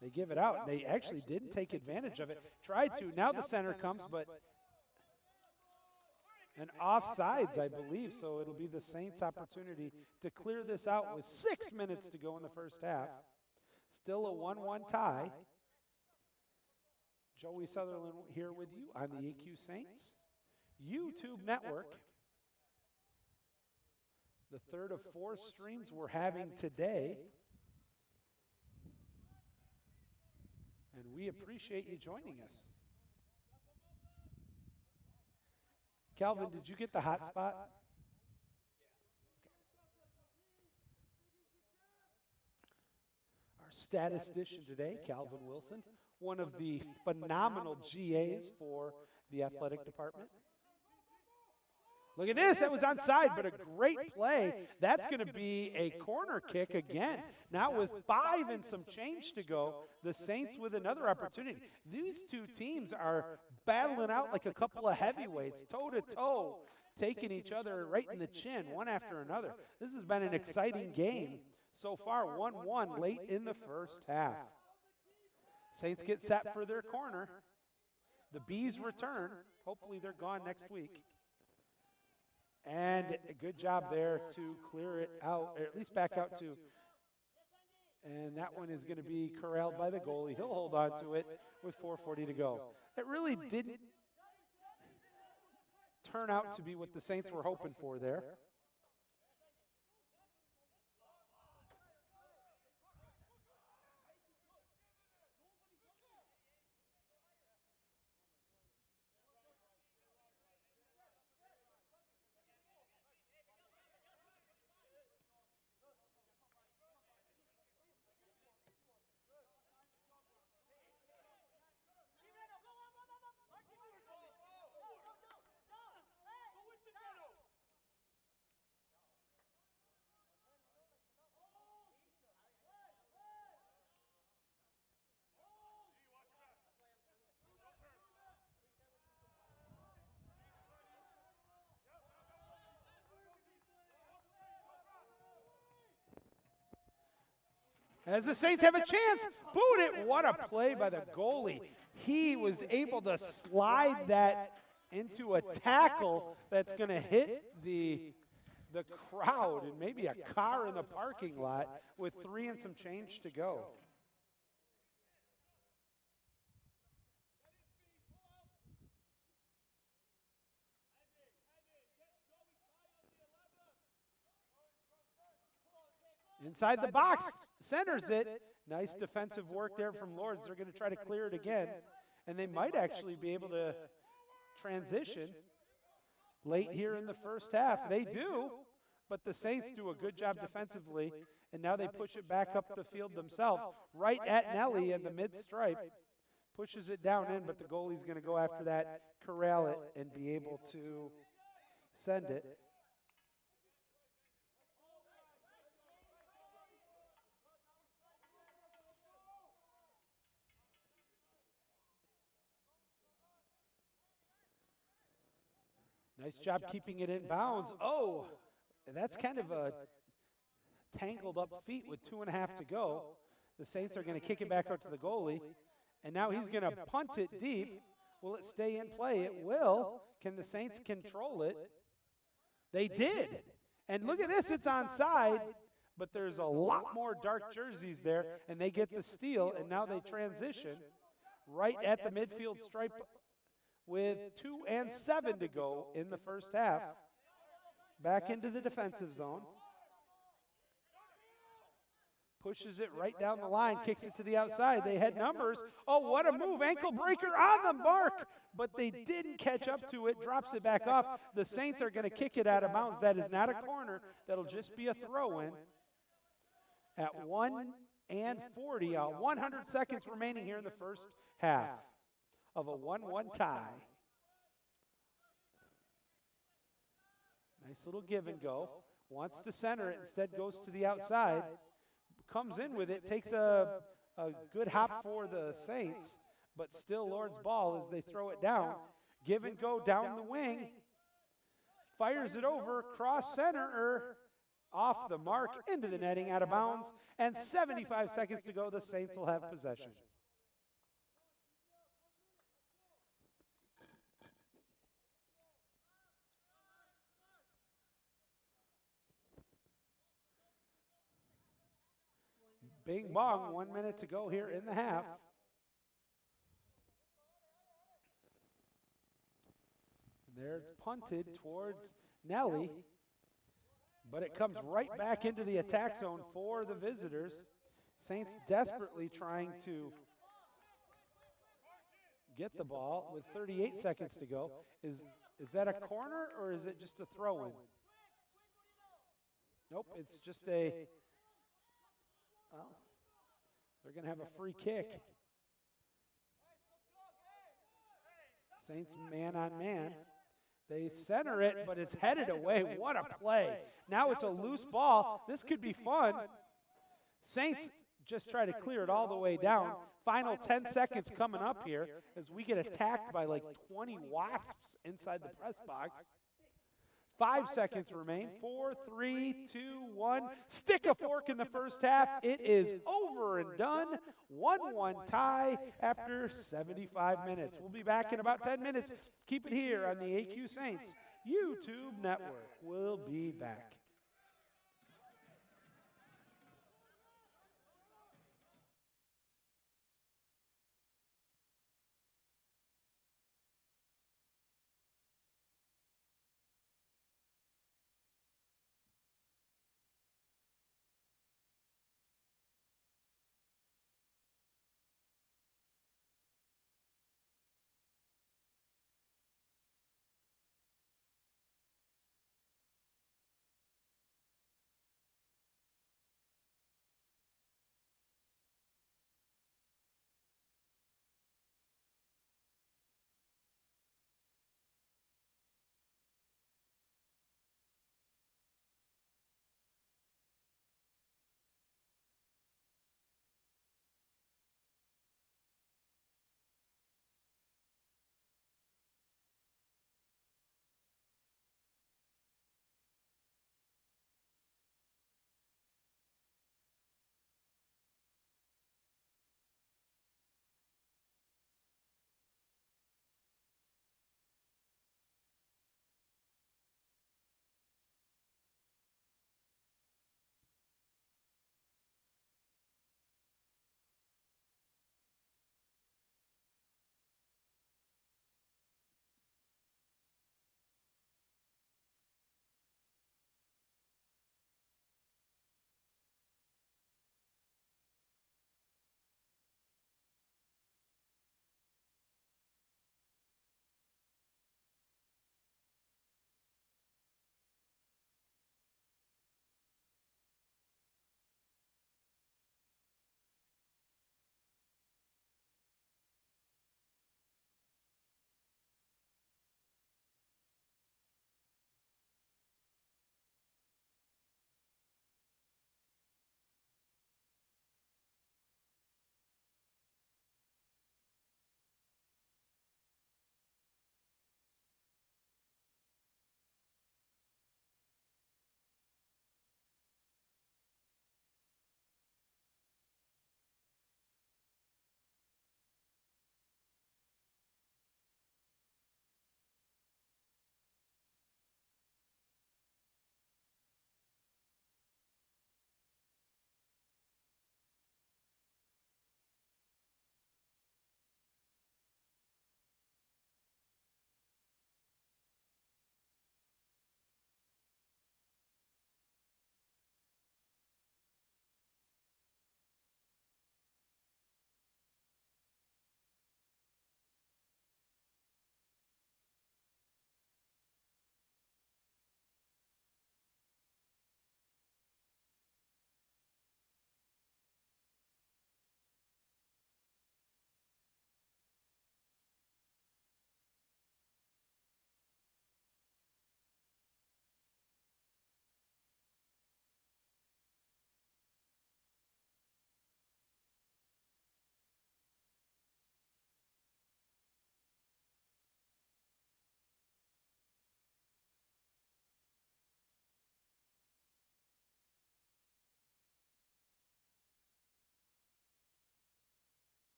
They give it out. They actually didn't take advantage of it. Tried to. Now the center comes, but an offsides, I believe, so it'll be the Saints' opportunity to clear this out with 6 minutes to go in the first half. Still a 1-1 tie. Joey Sutherlin here with you on the AQ Saints YouTube network. The third of 4 streams we're having today. And we appreciate you joining us. Calvin, did you get the hot spot? Our statistician today, Calvin Wilson, one of the phenomenal GAs for the athletic department. Look at this, that was onside, but a great play. That's going to be a corner kick again. Now with 5 and some change to go, the Saints with another opportunity. These two teams are battling out like a couple of heavyweights, toe-to-toe, taking each other right in the chin, one after another. This has been an exciting game so far, 1-1 late in the first half. Saints get set for their corner. The Bees return. Hopefully they're gone next week. And a good job there to clear it out, or at least back out to. And that one is going to be corralled by the goalie. He'll hold on to it with 4:40 to go. It really didn't turn out to be what the Saints were hoping for there. As the Saints have a chance, boot it. What a play by the goalie. He was able to slide that into a tackle that's going to hit the crowd and maybe a car in the parking lot with 3 and some change to go. Inside the box, centers it. Nice defensive work there from Lourdes. They're going to try to clear it again, and they might actually be able to transition late here in the first half. They do, but the Saints do a good job defensively, and now they push it back up the field themselves, right at Nelly in the mid-stripe. Pushes it down in, but the goalie's going to go after that, corral it, and be able to send it. Nice job keeping it in bounds. Oh, that's kind of a tangled up feet with 2.5 to go. The Saints are going to kick it back out to the goalie. And now he's going to punt it deep. Will it stay in play? It will. Can the Saints control it? They did. And look at this, it's onside, but there's a lot more dark jerseys there, and they get the steal, and now they transition right at the midfield stripe with 2 and 7 to go in the first half. Back into the defensive zone. Pushes it right down the line, kicks it to the outside. They had numbers. Oh, what a move. Ankle breaker on the mark. But they didn't catch up to it. Drops it back off. The Saints are going to kick it out of bounds. That is not a corner. That'll just be a throw-in. At 1 and 40, 100 seconds remaining here in the first half of a 1-1 tie. Nice little give and go. Wants to center it, instead goes to the outside. Comes in with it, takes a A good hop for the Saints, but still Lourdes' ball as they throw it down. Give and go down the wing. Fires it over, cross center, off the mark, into the netting, out of bounds. And 75 seconds to go, the Saints will have possession. Bing bong, 1 minute to go here in the half. There it's punted towards Nelly, but it comes right back into the attack zone for the visitors. Saints desperately trying to get the ball with 38 seconds to go. Is that a corner or is it just a throw-in? Nope, it's just a, well, they're going to have a free kick. Saints man on man. They center it, but it's headed away. What a play. Now it's a loose ball. This could be fun. Saints just try to clear it all the way down. Final 10 seconds coming up here as we get attacked by like 20 wasps inside the press box. 5 seconds remain. 4, 3, 2, 1. Stick a fork in the first half. It is over and done. 1-1 tie after 75 minutes. We'll be back in about 10 minutes. Keep it here on the AQ Saints YouTube network. We'll be back.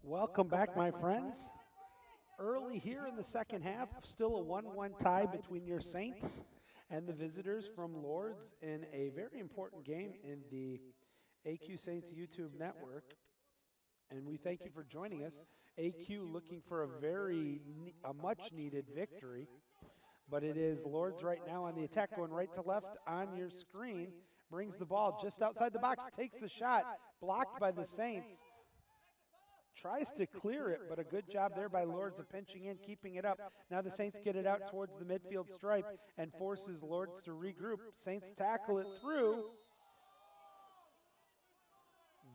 Welcome back, my friends. Early here in the second half, still a 1-1 tie between your Saints and the visitors from Lourdes in a very important game in the AQ Saints YouTube network. And we thank you for joining us. AQ looking for a much needed victory, but it is Lourdes right now on the attack, going right to left on your screen, brings the ball just outside the box, takes the shot, blocked by the Saints. Tries to clear it, but a good job there by Lourdes of pinching in, keeping it up. Now the Saints get it out towards the midfield stripe and forces Lourdes to regroup. Saints tackle it through.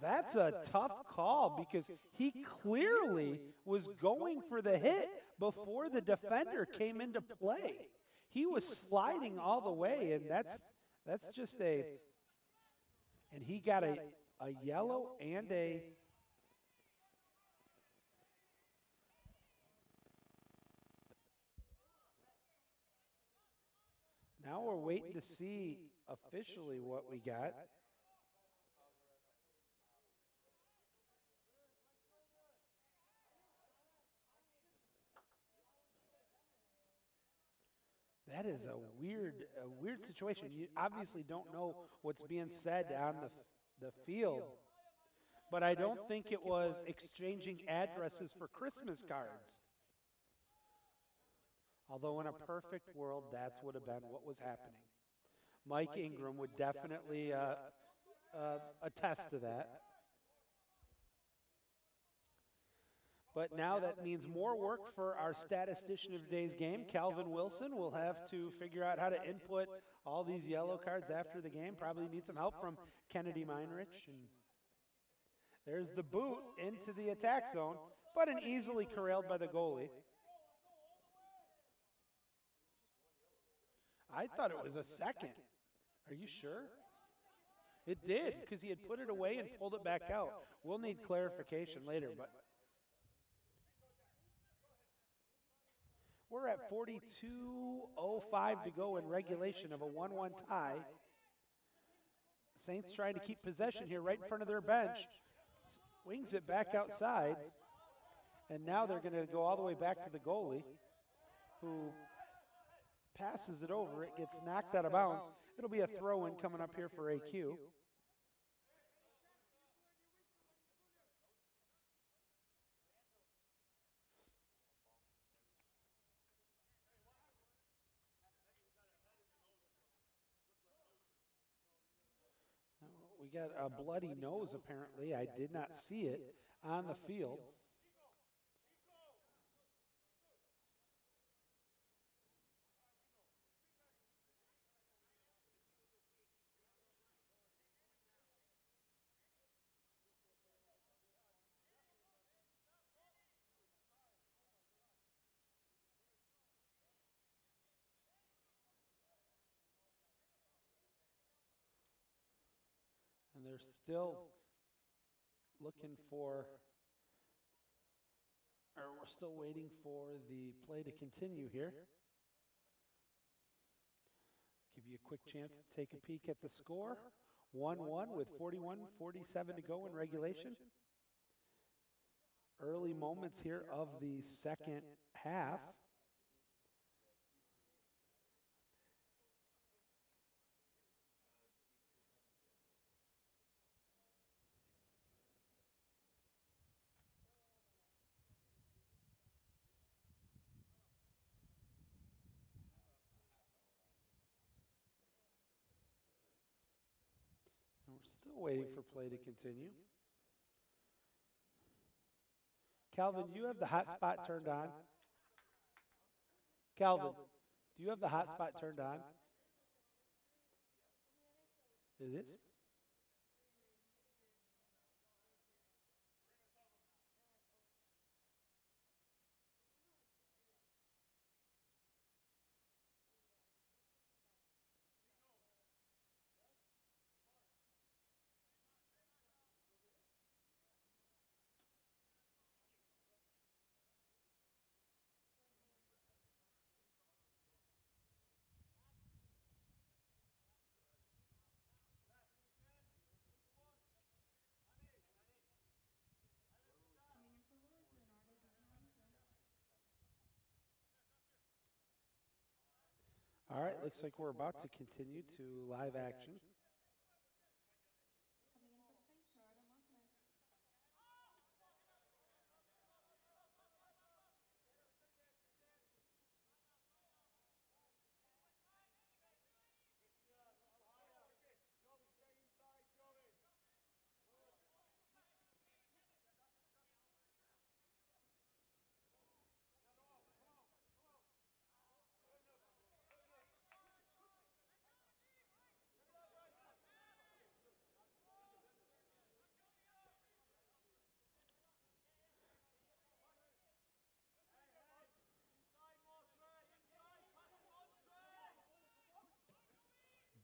That's a tough call because he clearly was going for the hit before the defender came into play. He was sliding all the way, and that's just and he got a yellow and a now we're waiting to see officially what we got. That is a weird situation. You obviously don't know what's being said on the field, but I don't think it was exchanging addresses for Christmas cards. Although in a perfect world, that's would have been what was happening. Mike Ingram would definitely attest to that. But now that means more work for our statistician of today's game. Calvin Wilson will have to figure out how to input all these yellow cards after the game. Probably need some help from Kennedy Meinrich. And there's the boot into the attack zone, but an easily corralled by the goalie. I thought it was a second. Are you sure? It did, because he had put it away and pulled it back out. We'll need clarification later, but we're at 42:05 to go in regulation of a 1-1 tie. Saints trying to keep possession here right in front of their bench. Wings it back outside. And now they're going to go all the way back to the goalie, who passes it over. It gets knocked out of bounds. It'll be a throw-in coming up here for AQ. We got a bloody nose, apparently. I did not see it on the field. And they're still looking for, or we're still waiting for the play to continue here. Give you a quick chance to take a peek at the score. 1-1 with 41:47 to go in regulation. Early moments here of the second half. And we're still waiting for play to continue. Calvin, do you have the hotspot turned on? Calvin, do you have the hotspot turned on? It is? All right, looks like we're about to continue to live action.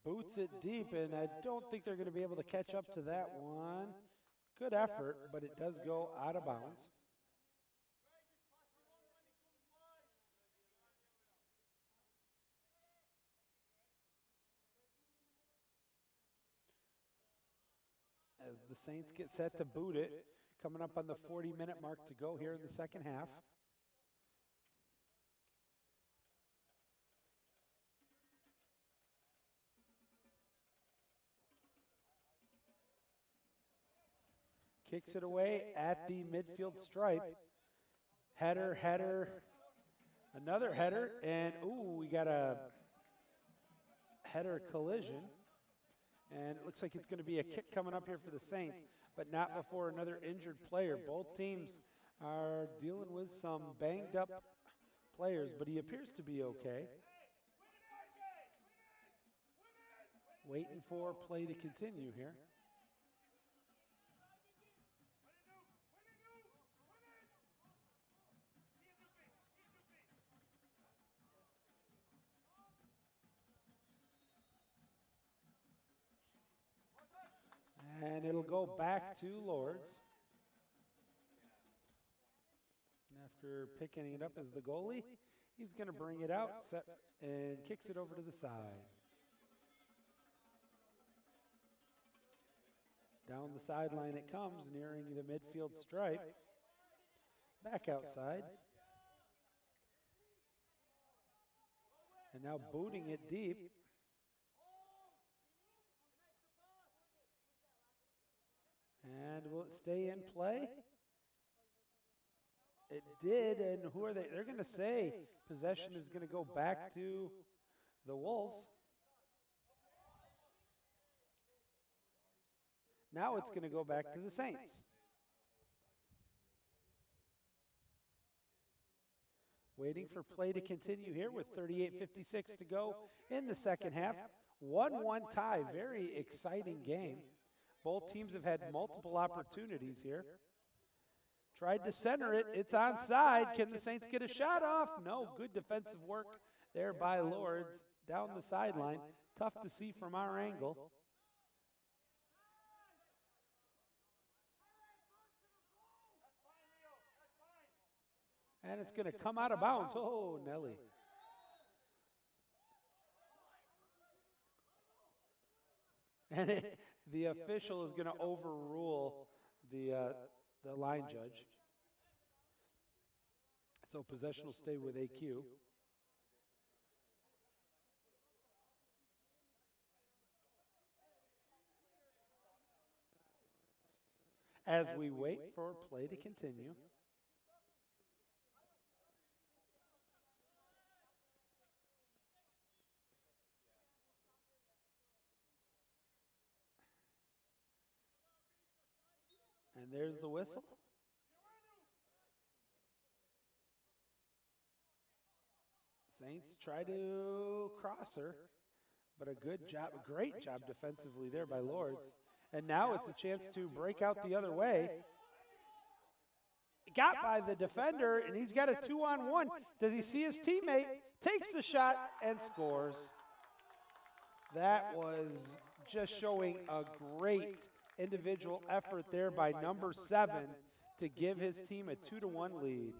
Boots it deep, and I don't think they're going to be able to catch up to that one. Good effort, but it does go out of bounds. As the Saints get set to boot it, coming up on the 40-minute mark to go here in the second half. Kicks it away at the midfield stripe. Header, another header, and ooh, we got a header collision. And it looks like it's going to be a kick coming up here for the Saints, but not before another injured player. Both teams are dealing with some banged up players, but he appears to be okay. Waiting for play to continue here. And it'll go back to Lourdes. After picking it up as the goalie, he's going to bring it out and kicks it over to the side. Down the sideline it comes, nearing the midfield stripe. Back outside. And now booting it deep. And will it stay in play? It did, and who are they? They're going to say possession is going to go back to the Wolves. Now it's going to go back to the Saints. Waiting for play to continue here with 38:56 to go in the second half. 1-1 tie, very exciting game. Both teams have had multiple opportunities here. Tried to center it. It's onside. Can the Saints get a shot off? No. Good defensive work there by Lourdes down the sideline. Tough to see from our angle. And it's going to come out of bounds. Oh, Nelly. And the official is going to overrule the line judge. So possession will stay with AQ. As we wait for play to continue. And there's the whistle. Saints try to cross her, but a good job, a great job defensively there by Lourdes. And now it's a chance to break out the other way. Got by the defender, and he's got a 2-on-1. Does he see his teammate? Takes the shot and scores. That was just showing a great individual effort there by number 7 to give his team a 2-1 lead.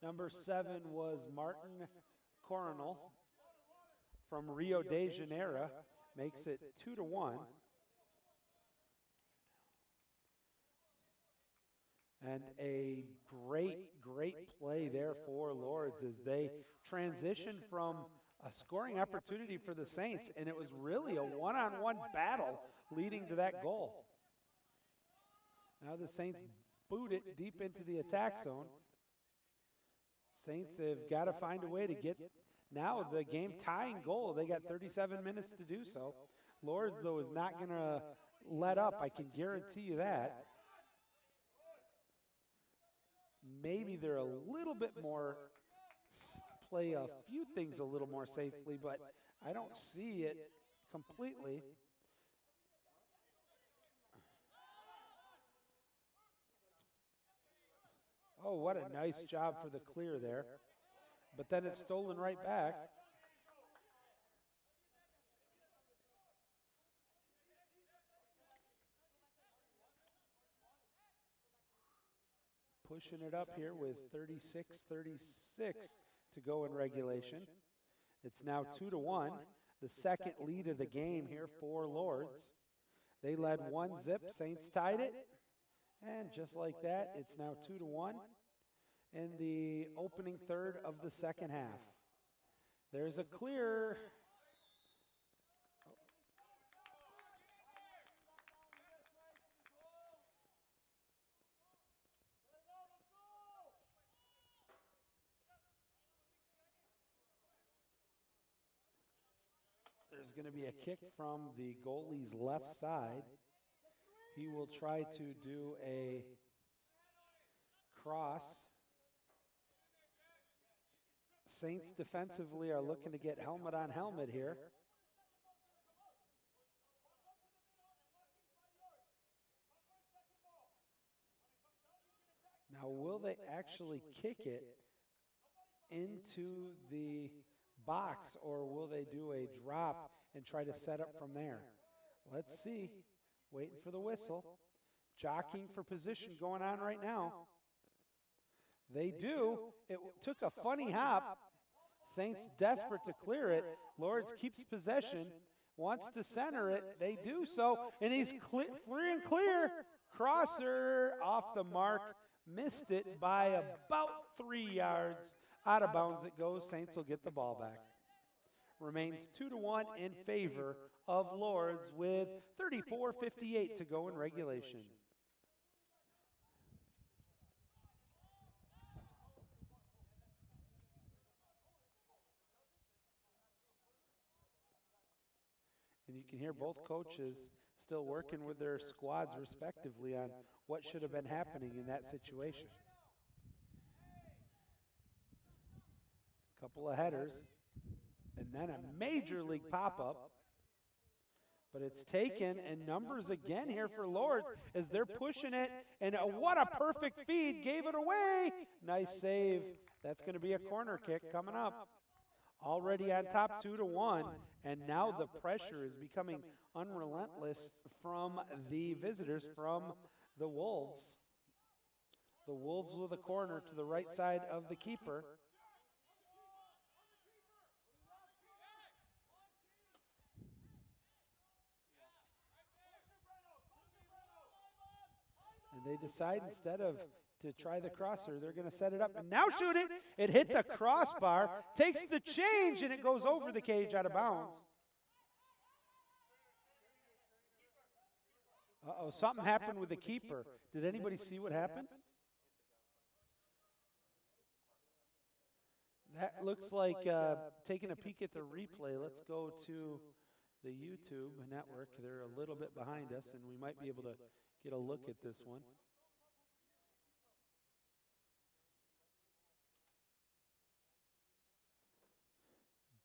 Number 7 was Martin Coronel from Rio de Janeiro, makes it 2-1. And a great play there for Lourdes as they transitioned from a scoring opportunity for the Saints, and it was really a one-on-one battle leading to that goal. Now the Saints boot it deep into the attack zone. Saints have got to find a way to get now the game tying goal. They got 37 minutes to do so. Lourdes, though, is not going to let up. I can guarantee you that. Maybe they're a little bit more, play a few things a little more safely, but I don't see it completely. Oh, what a nice job for the clear there. But then it's stolen right back. Pushing it up here with 36-36 to go in regulation. It's now 2-1, the second lead of the game here for Lourdes. They led 1-0, Saints tied it, and just like that, it's now 2-1 in the opening third of the second half. There's a clear. There's going to be a kick from the goalie's left side. He will try to do a cross. Saints defensively are looking to get helmet on helmet here. Now, will they actually kick it into the box, or will they do a drop and try to set up from there? Let's see. Waiting for the whistle. Jockeying for position going on right now. They do. It took a funny hop. Saints desperate to clear it. Lourdes keeps possession, wants to center it. They do so, and he's free and clear. Crosser off the mark. Missed it by about 3 yards. Out of bounds it goes. Saints will get the ball back. Remains 2-1 in favor of Lourdes with 34:58 to go in regulation. And you can hear both coaches still working with their squads respectively on what should have been happening in that situation. Couple of headers, and then a major league pop-up. But it's taken, and numbers again here for Lourdes as they're pushing it, and what a perfect feed, gave it away. Nice save. That's going to be a corner kick coming up. Already on top 2-1, and now the pressure is becoming unrelentless from the visitors, from the Wolves. The Wolves with a corner to the right side of the keeper. And they decide instead of to try the crosser, they're going to set it up and now shoot it. It hit the crossbar, takes the change, and it goes over the cage out of bounds. Uh-oh, something happened with the keeper. Did anybody see what happened? That looks like taking a peek at the replay. Let's go to the YouTube network. They're a little bit behind us, and we might be able to get a look at this one.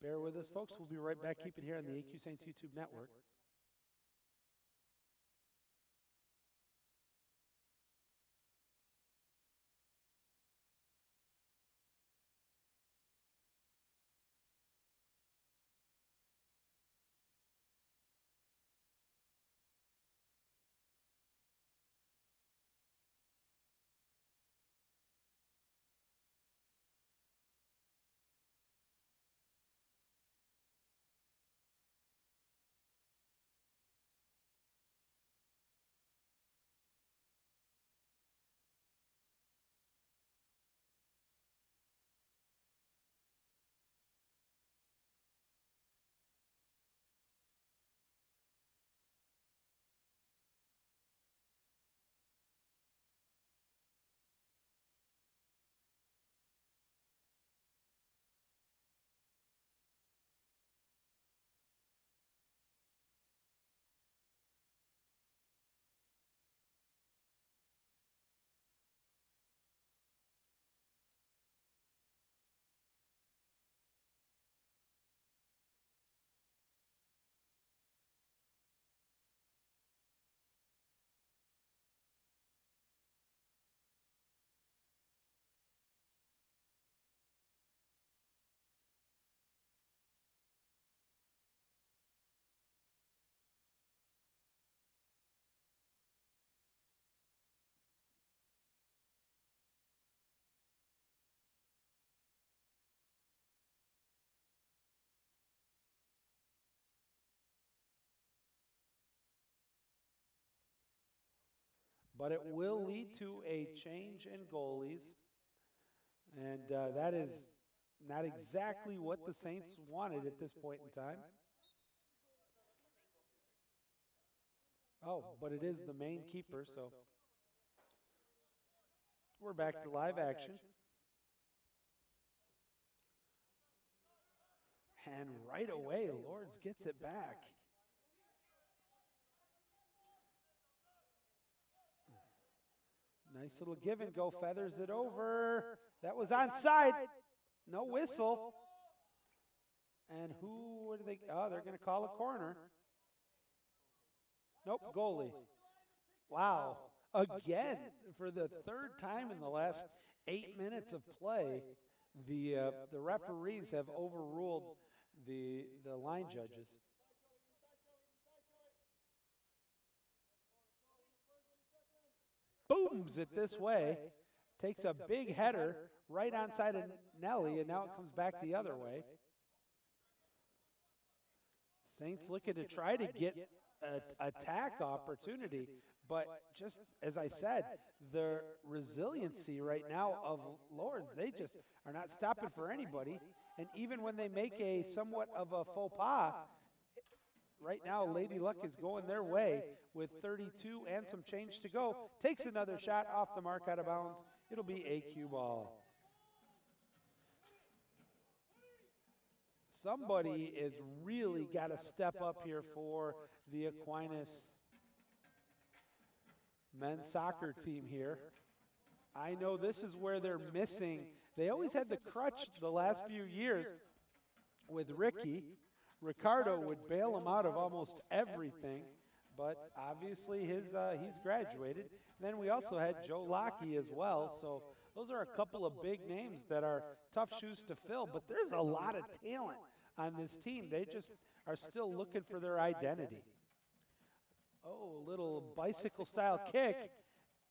Bear with us, folks. We'll be right back. Keep it here on the AQ Saints YouTube network. but it will lead to a change in goalies, and that is not exactly what the Saints wanted at this point in time. Oh, but it is the main keeper, so we're back to live action. And right away, Lourdes gets it back. Nice little give and go, feathers it over. That was onside. No whistle. And who do they? Oh, they're going to call a corner. Nope, goalie. Wow. Again, for the third time in the last 8 minutes of play, the referees have overruled the line judges. Booms it this way, takes a big header right onside of Nelly, and now it comes back the other way. Saints looking to try to get an attack opportunity, but just as I said, the resiliency right now of Lourdes, they just are not stopping for anybody. And even when they make a somewhat of a faux pas, right now Lady Luck is going their way with 32 and some change to go. Takes another shot off the mark out of bounds. It'll be a cue ball. Somebody is really got to step up here for the Aquinas men's soccer team here. I know this is where they're missing. They always had the crutch the last few years with Ricky. Ricardo would bail him out of almost everything, but obviously he's graduated. And then we also had Joe Lockey as well, so those are a couple of big names that are tough shoes to fill, but there's a lot of talent on this team. They just are still looking for their identity. Oh, a little bicycle-style kick.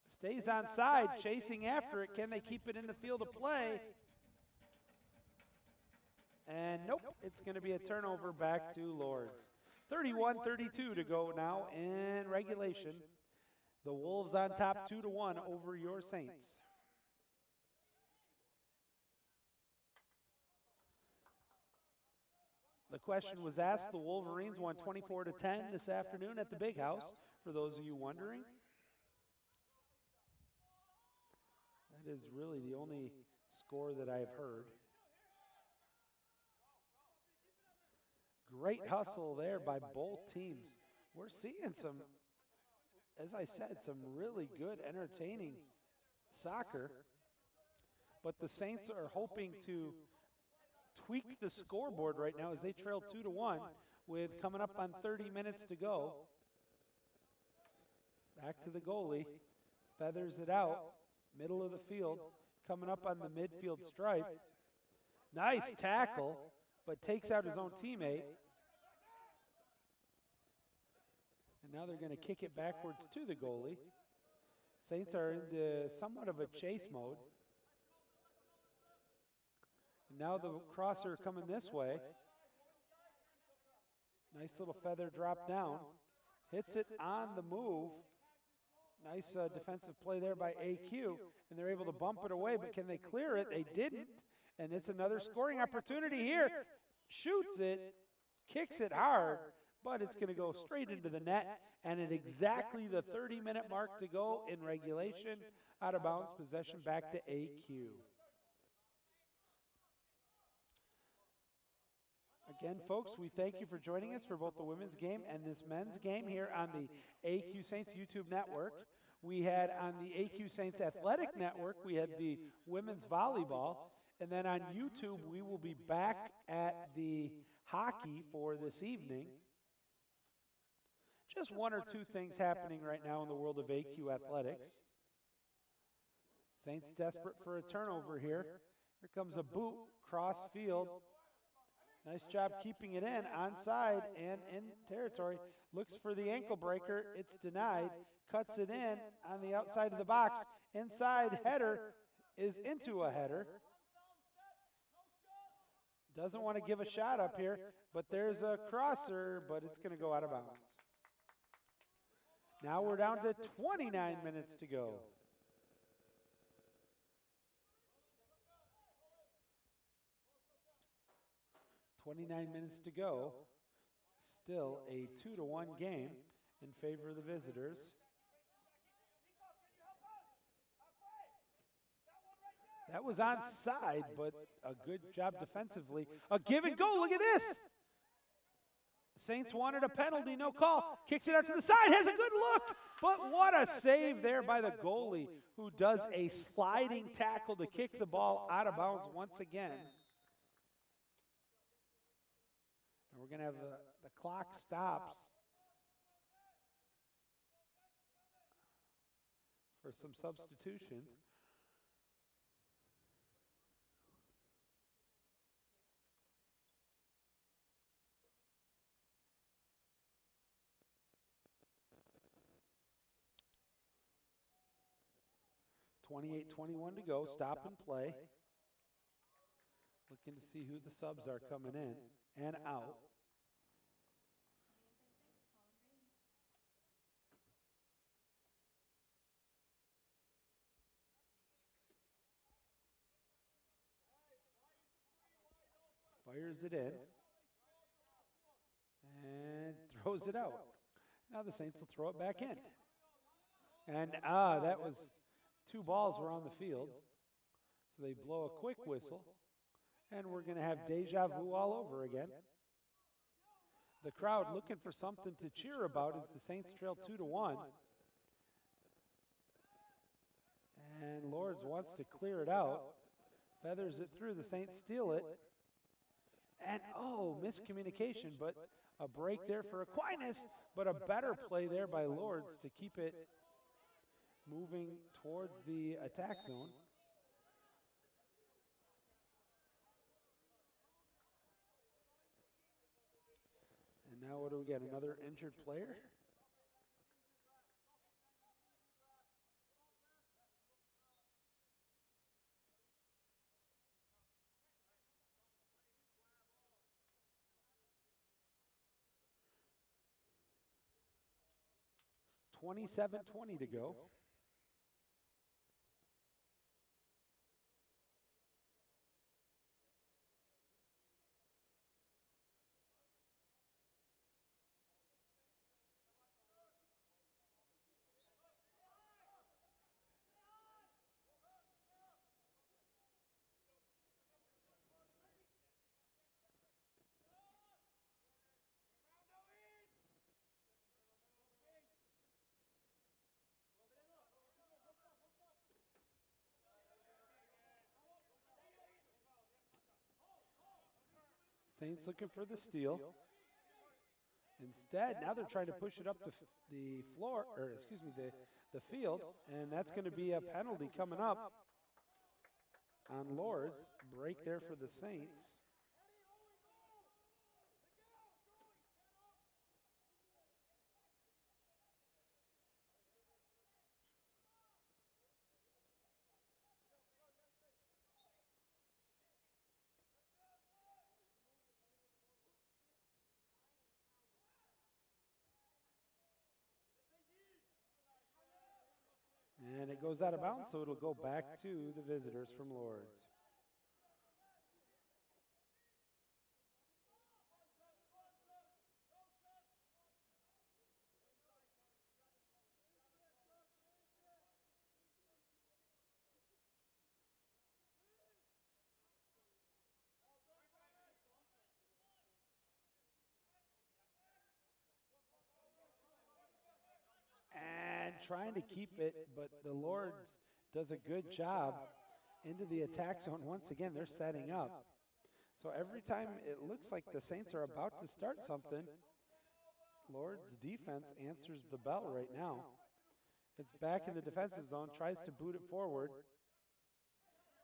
Stays on side, chasing after it. Can they keep it in the field of play? And nope, it's going to be a turnover back to Lourdes. 31-32 to go now in regulation. The Wolves on top 2-1 over your Saints. The question was asked. The Wolverines won 24-10 this afternoon at the Big House, for those of you wondering. That is really the only score that I've heard. Great hustle there by both teams. We're seeing some, as I said, some really good, entertaining soccer. But the Saints are hoping to tweak the scoreboard right now as they trail 2-1 with coming up on 30 minutes to go. Back to the goalie. Feathers it out. Middle of the field. Coming up on the midfield stripe. Nice tackle, but takes out his own teammate. And now they're going to kick it backwards to the goalie. Saints are in somewhat of a chase mode. And now the crosser coming this way. Nice little feather drop down. Hits it on the move. Nice defensive play there by AQ. And they're able to bump it away, but can they clear it? They didn't. And it's another scoring opportunity here. Shoots it, kicks it hard, but it's going to go straight into the net. And at exactly the 30-minute mark to go in regulation, out of bounds, possession back to AQ. Again, folks, we thank you for joining us for both the women's game and this men's game here on the AQ Saints YouTube network. We had on the AQ Saints Athletic Network, we had the women's volleyball. And then on YouTube, we will be back at the hockey for this evening. Just one or two things happening right now in the world of AQ athletics. Saints desperate for a turnover here. Here comes a boot, cross field. Nice job keeping it in, onside and in territory. Looks for the ankle breaker. It's denied. Cuts it in on the outside of the box. Inside header is into a header. Doesn't want to give a shot up here, but there's a crosser, but it's going to go out of bounds. Now we're down to 29 minutes to go. Still a 2-1 game in favor of the visitors. That was onside, but a good job defensively. A give and go, look at this! Saints wanted a penalty, no call. Kicks it out to the side, has a good look. But what a save there by the goalie, who does a sliding tackle to kick the ball out of bounds once again. And we're going to have the clock stops for some substitutions. .21 to go, stop and play. Looking to see who the subs are coming in and out. Fires it in and throws it out. Now the Saints will throw it back in. And that was 2 balls were on the field. So they blow a quick whistle. And we're going to have deja vu all over again. The crowd looking for something to cheer about as the Saints trail 2-1. And Lourdes wants to clear it out. Feathers it through. The Saints steal it. And, miscommunication, but a break there for Aquinas, but a better play there by Lourdes to keep it moving towards the attack zone. And now what do we get? Another injured player? .27:20 to go. Saints looking for the steal. Instead, now they're trying to push it up the floor, or excuse me, the field, and that's going to be a penalty coming up on Lourdes. Break there for the Saints. And it goes out of bounds, so it'll go back to the visitors from Lourdes. Trying to keep it, but the Lourdes does a good job into the attack zone. Once again, they're setting up. So every time it looks like the Saints are about to start something, Lourdes defense answers the bell right now. It's back in the defensive zone, tries to boot it forward.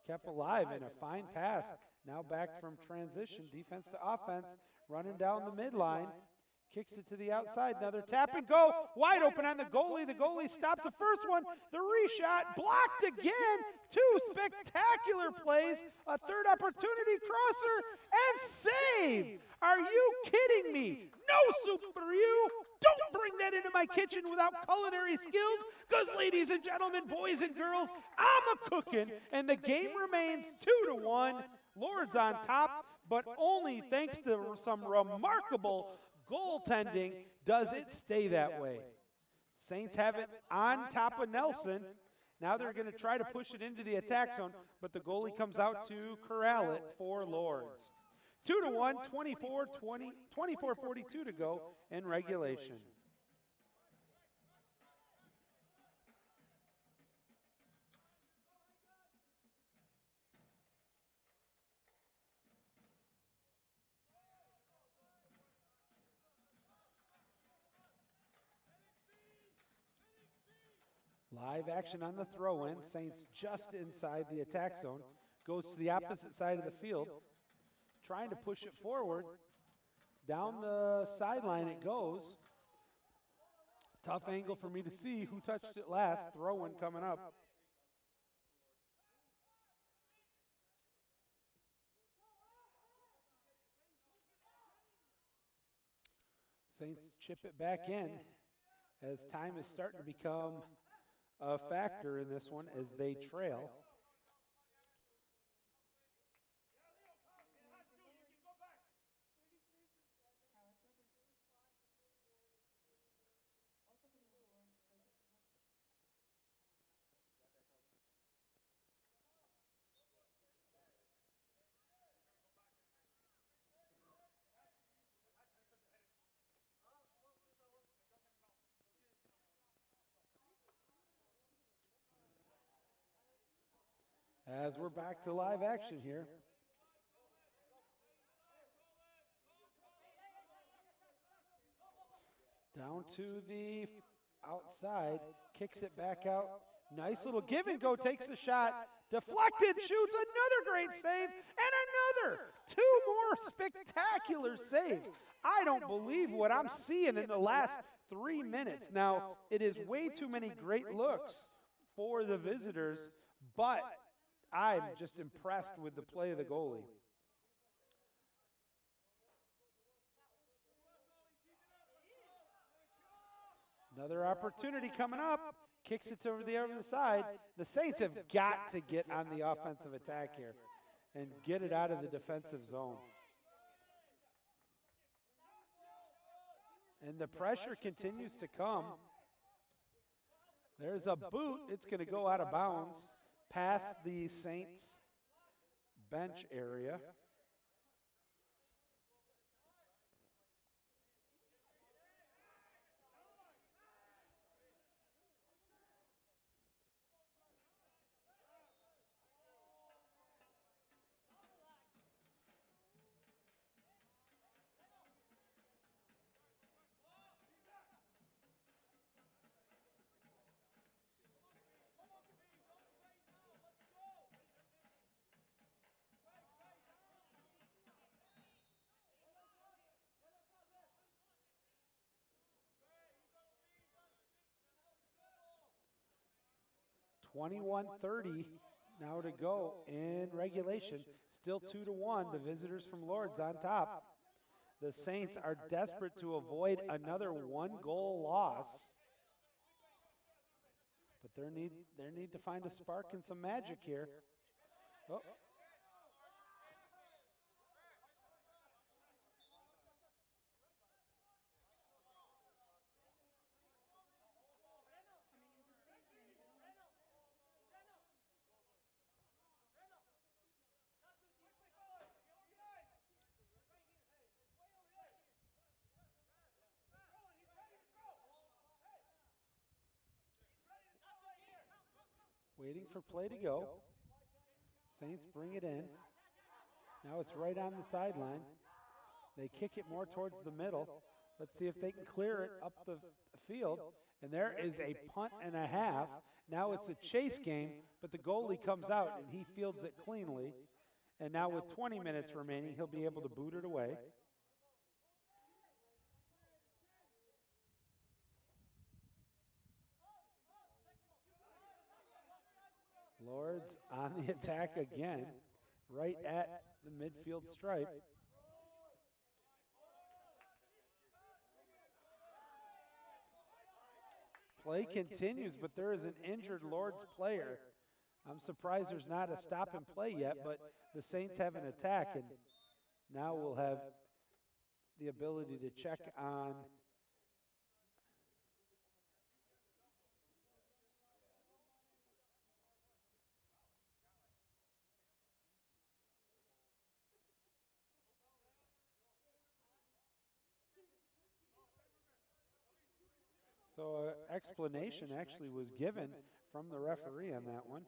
Kept alive in a fine pass. Now back from transition, defense to offense, running down the midline. Kicks it to the outside. Another tap and go. Wide open on the goalie. The goalie stops the first one. The reshot blocked again. Two spectacular plays. A third opportunity. Crosser and save. Are you kidding me? No, Super you. Don't bring that into my kitchen without culinary skills, because ladies and gentlemen, boys and girls, I'm a cooking, and the game remains 2-1. Lourdes on top, but only thanks to some remarkable goaltending does it stay that way. Saints have it on top of Nelson. Now they're going to try to push it into the attack zone, but the goalie comes out to corral it for Lourdes. 2-1, 24-42 to go in regulation. Live action on the throw-in. Saints just inside the attack zone. Goes to the opposite side of the field. Trying to push it forward. Down the sideline it goes. Tough angle for me to see who touched it last. Throw-in coming up. Saints chip it back in as time is starting to become a factor in this one as they trail. As we're back to live action here. Down to the outside, kicks it back out. Nice little give and go, takes the shot. Deflected, shoots, another great save, and another. Two more spectacular saves. I don't believe what I'm seeing in the last 3 minutes. Now, it is way too many great looks for the visitors, but I'm just impressed with the play of the goalie. Another opportunity coming up. Kicks it over the other side. The Saints have got to get on the offensive attack here and get it out of the defensive zone. And the pressure continues to come. There's a boot. It's going to go out of bounds past the Saints bench area. .21:30 now to go in regulation. Still 2-1. The visitors from Lourdes on top. The Saints are desperate to avoid another one-goal loss. But they need to find a spark and some magic here. Oh. Waiting for play to go. Saints bring it in. Now it's right on the sideline. They kick it more towards the middle. Let's see if they can clear it up the field. And there is a punt and a half. Now it's a chase game, but the goalie comes out and he fields it cleanly. And now with 20 minutes remaining, he'll be able to boot it away. Lourdes on the attack again, right at the midfield stripe. Play continues, but there is an injured Lourdes player. I'm surprised there's not a stop and play yet, but the Saints have an attack, and now we'll have the ability to check on So explanation actually was given from the referee on that one.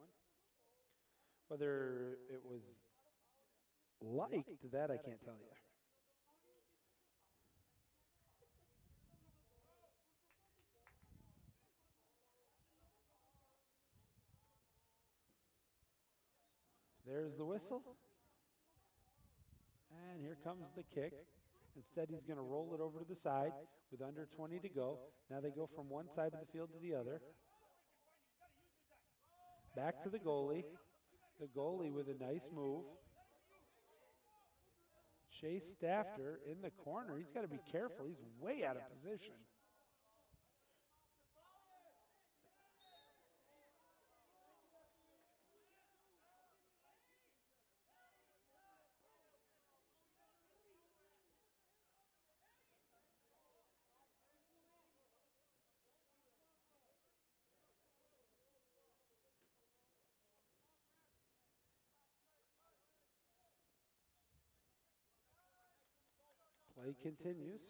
Whether it was liked, that I can't tell you. There's the whistle. And here comes the kick. Instead, he's going to roll it over to the side with under 20 to go. Now they go from one side of the field to the other. Back to the goalie. The goalie with a nice move. Chased after in the corner. He's got to be careful. He's way out of position. Play continues.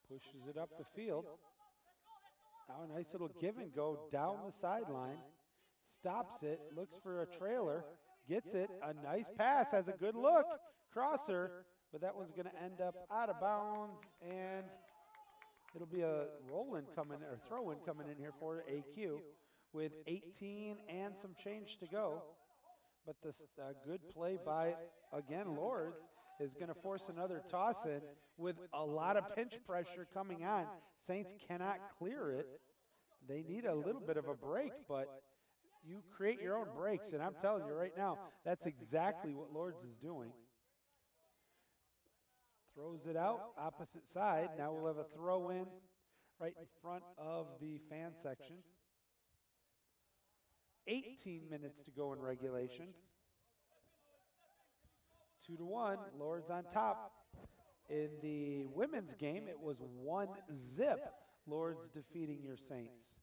Pushes it up the field. Now a nice little give and go down the sideline. Stops it, looks for a trailer, gets it, a nice pass, has a good look. Crosser, but that one's going to end up out of bounds, and it'll be a roll-in coming, or throw-in coming in here for AQ with 18 and some change to go. But this good play by, again, Lourdes is going to force another toss in with a lot of pinch pressure coming on. Saints cannot clear it. They need a little bit of a break, but you create your own breaks, and I'm telling you right now, that's exactly what Lourdes is doing. Throws it out, opposite side. Now we'll have a throw in right in front of the fan section. 18 minutes to go in regulation. 2-1, Lourdes on top. In the women's game, it was 1-0, Lourdes defeating your Saints.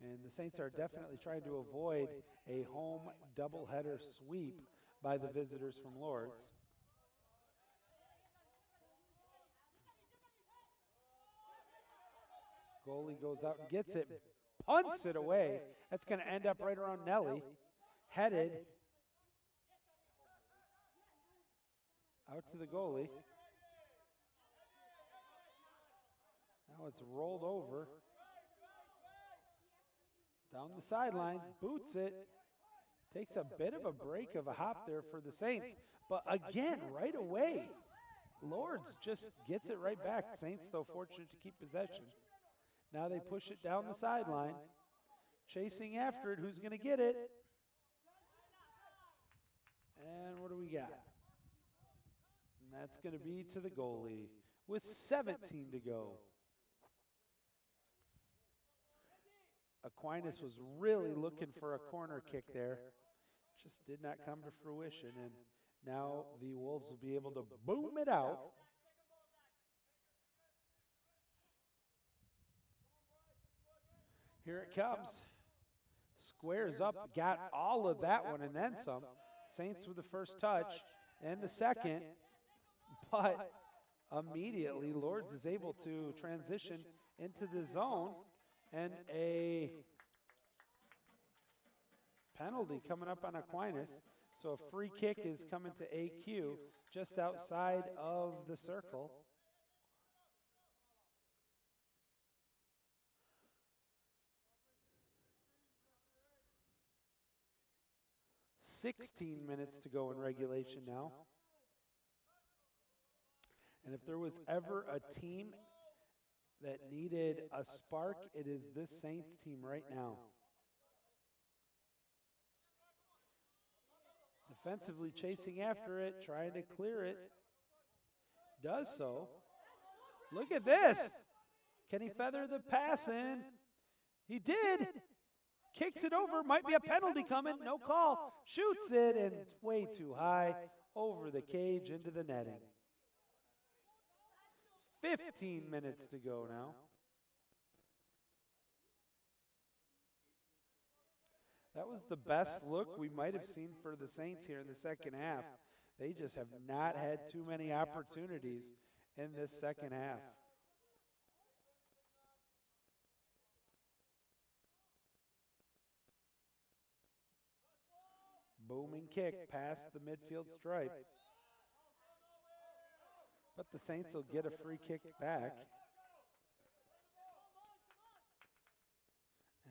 And the Saints are definitely trying to avoid a home doubleheader sweep by the visitors from Lourdes. Goalie goes out and gets it, punts it away. That's going to end up right around Nelly. Headed out to the goalie. Now it's rolled over. Down the sideline, boots it. Takes a bit of a break of a hop there for the Saints. But again, right away, Lourdes just gets it right back. Saints, though, fortunate to keep possession. Now they push it down the sideline. Chasing after it. Who's going to get it? And what do we got? And that's going to be to the goalie with 17 to go. Aquinas was really looking for a corner kick there. Just did not come to fruition. And now the Wolves will be able to boom it out. Here it comes. Squares up, got all of that one and then some. Saints with the first touch and the second. But immediately Lourdes is able to transition into the zone. And a penalty coming up on Aquinas. So a free kick is coming to AQ just outside of the circle. $16 minutes to go in regulation now. And if there was ever a team that needed a spark, it is this Saints team right now. Defensively chasing after it, trying to clear it. Does so. Look at this. Can he feather the pass in? He did. Kicks it over. Might be a penalty coming. No call. Shoots it, and it's way too high over the cage into the netting. 15 minutes to go now. That was the best look we might have seen for the Saints here in the second half. They just have not had too many opportunities in this second half. Booming kick past the midfield stripe. But the Saints will get a free kick back.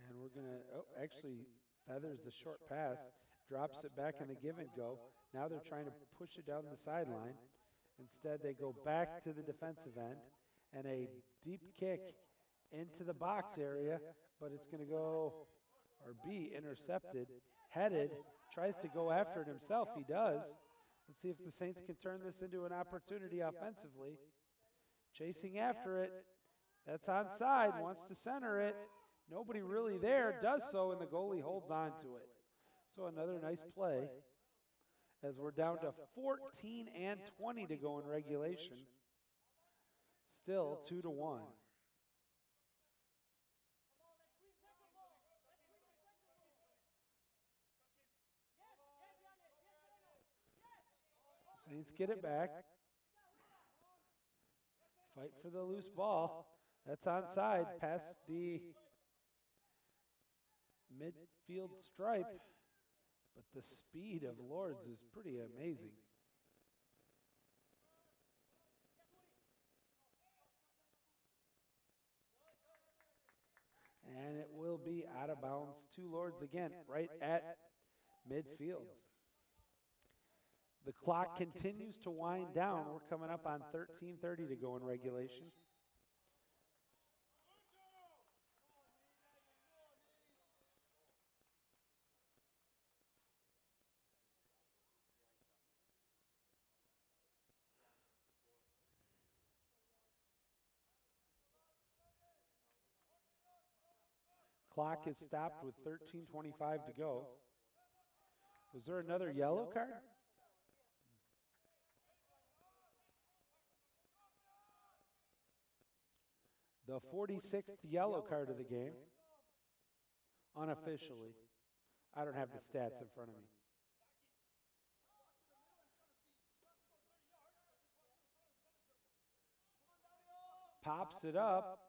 And we're going to, actually feathers the short pass, drops it back in the give and go. Now they're trying to push it down the sideline. Instead, they go back to the defensive end and a deep kick into the box area, but it's going to go or be intercepted, headed, tries to go after it himself. He does. Let's see if the Saints can turn this into an opportunity offensively. Chasing after it. That's onside, wants to center it. Nobody really there, does so, and the goalie holds on to it. So another nice play as we're down to 14 and 20 to go in regulation. Still 2-1. Saints get it back. Fight for the loose ball. That's onside, past the midfield stripe. But the speed of Lourdes is pretty amazing. And it will be out of bounds to Lourdes again, right at midfield. The clock continues to wind down. We're coming up on 13:30 to go in regulation. Clock is stopped with 13:25 to go. Was there another yellow card? The 46th yellow card of the game, unofficially. I don't have the stats in front of me. Pops it up,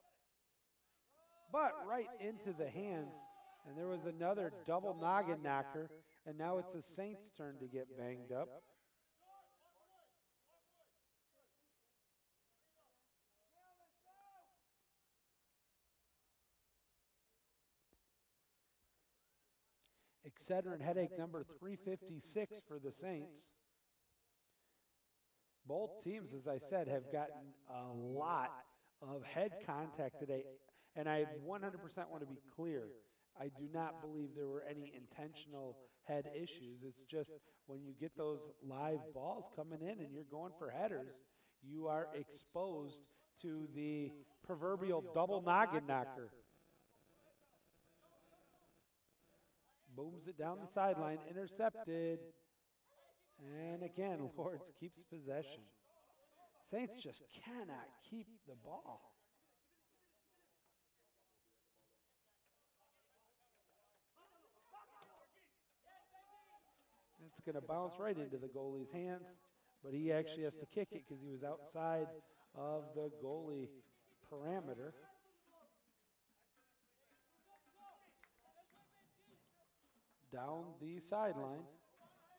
but right into the hands. And there was another double noggin knocker, and now it's the Saints' turn to get banged up. Excedrin headache number 356 for the Saints. Both teams, as I said, have gotten a lot of head contact today. And I 100% want to be clear. I do not believe there were any intentional head issues. It's just when you get those live balls coming in and you're going for headers, you are exposed to the proverbial double noggin knocker. Booms it down the sideline, intercepted. And again, Lourdes keeps possession. Saints just cannot keep the ball. It's going to bounce right into the goalie's hands, but he actually has to kick it because he was outside of the goalie parameter. Down the sideline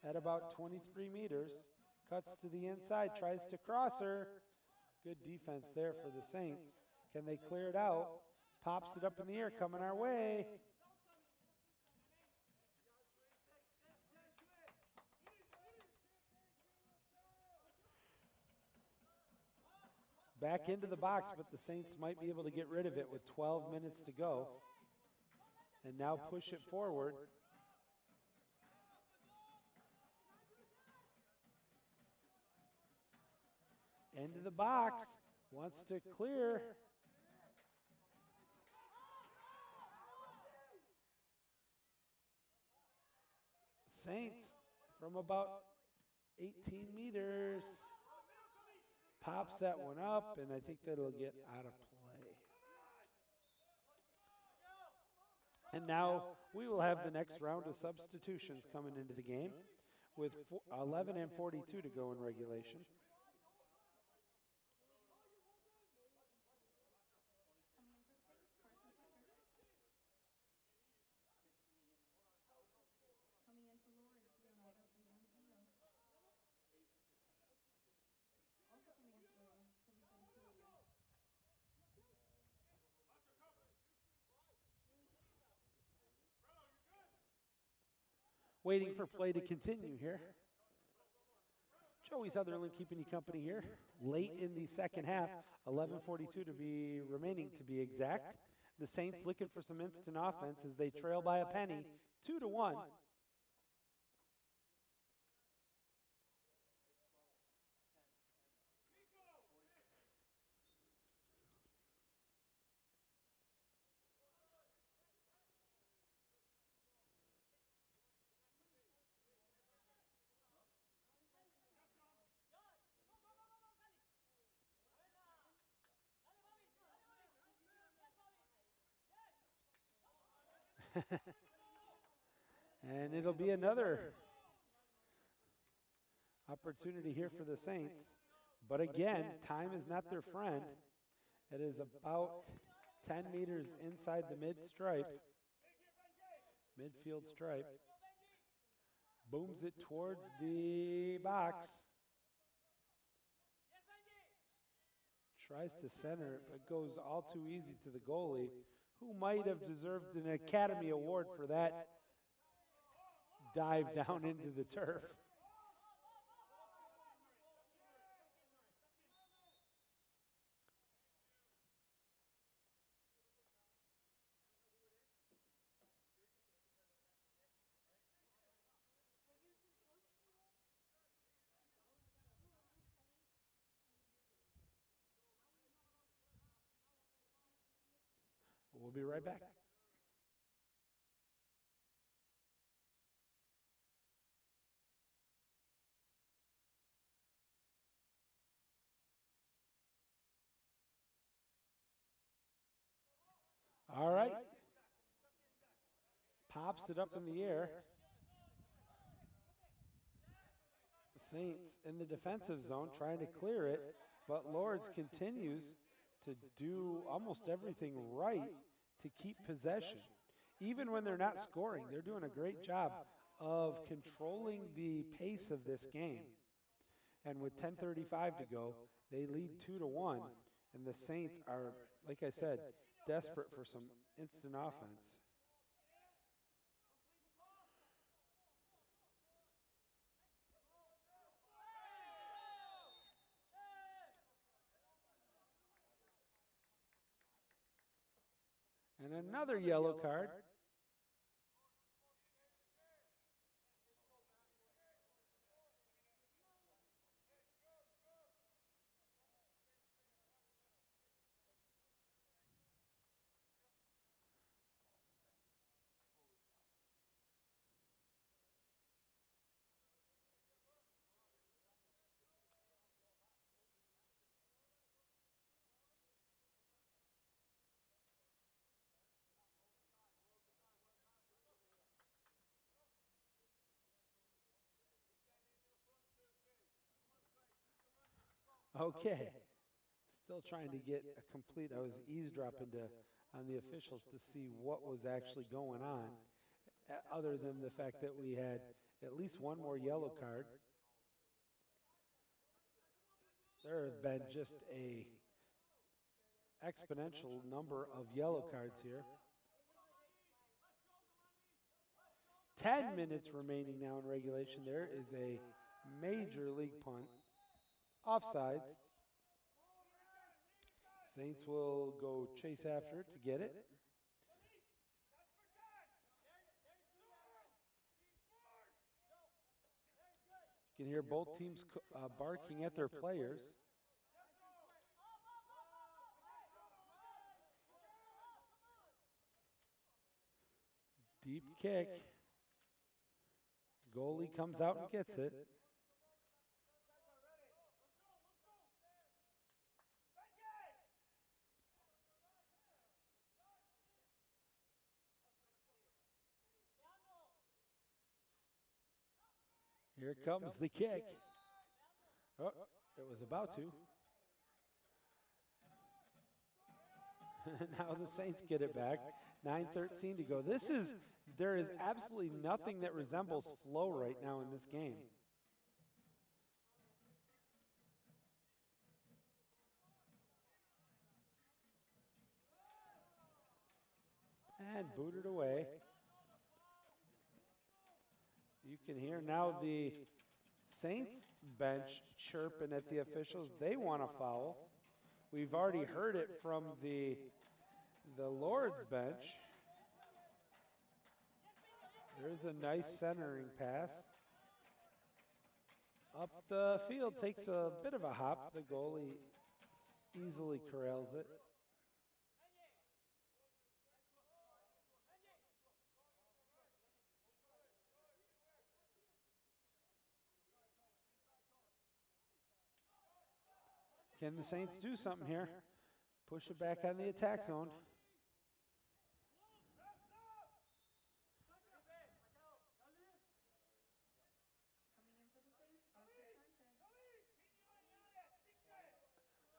at about 23 meters, cuts to the inside, tries to cross her. Good defense there for the Saints. Can they clear it out? Pops it up in the air, coming our way. back into the box, but the Saints might be able to get rid of it with 12 minutes to go. And now push it forward. Into the box. Wants to clear. Saints from about 18 meters. Pops that one up, and I think that'll get out of play. And now we will have the next round of substitutions coming into the game with 11 and 42 to go in regulation. Waiting for play to continue here. Joey Sutherlin keeping you company here. Late in the second half, 11:42 to be remaining to be exact. The Saints looking for some instant offense as they trail by a penny, 2-1. And it'll be another opportunity here for the Saints. But again, time is not their friend. It is about 10 meters inside the midfield stripe. Booms it towards the box. Tries to center it, but goes all too easy to the goalie, who might have deserved an Academy Award for that dive down into the turf. We'll be right back. All right. Pops it up in the air. The Saints in the defensive zone trying to clear it, but Lourdes continues to do almost everything right to keep possession. Even when they're not scoring, they're doing a great job of controlling the pace of this game. And with 10:35 to go, they lead 2-1, and the Saints are, like I said, desperate for some instant offense. And another yellow card. Okay. Still trying to get a complete, I was eavesdropping on the officials to see what was actually going on, other than the fact that we had at least one more yellow card. There have been just a exponential number of yellow cards here. 10 minutes remaining now in regulation. There is a major league punt. Offsides. Saints will go chase after it to get it. You can hear both teams barking at their players. Deep kick. Goalie comes out and gets it. Here comes the kick. Oh, it was about to. Now the Saints get it back. 9:13 to go. There is absolutely nothing that resembles flow right now in this game. And booted away. You can hear now the Saints bench chirping at the officials. They want a foul. We've already heard it from the Lourdes bench. There's a nice centering pass. Up the field, takes a bit of a hop. The goalie easily corrals it. Can the Saints do something here? Push it back on the attack zone.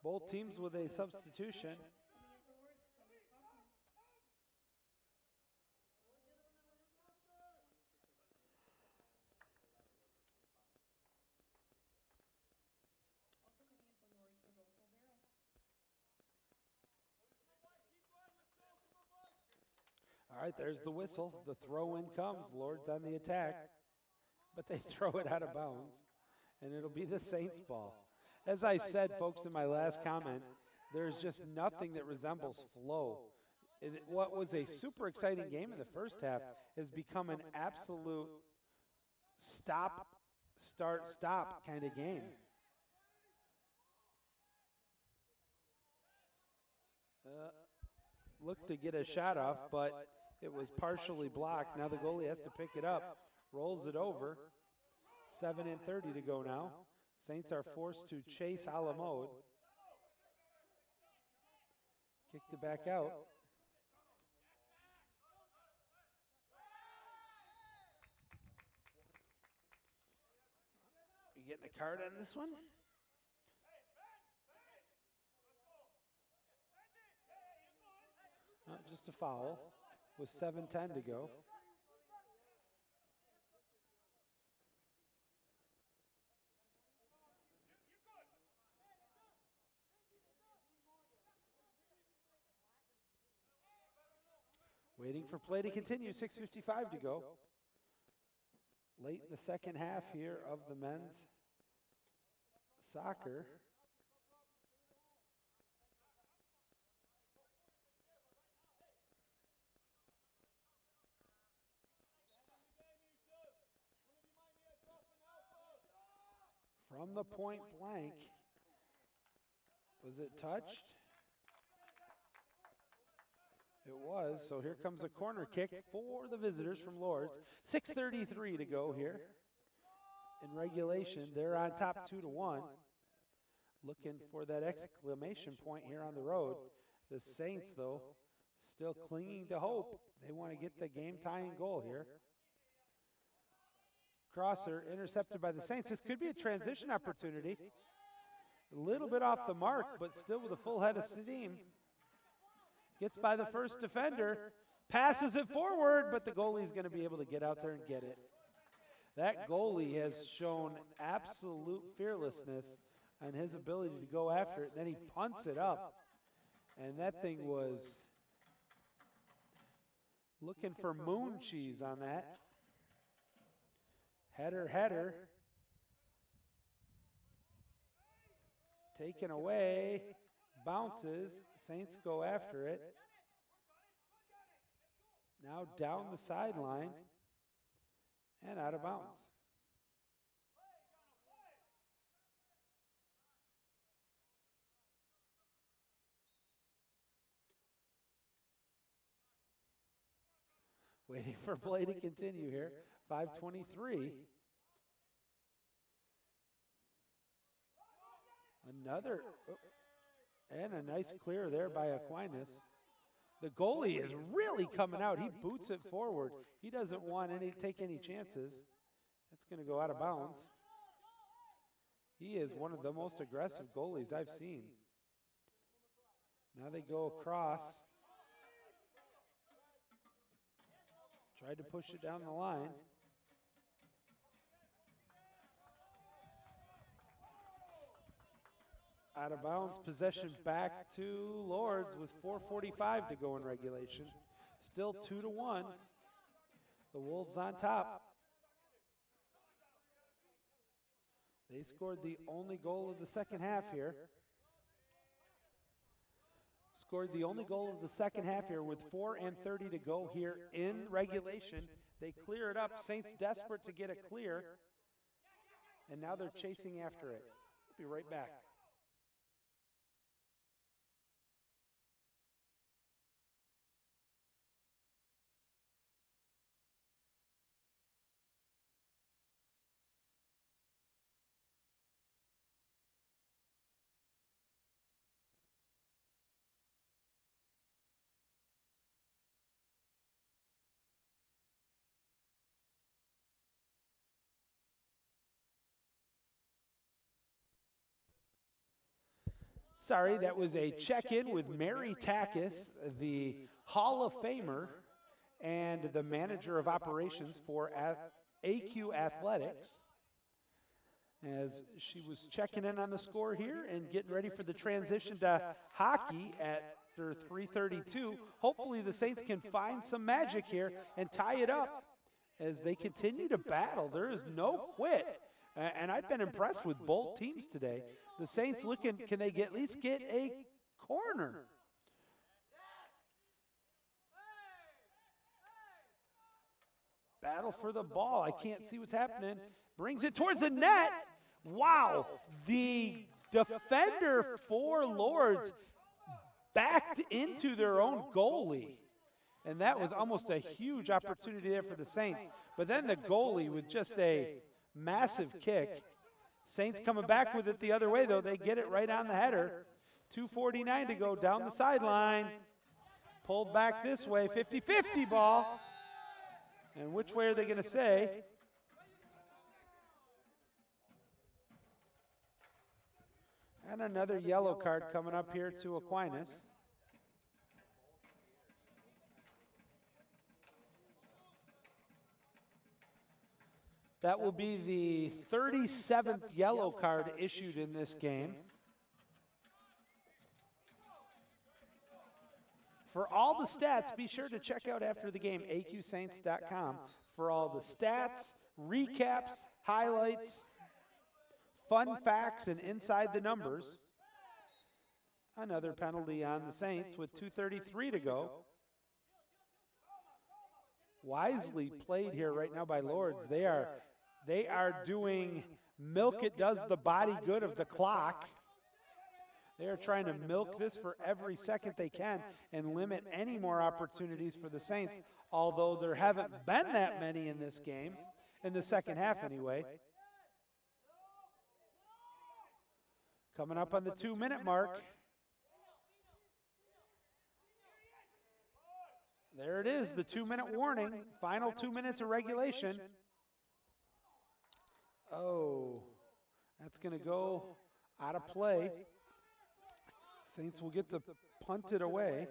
Both teams with a substitution. All right, there's the whistle. The throw-in comes. Lourdes on the attack, but they throw it out of bounds, and it'll be the Saints' ball. As I said, folks, in my last comment, there's just nothing that resembles flow. What was a super exciting game in the first half has become an absolute stop, start, stop kind of game. Looked to get a shot off, but it was partially blocked. Now the goalie has to pick it up, rolls it over. 7:30 to go now. Saints are forced to chase a la mode. Kicked it back out. You getting a card on this one? Just a foul with 7:10 to go. Waiting for play to continue, 6:55 to go. Late in the second half here of the men's soccer. From the point blank, was it touched? It was, so here comes a corner kick for the visitors from Lourdes. 6:33 to go here in regulation. They're on top 2-1. Looking for that exclamation point here on the road. The Saints, though, still clinging to hope. They want to get the game-tying goal here. Crosser intercepted by the Saints. This could be a transition opportunity. A little bit off the mark, but still with a full head of steam. Gets by the first defender, passes it forward, but the goalie's going to be able to get out there and get it. That goalie has shown absolute fearlessness on his ability to go after it. Then he punts it up, and that thing was looking for moon cheese on that. Header. Taken away bounces. Saints go after it. Now down the sideline and out of bounds. Waiting for play to continue here. 5:23. Another, and a nice clear there by Aquinas. The goalie is really coming out. He boots it forward. He doesn't want take any chances. It's going to go out of bounds. He is one of the most aggressive goalies I've seen. Now they go across. Tried to push it down the line. Out of bounds, possession back to Lourdes with 4:45 to go in regulation. Still 2-1. The Wolves on top. They scored the only goal of the second half here. Scored the only goal of the second half here with 4:30 to go here in regulation. They clear it up. Saints desperate to get a clear. And now they're chasing after it. We'll be right back. Sorry, that was a check-in with Mary Takis, the Hall of Famer and the manager of operations for AQ Athletics, as she was checking in on the score here and getting ready for the transition to hockey at 3:32. Hopefully the Saints can find some magic here and tie it up as they continue to battle. There is no quit. And I've been impressed with both teams today. The Saints looking, can they at least get a corner? Battle for the ball. I can't see what's happening. Brings it towards the net. Wow. The defender for Lourdes backed into their own goalie. And that was almost a huge opportunity there for the Saints. But then the goalie with just a massive kick. Saints coming back with it the other way, though. They get it right on the header. 2:49 to go down the sideline. Pulled back this way. 50-50 ball. And which way are they going to say? And another yellow card coming up here to Aquinas. That will be the 37th yellow card issued in this game. For all the stats, be sure to check out after the game, aqsaints.com, for all the stats, recaps, highlights, fun facts, and inside the numbers. Another penalty on the Saints with 2:33 to go. Wisely played here right now by Lourdes. They are doing milk it does the body good of the clock. They are trying to milk this for every second they can and limit any more opportunities for the Saints, although there haven't been that many in this game, in the second half anyway. Coming up on the 2-minute mark. There it is, the 2-minute warning. Final 2 minutes of regulation. Oh, that's going to go out of play. Saints will get to punt it away.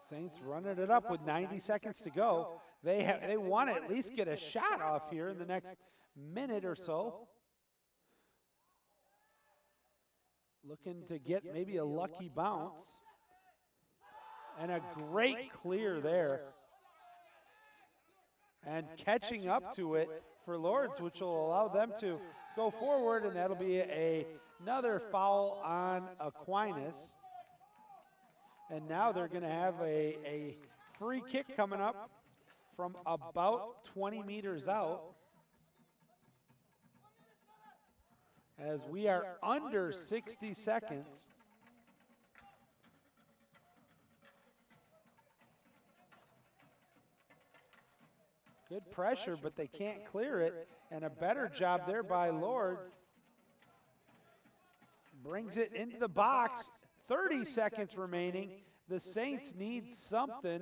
Saints running it up with 90 seconds to go. They want to at least get a shot off here in the next minute or so. Looking to get maybe a lucky bounce. And a great clear there. And catching up to it for Lourdes, which will allow them to go forward, and that'll be another foul on Aquinas. And now they're going to have a free kick coming up from about 20 meters out, as we are under 60 seconds. Good pressure, but they can't clear it, and a better job there by Lourdes. Brings it into the box, 30 seconds remaining. The Saints need something.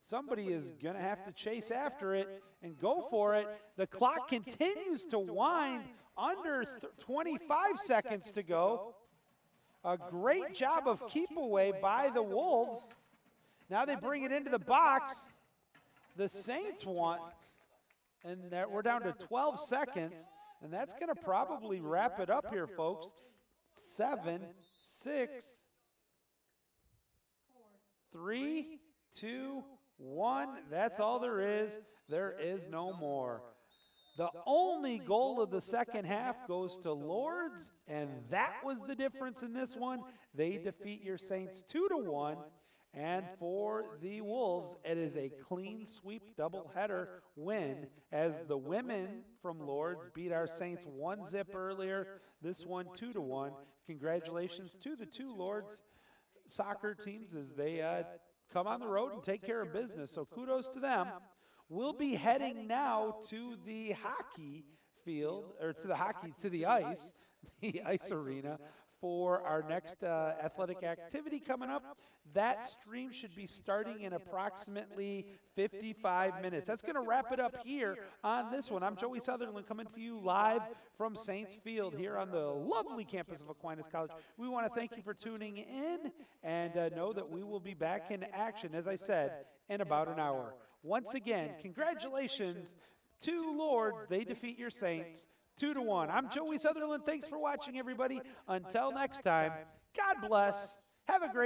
Somebody is going to have to chase after it and go for it. The clock continues to wind, under 25 seconds to go. A great job of keep away by the Wolves. Now they bring it into the box. The Saints want, and we're down to 12 seconds, and that's going to probably wrap it up here, folks. 7, 6, 3, 2, 1. That's all there is. There is no more. The only goal of the second half goes to Lourdes, and that was the difference in this one. They defeat your Saints 2-1. And for the Wolves, it is a clean sweep doubleheader win, as the women from Lourdes beat our Saints 1-0 earlier. This one 2-1. Congratulations to the two Lourdes soccer teams as they come on the road and take care of business. So kudos to them. We'll be heading now to the hockey field, or to the ice arena, for our next athletic activity coming up. That stream should be starting in approximately 55 minutes. That's going to wrap it up here on this one. I'm Joey Sutherlin, coming to you live from Saints Field here on the lovely campus of Aquinas College. We want to thank you for tuning in, and know that we will be back in action, as I said, in about an hour. Once again, congratulations to Lourdes. They defeat your Saints 2-1. I'm Joey Sutherlin. Thanks for watching, everybody. Until next time, God bless. Have a great